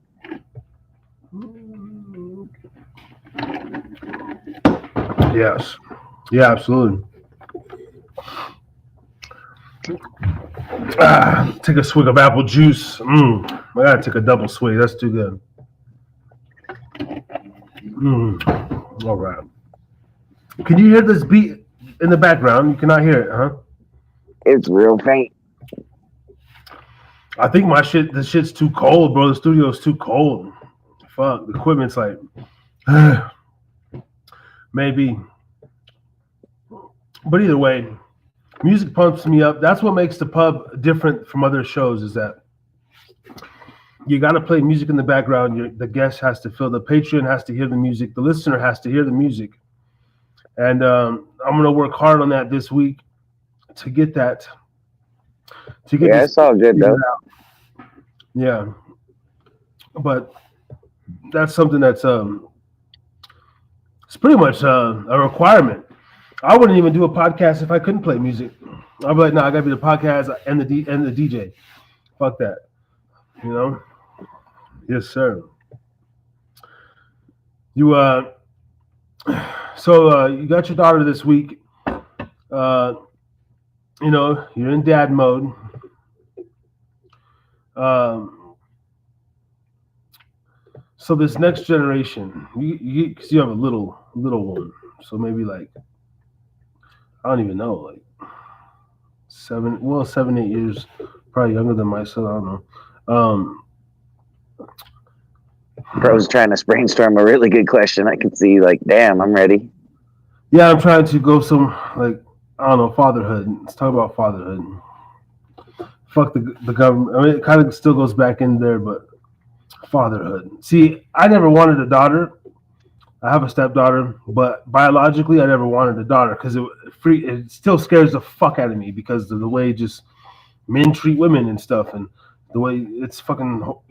S2: Yes. Yeah, absolutely. Take a swig of apple juice. I gotta take a double swig. That's too good. All right. Can you hear this beat in the background? You cannot hear it, huh?
S6: It's real faint.
S2: I think the shit's too cold, bro. The studio's too cold. Fuck, the equipment's like, maybe. But either way, music pumps me up. That's what makes the pub different from other shows, is that you got to play music in the background. The guest has to feel, the patron has to hear the music, the listener has to hear the music. And I'm going to work hard on that this week to get that.
S6: It's all good, though.
S2: Yeah. But that's something that's it's pretty much a requirement. I wouldn't even do a podcast if I couldn't play music. I'd be like, no, I gotta be the podcast and the DJ. Fuck that. Yes, sir. You so you got your daughter this week. You're in dad mode. So this next generation, cause you have a little one, so maybe like I don't even know, like 7, 8 years, probably younger than my son. I don't know.
S6: Bro's trying to brainstorm a really good question. I can see, like, damn, I'm ready.
S2: Yeah, I'm trying to go some like I don't know fatherhood. Let's talk about fatherhood. Fuck the government. I mean, it kind of still goes back in there, but fatherhood. See, I never wanted a daughter. I have a stepdaughter, but biologically, I never wanted a daughter because it still scares the fuck out of me because of the way just men treat women and stuff, and the way it's fucking.
S6: No,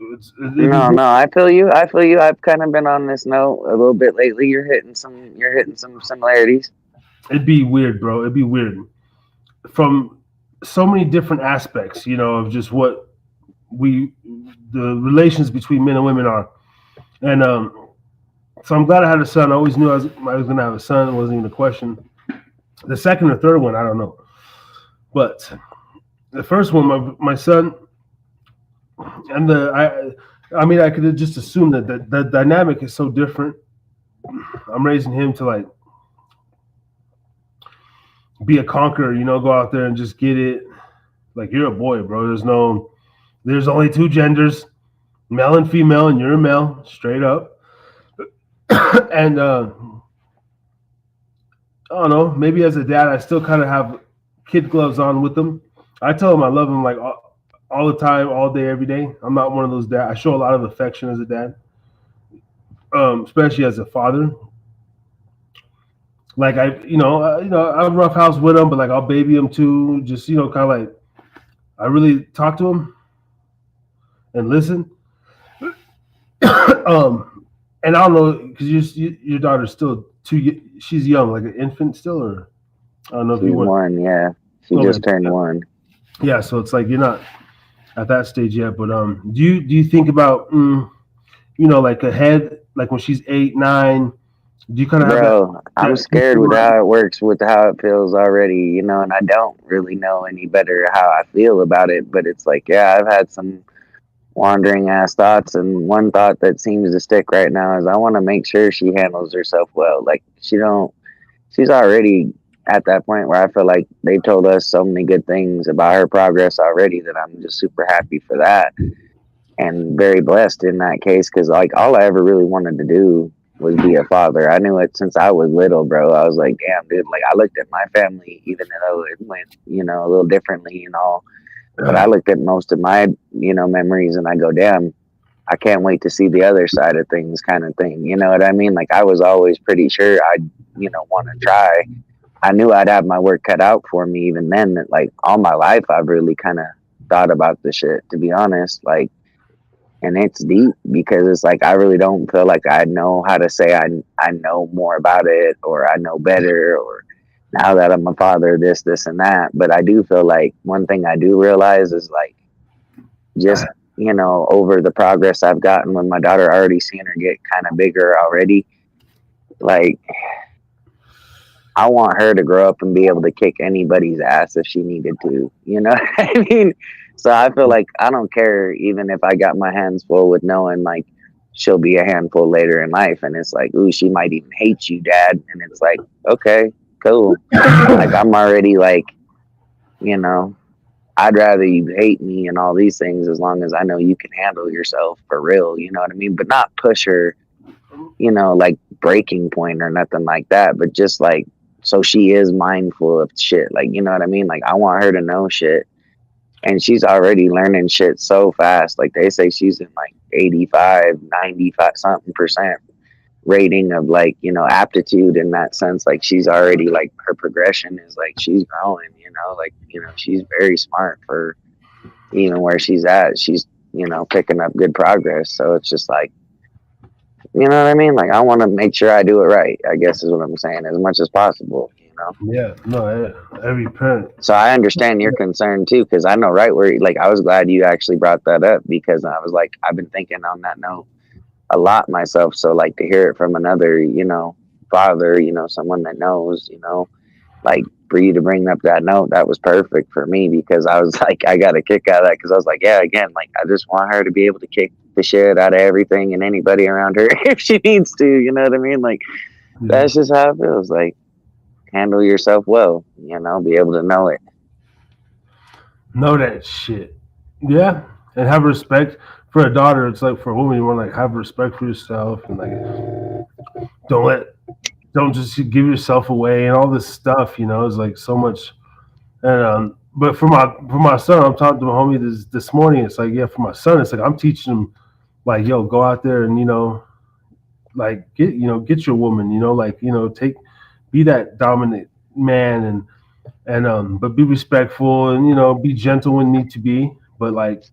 S6: I feel you. I feel you. I've kind of been on this note a little bit lately. You're hitting some similarities.
S2: It'd be weird, bro. It'd be weird from so many different aspects, of just what the relations between men and women are, and so I'm glad I had a son. I always knew I was gonna have a son. It wasn't even a question. The second or third one, I don't know, but the first one, my son, and I mean, I could have just assumed that the dynamic is so different. I'm raising him to like be a conqueror, go out there and just get it. Like you're a boy, bro. There's only two genders, male and female, and you're a male, straight up. And I don't know, maybe as a dad, I still kind of have kid gloves on with them. I tell him I love him like all the time, all day, every day. I'm not one of those dads. I show a lot of affection as a dad, especially as a father. Like I'm roughhouse with him, but like I'll baby him too. Just kind of like I really talk to him and listen. And I don't know because your daughter's still she's young, like an infant still, or I don't know if
S6: She's
S2: you want.
S6: one, yeah. She just turned one.
S2: Yeah, so it's like you're not at that stage yet. But do you think about like ahead, like when she's 8, 9? Do you kind of have that?
S6: Bro, I'm scared with how it works, with how it feels already, and I don't really know any better how I feel about it. But it's like, yeah, I've had some wandering ass thoughts, and one thought that seems to stick right now is I want to make sure she handles herself well. Like she's already at that point where I feel like they've told us so many good things about her progress already that I'm just super happy for that and very blessed in that case because like all I ever really wanted to do was be a father. I knew it since I was little, bro. I was like, damn, dude. Like I looked at my family, even though it went, a little differently and all. But I looked at most of my, memories and I go, damn, I can't wait to see the other side of things kind of thing. You know what I mean? Like I was always pretty sure I'd, want to try. I knew I'd have my work cut out for me even then. That like all my life I've really kind of thought about the shit, to be honest. Like, and it's deep because it's like I really don't feel like I know how to say I know more about it or I know better or now that I'm a father, this and that. But I do feel like one thing I do realize is like just over the progress I've gotten with my daughter, already seeing her get kind of bigger already. Like I want her to grow up and be able to kick anybody's ass if she needed to. You know what I mean? So I feel like I don't care even if I got my hands full with knowing like she'll be a handful later in life. And it's like, ooh, she might even hate you, Dad. And it's like, okay, cool. Like I'm already like, I'd rather you hate me and all these things as long as I know you can handle yourself for real. You know what I mean? But not push her, like breaking point or nothing like that. But just like, so she is mindful of shit. Like, you know what I mean? Like I want her to know shit. And she's already learning shit so fast. Like they say she's in like 85, 95 something percent rating of like, aptitude in that sense. Like she's already like her progression is like she's growing, like, she's very smart for even where she's at. She's, picking up good progress. So it's just like, you know what I mean? Like I want to make sure I do it right, I guess is what I'm saying, as much as possible.
S2: Yeah, no, every parent.
S6: So I understand your concern too, because I know right where, like, I was glad you actually brought that up because I was like, I've been thinking on that note a lot myself. So like to hear it from another, father, someone that knows, like for you to bring up that note, that was perfect for me because I was like, I got a kick out of that because I was like, yeah, again, like I just want her to be able to kick the shit out of everything and anybody around her if she needs to. You know what I mean? Like that's just how it feels. Like handle yourself well. You know, be able to know it.
S2: Know that shit. Yeah, and have respect for a daughter. It's like for a woman, you want to like have respect for yourself and like don't just give yourself away and all this stuff. You know, it's like so much. And but for my son, I'm talking to my homie this morning. It's like, yeah, for my son, it's like I'm teaching him, like, yo, go out there and like get your woman, like be that dominant man and but be respectful and be gentle when need to be. But like,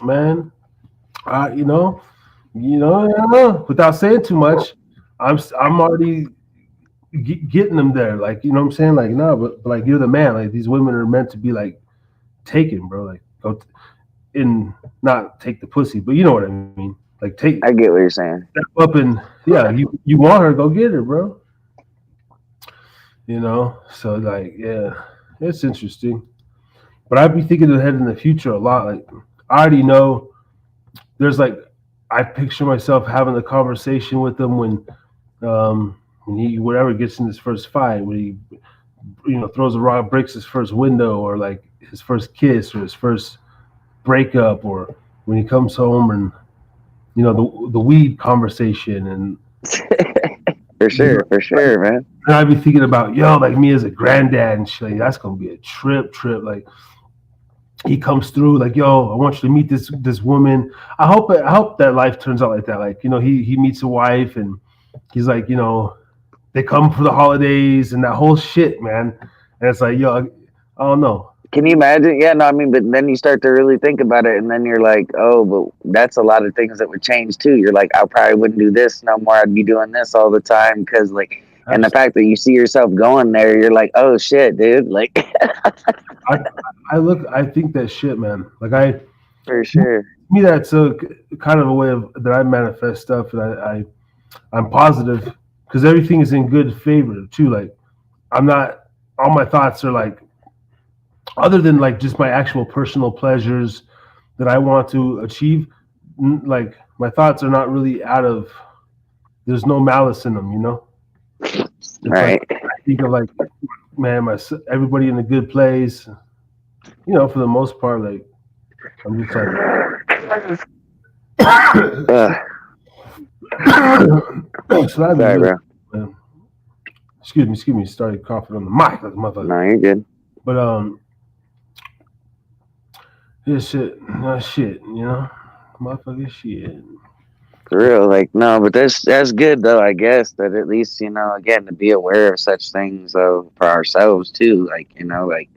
S2: man, without saying too much, I'm already getting them there. Like, you know what I'm saying? Like, no, but like you're the man. Like these women are meant to be like taken, bro. Like go and not take the pussy, but you know what I mean. Like take.
S6: I get what you're saying.
S2: Step up and yeah, you want her, go get her, bro. So like yeah, it's interesting. But I'd be thinking ahead in the future a lot. Like I already know there's like I picture myself having a conversation with them when he whatever gets in his first fight, when he throws a rock, breaks his first window, or like his first kiss or his first breakup, or when he comes home and the weed conversation and
S6: for sure, man.
S2: And I'd be thinking about like me as a granddad and shit. Like, that's gonna be a trip. Like he comes through, like, yo, I want you to meet this woman. I hope that life turns out like that. Like, he meets a wife and he's like, they come for the holidays and that whole shit, man. And it's like, yo, I don't know.
S6: Can you imagine? Yeah, no, I mean, but then you start to really think about it, and then you're like, oh, but that's a lot of things that would change too. You're like, I probably wouldn't do this no more. I'd be doing this all the time because, like, and the fact that you see yourself going there, you're like, oh shit, dude. Like,
S2: I think that shit, man. Like
S6: for sure.
S2: Me, that's a kind of a way of that I manifest stuff, and I'm positive because everything is in good favor too. Like, I'm not. All my thoughts are like. Other than like just my actual personal pleasures that I want to achieve, like my thoughts are not really there's no malice in them, It's
S6: right.
S2: Like, I think of like, man, everybody in a good place, for the most part, like I'm just like, so
S6: sorry, bro.
S2: Excuse me, started coughing on the mic like a motherfucker.
S6: No, you're good.
S2: But this shit, motherfucking shit.
S6: For real, like no, but that's good though. I guess that at least again to be aware of such things for ourselves too. Like like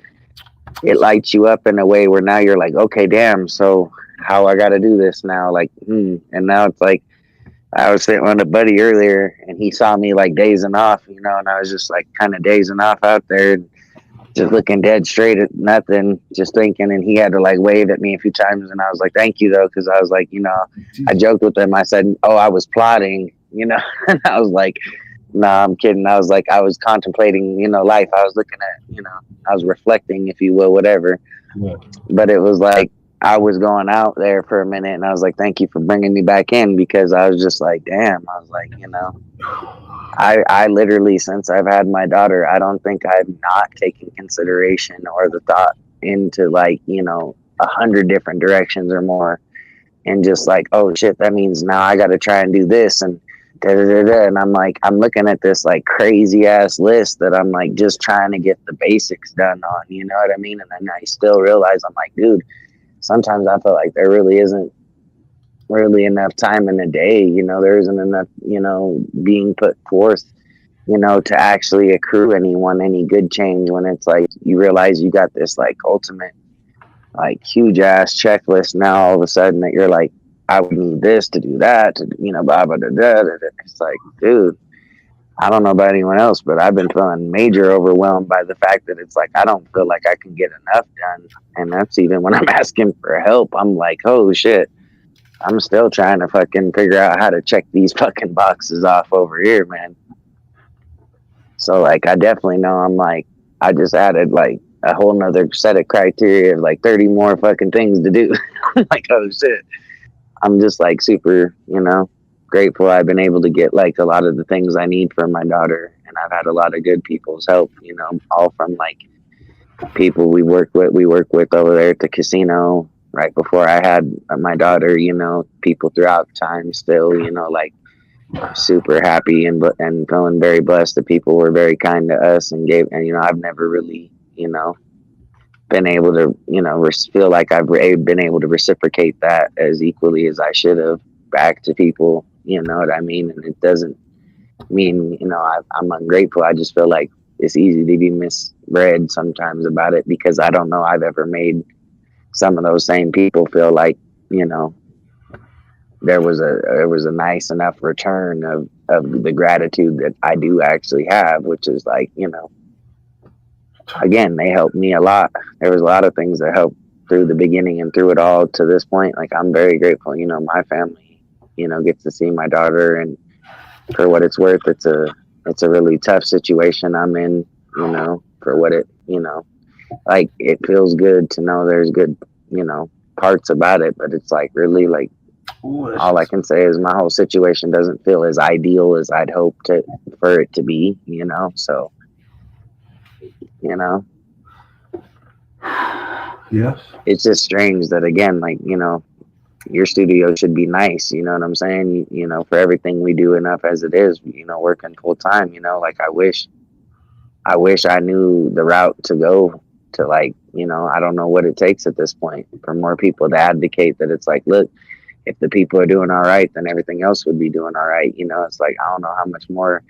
S6: it lights you up in a way where now you're like, okay, damn. So how I got to do this now? Like, and now it's like I was sitting with a buddy earlier, and he saw me like dazing off, and I was just like kind of dazing off out there. And just looking dead straight at nothing, just thinking, and he had to like wave at me a few times, and I was like, "Thank you," though, because I was like, I joked with him. I said, "Oh, I was plotting," and I was like, "Nah, I'm kidding." I was like, I was contemplating, life. I was looking at, I was reflecting, if you will, whatever.
S2: Yeah.
S6: But it was like I was going out there for a minute, and I was like, "Thank you for bringing me back in," because I was just like, "Damn," I was like, I literally, since I've had my daughter, I don't think I've not taken consideration or the thought into like, 100 different directions or more. And just like, oh shit, that means now I got to try and do this and and I'm like, I'm looking at this like crazy ass list that I'm like just trying to get the basics done on, you know what I mean? And then I still realize I'm like, dude, sometimes I feel like there really isn't really enough time in the day, there isn't enough, being put forth, to actually accrue any good change when it's like you realize you got this like ultimate like huge ass checklist now all of a sudden that you're like, I would need this to do that to blah blah blah blah. It's like, dude, I don't know about anyone else, but I've been feeling major overwhelmed by the fact that it's like I don't feel like I can get enough done. And that's even when I'm asking for help. I'm like, oh shit, I'm still trying to fucking figure out how to check these fucking boxes off over here, man. So like, I definitely know I'm like, I just added like a whole nother set of criteria of like 30 more fucking things to do. I'm like, oh shit. I'm just like super, grateful I've been able to get like a lot of the things I need from my daughter, and I've had a lot of good people's help, all from like people we work with over there at the casino right before I had my daughter, people throughout time still, like super happy and feeling very blessed that people were very kind to us and I've never really, been able to, feel like I've been able to reciprocate that as equally as I should have back to people, you know what I mean? And it doesn't mean, I'm ungrateful. I just feel like it's easy to be misread sometimes about it because I don't know I've ever made some of those same people feel like, there was a nice enough return of the gratitude that I do actually have, which is like, again, they helped me a lot. There was a lot of things that helped through the beginning and through it all to this point. Like, I'm very grateful, my family, gets to see my daughter, and for what it's worth, it's a really tough situation I'm in, for what it, like, it feels good to know there's good, parts about it, but it's like really like, all I can say is my whole situation doesn't feel as ideal as I'd hope for it to be, so,
S2: Yes.
S6: it's just strange that, again, like, your studio should be nice, you know what I'm saying? For everything we do enough as it is, working full time, like I wish I knew the route to go to, like, I don't know what it takes at this point for more people to advocate that it's like, look, if the people are doing all right, then everything else would be doing all right. It's like, I don't know how much more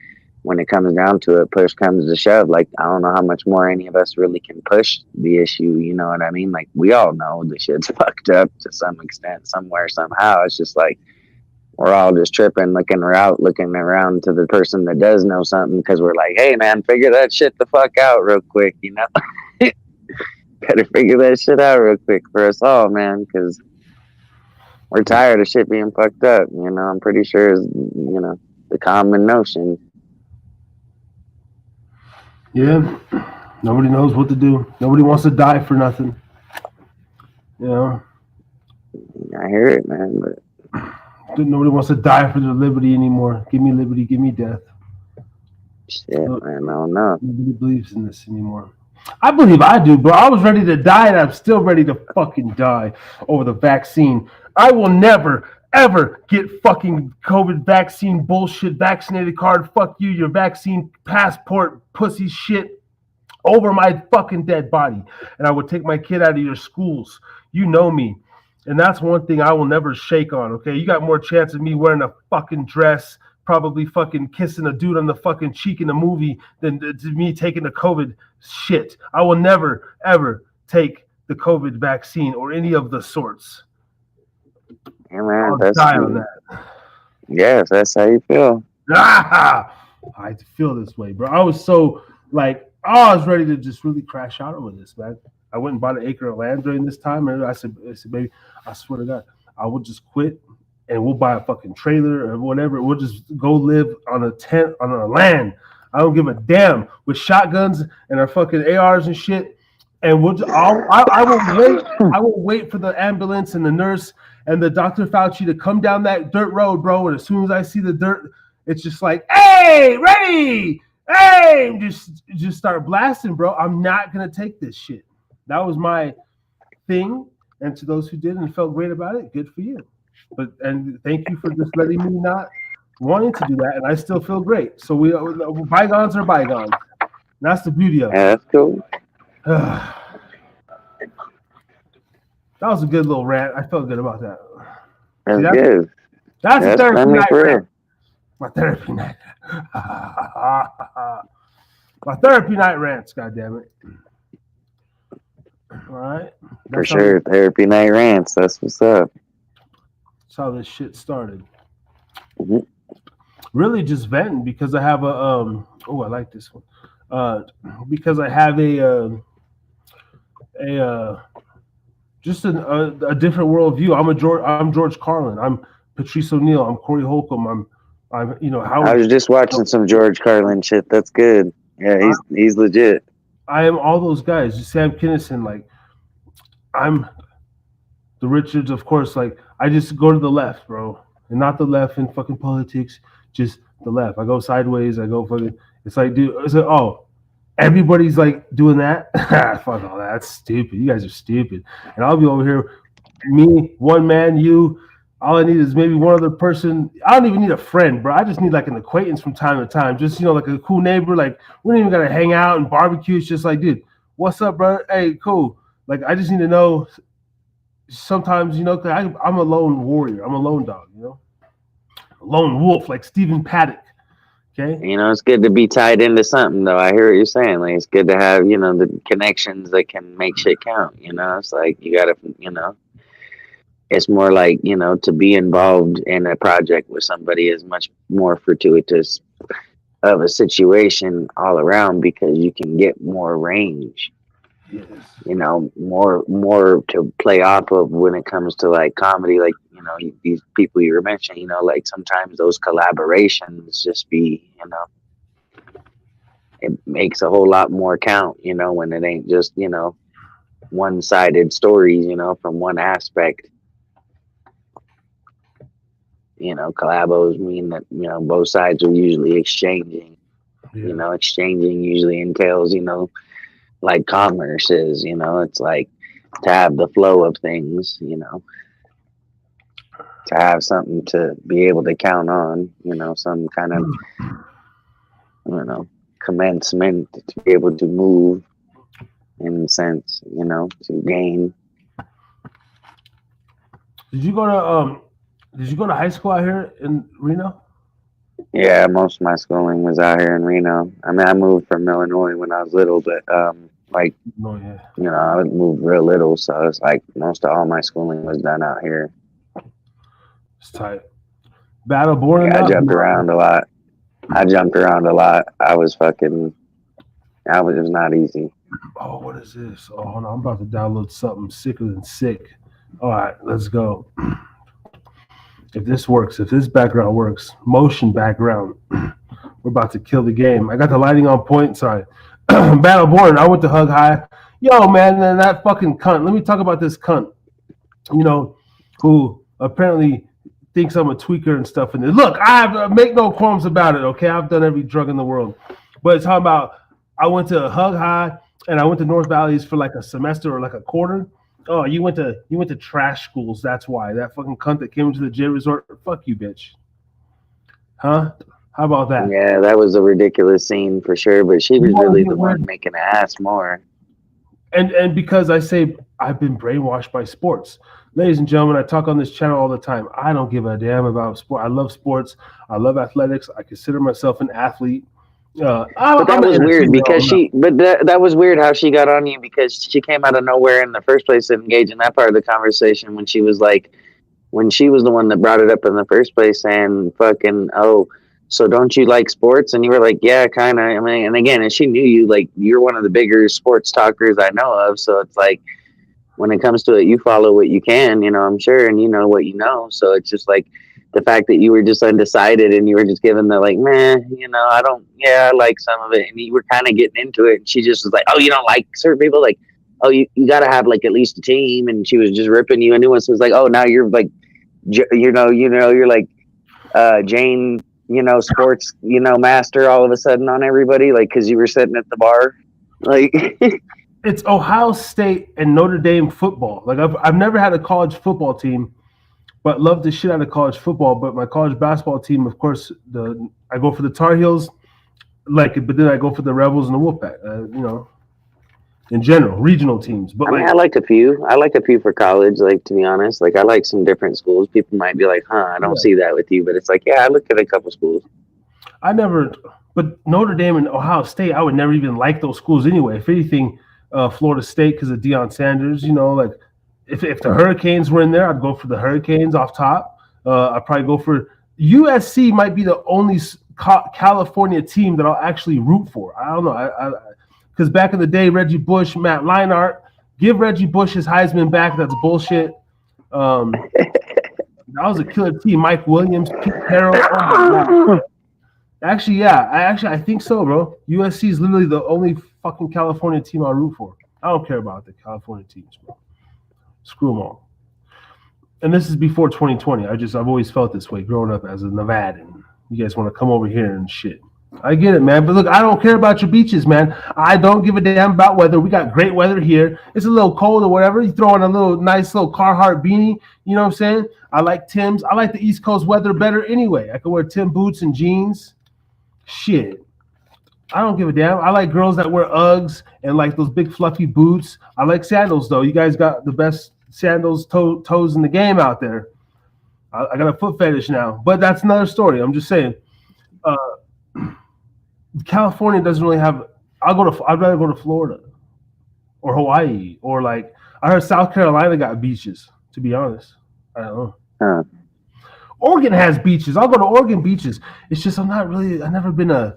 S6: when it comes down to it, push comes to shove. Like, I don't know how much more any of us really can push the issue. You know what I mean? Like, we all know the shit's fucked up to some extent, somewhere, somehow. It's just like, we're all just tripping, looking around to the person that does know something because we're like, hey, man, figure that shit the fuck out real quick, Better figure that shit out real quick for us all, man, because we're tired of shit being fucked up. I'm pretty sure is, the common notion.
S2: Yeah. Nobody knows what to do. Nobody wants to die for nothing.
S6: I hear it, man, but
S2: nobody wants to die for their liberty anymore. Give me liberty, give me death.
S6: Shit, man, I don't know.
S2: Nobody believes in this anymore. I believe I do, bro. I was ready to die, and I'm still ready to fucking die over the vaccine. I will never, ever get fucking COVID vaccine bullshit, vaccinated card. Fuck you, your vaccine passport, pussy shit over my fucking dead body. And I would take my kid out of your schools. You know me. And that's one thing I will never shake on, okay? You got more chance of me wearing a fucking dress, probably fucking kissing a dude on the fucking cheek in a movie than to me taking the COVID shit. I will never, ever take the COVID vaccine or any of the sorts.
S6: Yeah, man,
S2: I'll die on that.
S6: Yes, that's how you feel.
S2: I feel this way, bro. I was so like, I was ready to just really crash out over this, man. I went and bought an acre of land during this time, and I said, baby, I swear to God, I will just quit, and we'll buy a fucking trailer or whatever. We'll just go live on a tent on a land. I don't give a damn with shotguns and our fucking ARs and shit. And we'll just, I will wait. I will wait for the ambulance and the nurse and the Dr. Fauci to come down that dirt road, bro. And as soon as I see the dirt, it's just like, hey, ready, hey, just start blasting, bro. I'm not gonna take this shit. That was my thing. And to those who did and felt great about it, good for you. And thank you for just letting me not wanting to do that, and I still feel great. So bygones are bygones. And that's the beauty of it.
S6: Yeah, that's cool.
S2: That was a good little rant. I felt good about that.
S6: That's good.
S2: That's a therapy night rant.
S6: My
S2: therapy night. My therapy night rants, goddammit. All right.
S6: For sure. Therapy night rants. That's what's up.
S2: That's how this shit started.
S6: Mm-hmm.
S2: Really just venting because I have a I like this one. Because I have a different worldview. I'm George Carlin. I'm Patrice O'Neill. I'm Corey Holcomb. I'm Howard.
S6: I was just watching some George Carlin shit. That's good. Yeah, he's legit.
S2: I am all those guys. Sam Kinison. Like, I'm the Richards, of course. Like I just go to the left, bro, and not the left in fucking politics. Just the left. I go sideways. I go fucking. It's like, dude. It's like, oh, everybody's like doing that. Fuck all that. That's stupid. You guys are stupid. And I'll be over here, me, one man, you. All I need is maybe one other person. I don't even need a friend, bro. I just need like an acquaintance from time to time. Just like a cool neighbor. Like we don't even gotta hang out and barbecue. It's just like, dude, what's up, bro? Hey, cool. Like I just need to know. Sometimes, 'cause I'm a lone warrior. I'm a lone dog. A lone wolf, like Stephen Paddock. Okay.
S6: It's good to be tied into something, though. I hear what you're saying. Like, it's good to have, the connections that can make shit count. It's like you gotta, it's more like, to be involved in a project with somebody is much more fortuitous of a situation all around because you can get more range.
S2: Yes.
S6: More to play off of when it comes to like comedy, like these people you were mentioning, like sometimes those collaborations just be, it makes a whole lot more count, when it ain't just, one-sided stories, from one aspect. Collabos mean that, both sides are usually exchanging.
S2: Yeah.
S6: Exchanging usually entails, like commerce is, it's like to have the flow of things, to have something to be able to count on, some kind of, commencement to be able to move in a sense, to gain.
S2: Did you go to high school out here in Reno?
S6: Yeah, most of my schooling was out here in Reno. I mean, I moved from Illinois when I was little, but
S2: Oh yeah.
S6: I moved real little, so it's like most of all my schooling was done out here.
S2: It's tight. Battle born
S6: Yeah,
S2: enough.
S6: I jumped around a lot. I was it was not easy.
S2: Oh, what is this? Oh, hold on. I'm about to download something sicker than sick. All right, let's go. If this works, if this background works, motion background, we're about to kill the game. I got the lighting on point. Sorry. Battle born. I went to Hug High. Yo, man, that fucking cunt. Let me talk about this cunt. Who apparently thinks I'm a tweaker and stuff. And look, I make no qualms about it. Okay, I've done every drug in the world, but it's talking about. I went to Hug High and I went to North Valleys for like a semester or like a quarter. Oh, you went to trash schools. That's why that fucking cunt that came into the J Resort. Fuck you, bitch. Huh? How about that?
S6: Yeah, that was a ridiculous scene for sure. But she was really the one making the ass more.
S2: And because I say I've been brainwashed by sports, ladies and gentlemen, I talk on this channel all the time. I don't give a damn about sport. I love sports. I love athletics. I consider myself an athlete.
S6: But that was weird because that was weird how she got on you because she came out of nowhere in the first place to engage in that part of the conversation when she was the one that brought it up in the first place saying fucking, oh, so don't you like sports? And you were like, yeah, kind of. I mean, and again, and she knew you, like you're one of the bigger sports talkers I know of. So it's like when it comes to it, you follow what you can, I'm sure, and you know what you know. So it's just like the fact that you were just undecided and you were just given the like, man, I like some of it. And you were kind of getting into it. And she just was like, oh, you don't like certain people? Like, oh, you got to have like at least a team. And she was just ripping you a new one. So it was like, oh, now you're like, you're like Jane, sports, master all of a sudden on everybody. Like, cause you were sitting at the bar. Like,
S2: it's Ohio State and Notre Dame football. Like I've never had a college football team. But love the shit out of college football. But my college basketball team, of course, I go for the Tar Heels, but then I go for the Rebels and the Wolfpack. In general, regional teams. But
S6: I like a few. I like a few for college. Like to be honest, like I like some different schools. People might be like, I don't see that with you. But it's like, yeah, I looked at a couple schools.
S2: But Notre Dame and Ohio State, I would never even like those schools anyway. If anything, Florida State because of Deion Sanders. Like. If the Hurricanes were in there, I'd go for the Hurricanes off top. I'd probably go for USC. Might be the only California team that I'll actually root for. I don't know. Because back in the day, Reggie Bush, Matt Leinart, give Reggie Bush his Heisman back. That's bullshit. That was a killer team. Mike Williams, Pete Carroll. Oh my God. Actually, yeah. I think so, bro. USC is literally the only fucking California team I'll root for. I don't care about the California teams, bro. Screw them all. and this is before 2020. I've always felt this way growing up as a Nevadan. You guys want to come over here and shit. I get it, man. But look, I don't care about your beaches, man. I don't give a damn about weather. We got great weather here. It's a little cold or whatever. You throw on a little nice little Carhartt beanie. You know what I'm saying? I like Tim's. I like the East Coast weather better anyway. I can wear Tim boots and jeans. Shit. I don't give a damn. I like girls that wear Uggs and like those big fluffy boots. I like sandals though. You guys got the best sandals toes in the game out there. I got a foot fetish now, but that's another story. I'm just saying. California doesn't really have. I'd rather go to Florida or Hawaii or like I heard South Carolina got beaches. To be honest, I don't know.
S6: Huh.
S2: Oregon has beaches. I'll go to Oregon beaches. It's just I've never been a.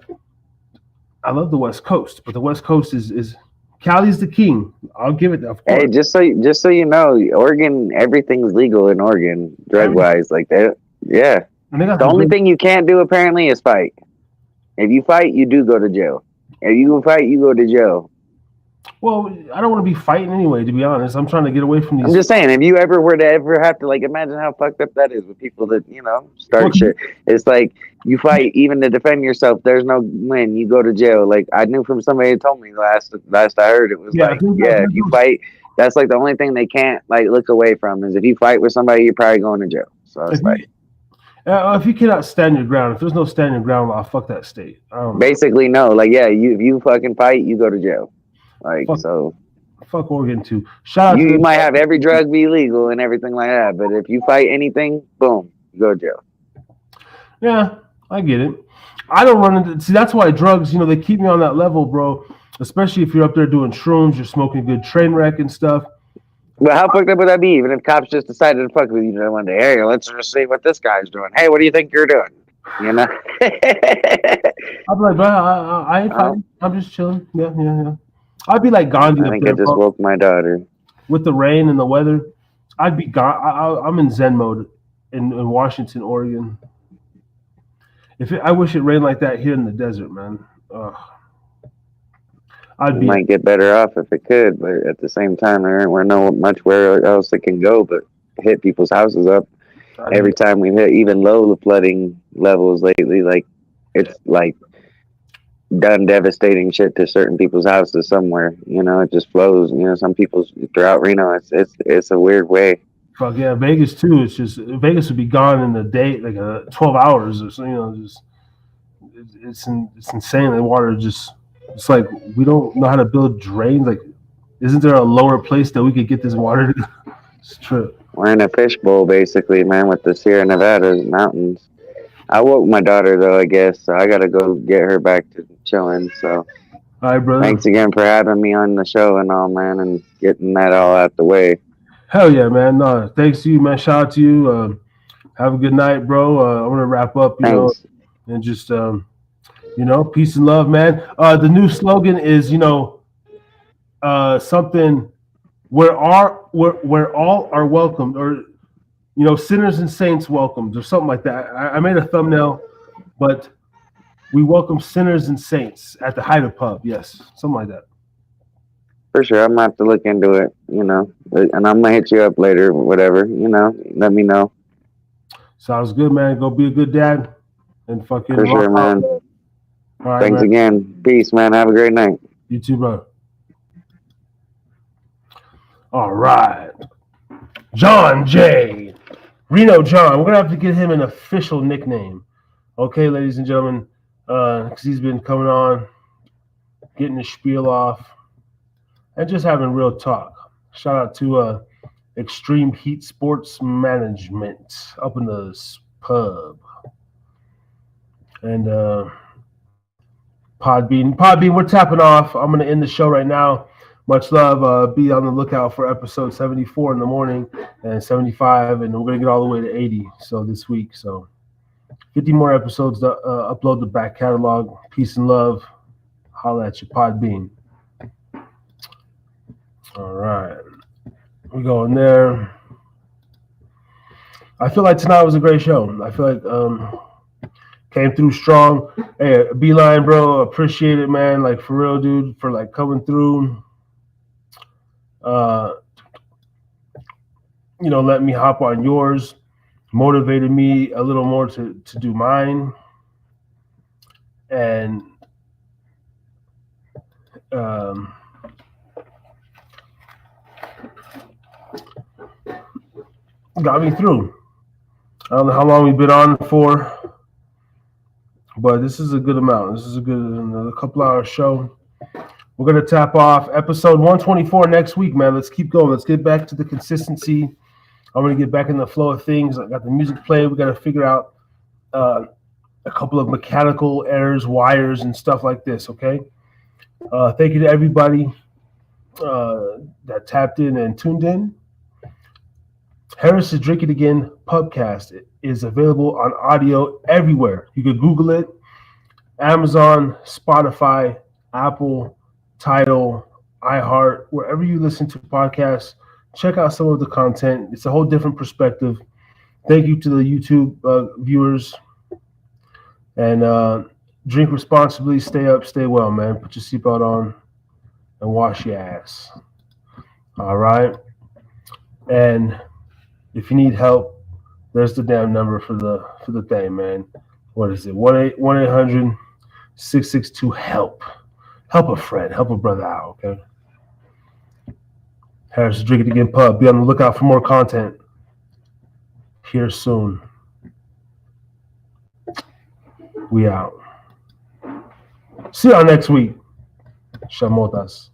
S2: I love the West Coast, but the West Coast is Cali's the king. I'll give it. Of course.
S6: Hey, just so you know, Oregon, everything's legal in Oregon, drug wise. Like that, yeah. The only thing you can't do apparently is fight. If you fight, you do go to jail. If you fight, you go to jail.
S2: Well, I don't want to be fighting anyway, to be honest. I'm trying to get away from these.
S6: I'm just saying, if you ever were to ever have to, like, imagine how fucked up that is with people that, start shit. It's like, you fight even to defend yourself. There's no win. You go to jail. Like, I knew from somebody who told me last I heard, it was if you fight, that's like the only thing they can't, like, look away from is if you fight with somebody, you're probably going to jail. So it's
S2: if you cannot stand your ground, if there's no standing ground law, fuck that state.
S6: Basically, no. Like, yeah, if you fucking fight, you go to jail. Like,
S2: fuck Oregon too. Shout out
S6: you might have every drug be legal and everything like that, but if you fight anything, boom, you go to jail.
S2: Yeah, I get it. I don't run into. See, that's why drugs. They keep me on that level, bro. Especially if you're up there doing shrooms, you're smoking good train wreck and stuff.
S6: But how fucked up would that be? Even if cops just decided to fuck with you one day, hey, let's just see what this guy's doing. Hey, what do you think you're doing?
S2: I'm like, bro, I ain't fighting. I'm just chilling. Yeah. I'd be like Gandhi.
S6: I think I just woke my daughter.
S2: With the rain and the weather, I'd be gone. I'm in Zen mode in Washington, Oregon. I wish it rained like that here in the desert, man.
S6: Might get better off if it could, but at the same time, there ain't no much where else it can go but hit people's houses up. Every time we hit even low flooding levels lately, like it's like done devastating shit to certain people's houses somewhere. It just flows. Some people's throughout Reno, it's a weird way.
S2: Fuck yeah, Vegas too. It's just Vegas would be gone in the day, like 12 hours or so. Just it's insane. The water just. It's like we don't know how to build drains. Like, isn't there a lower place that we could get this water to? It's true.
S6: We're in a fishbowl, basically, man, with the Sierra Nevada mountains. I woke my daughter, though, I guess, so I got to go get her back to chilling. So,
S2: all right, brother.
S6: Thanks again for having me on the show and all, man, and getting that all out the way.
S2: Hell yeah, man. No, thanks to you, man. Shout out to you. Have a good night, bro. I'm going to wrap up, and just... peace and love, man. The new slogan is, something where all are welcomed, or sinners and saints welcomed, or something like that. I made a thumbnail, but we welcome sinners and saints at the Haida Pub. Yes, something like that.
S6: For sure, I'm gonna have to look into it. And I'm gonna hit you up later, whatever. Let me know.
S2: Sounds good, man. Go be a good dad, and fucking.
S6: For sure, man.
S2: All right,
S6: thanks again. Peace, man. Have a great night.
S2: You too, bro. All right. John J. Reno John. We're going to have to get him an official nickname. Okay, ladies and gentlemen. Because he's been coming on, getting the spiel off, and just having real talk. Shout out to Extreme Heat Sports Management up in the pub. And... Podbean, we're tapping off. I'm going to end the show right now. Much love. Be on the lookout for episode 74 in the morning and 75, and we're going to get all the way to 80 this week. So 50 more episodes to upload the back catalog. Peace and love. Holla at you, Podbean. All right. We're going there. I feel like tonight was a great show. I feel like... came through strong. Hey, Bline, bro, appreciate it, man. Like, for real, dude, for, like, coming through. let me hop on yours, motivated me a little more to do mine. And got me through. I don't know how long we've been on for, but this is a good amount. This is another couple hour show. We're gonna tap off episode 124 next week, man. Let's keep going. Let's get back to the consistency. I'm gonna get back in the flow of things. I got the music played. We gotta figure out a couple of mechanical errors, wires, and stuff like this. Okay. Thank you to everybody that tapped in and tuned in. Harris is Drink It Again Pubcast is available on audio everywhere. You can Google it. Amazon, Spotify, Apple, Tidal, iHeart, wherever you listen to podcasts, check out some of the content. It's a whole different perspective. Thank you to the YouTube viewers. And drink responsibly, stay up, stay well, man. Put your seatbelt on and wash your ass. All right? And if you need help, there's the damn number for the thing, man. What is it? 1-800-662-HELP. Help a friend. Help a brother out, okay? Harris Drink It Again Pub. Be on the lookout for more content. Here soon. We out. See y'all next week. Shamotas.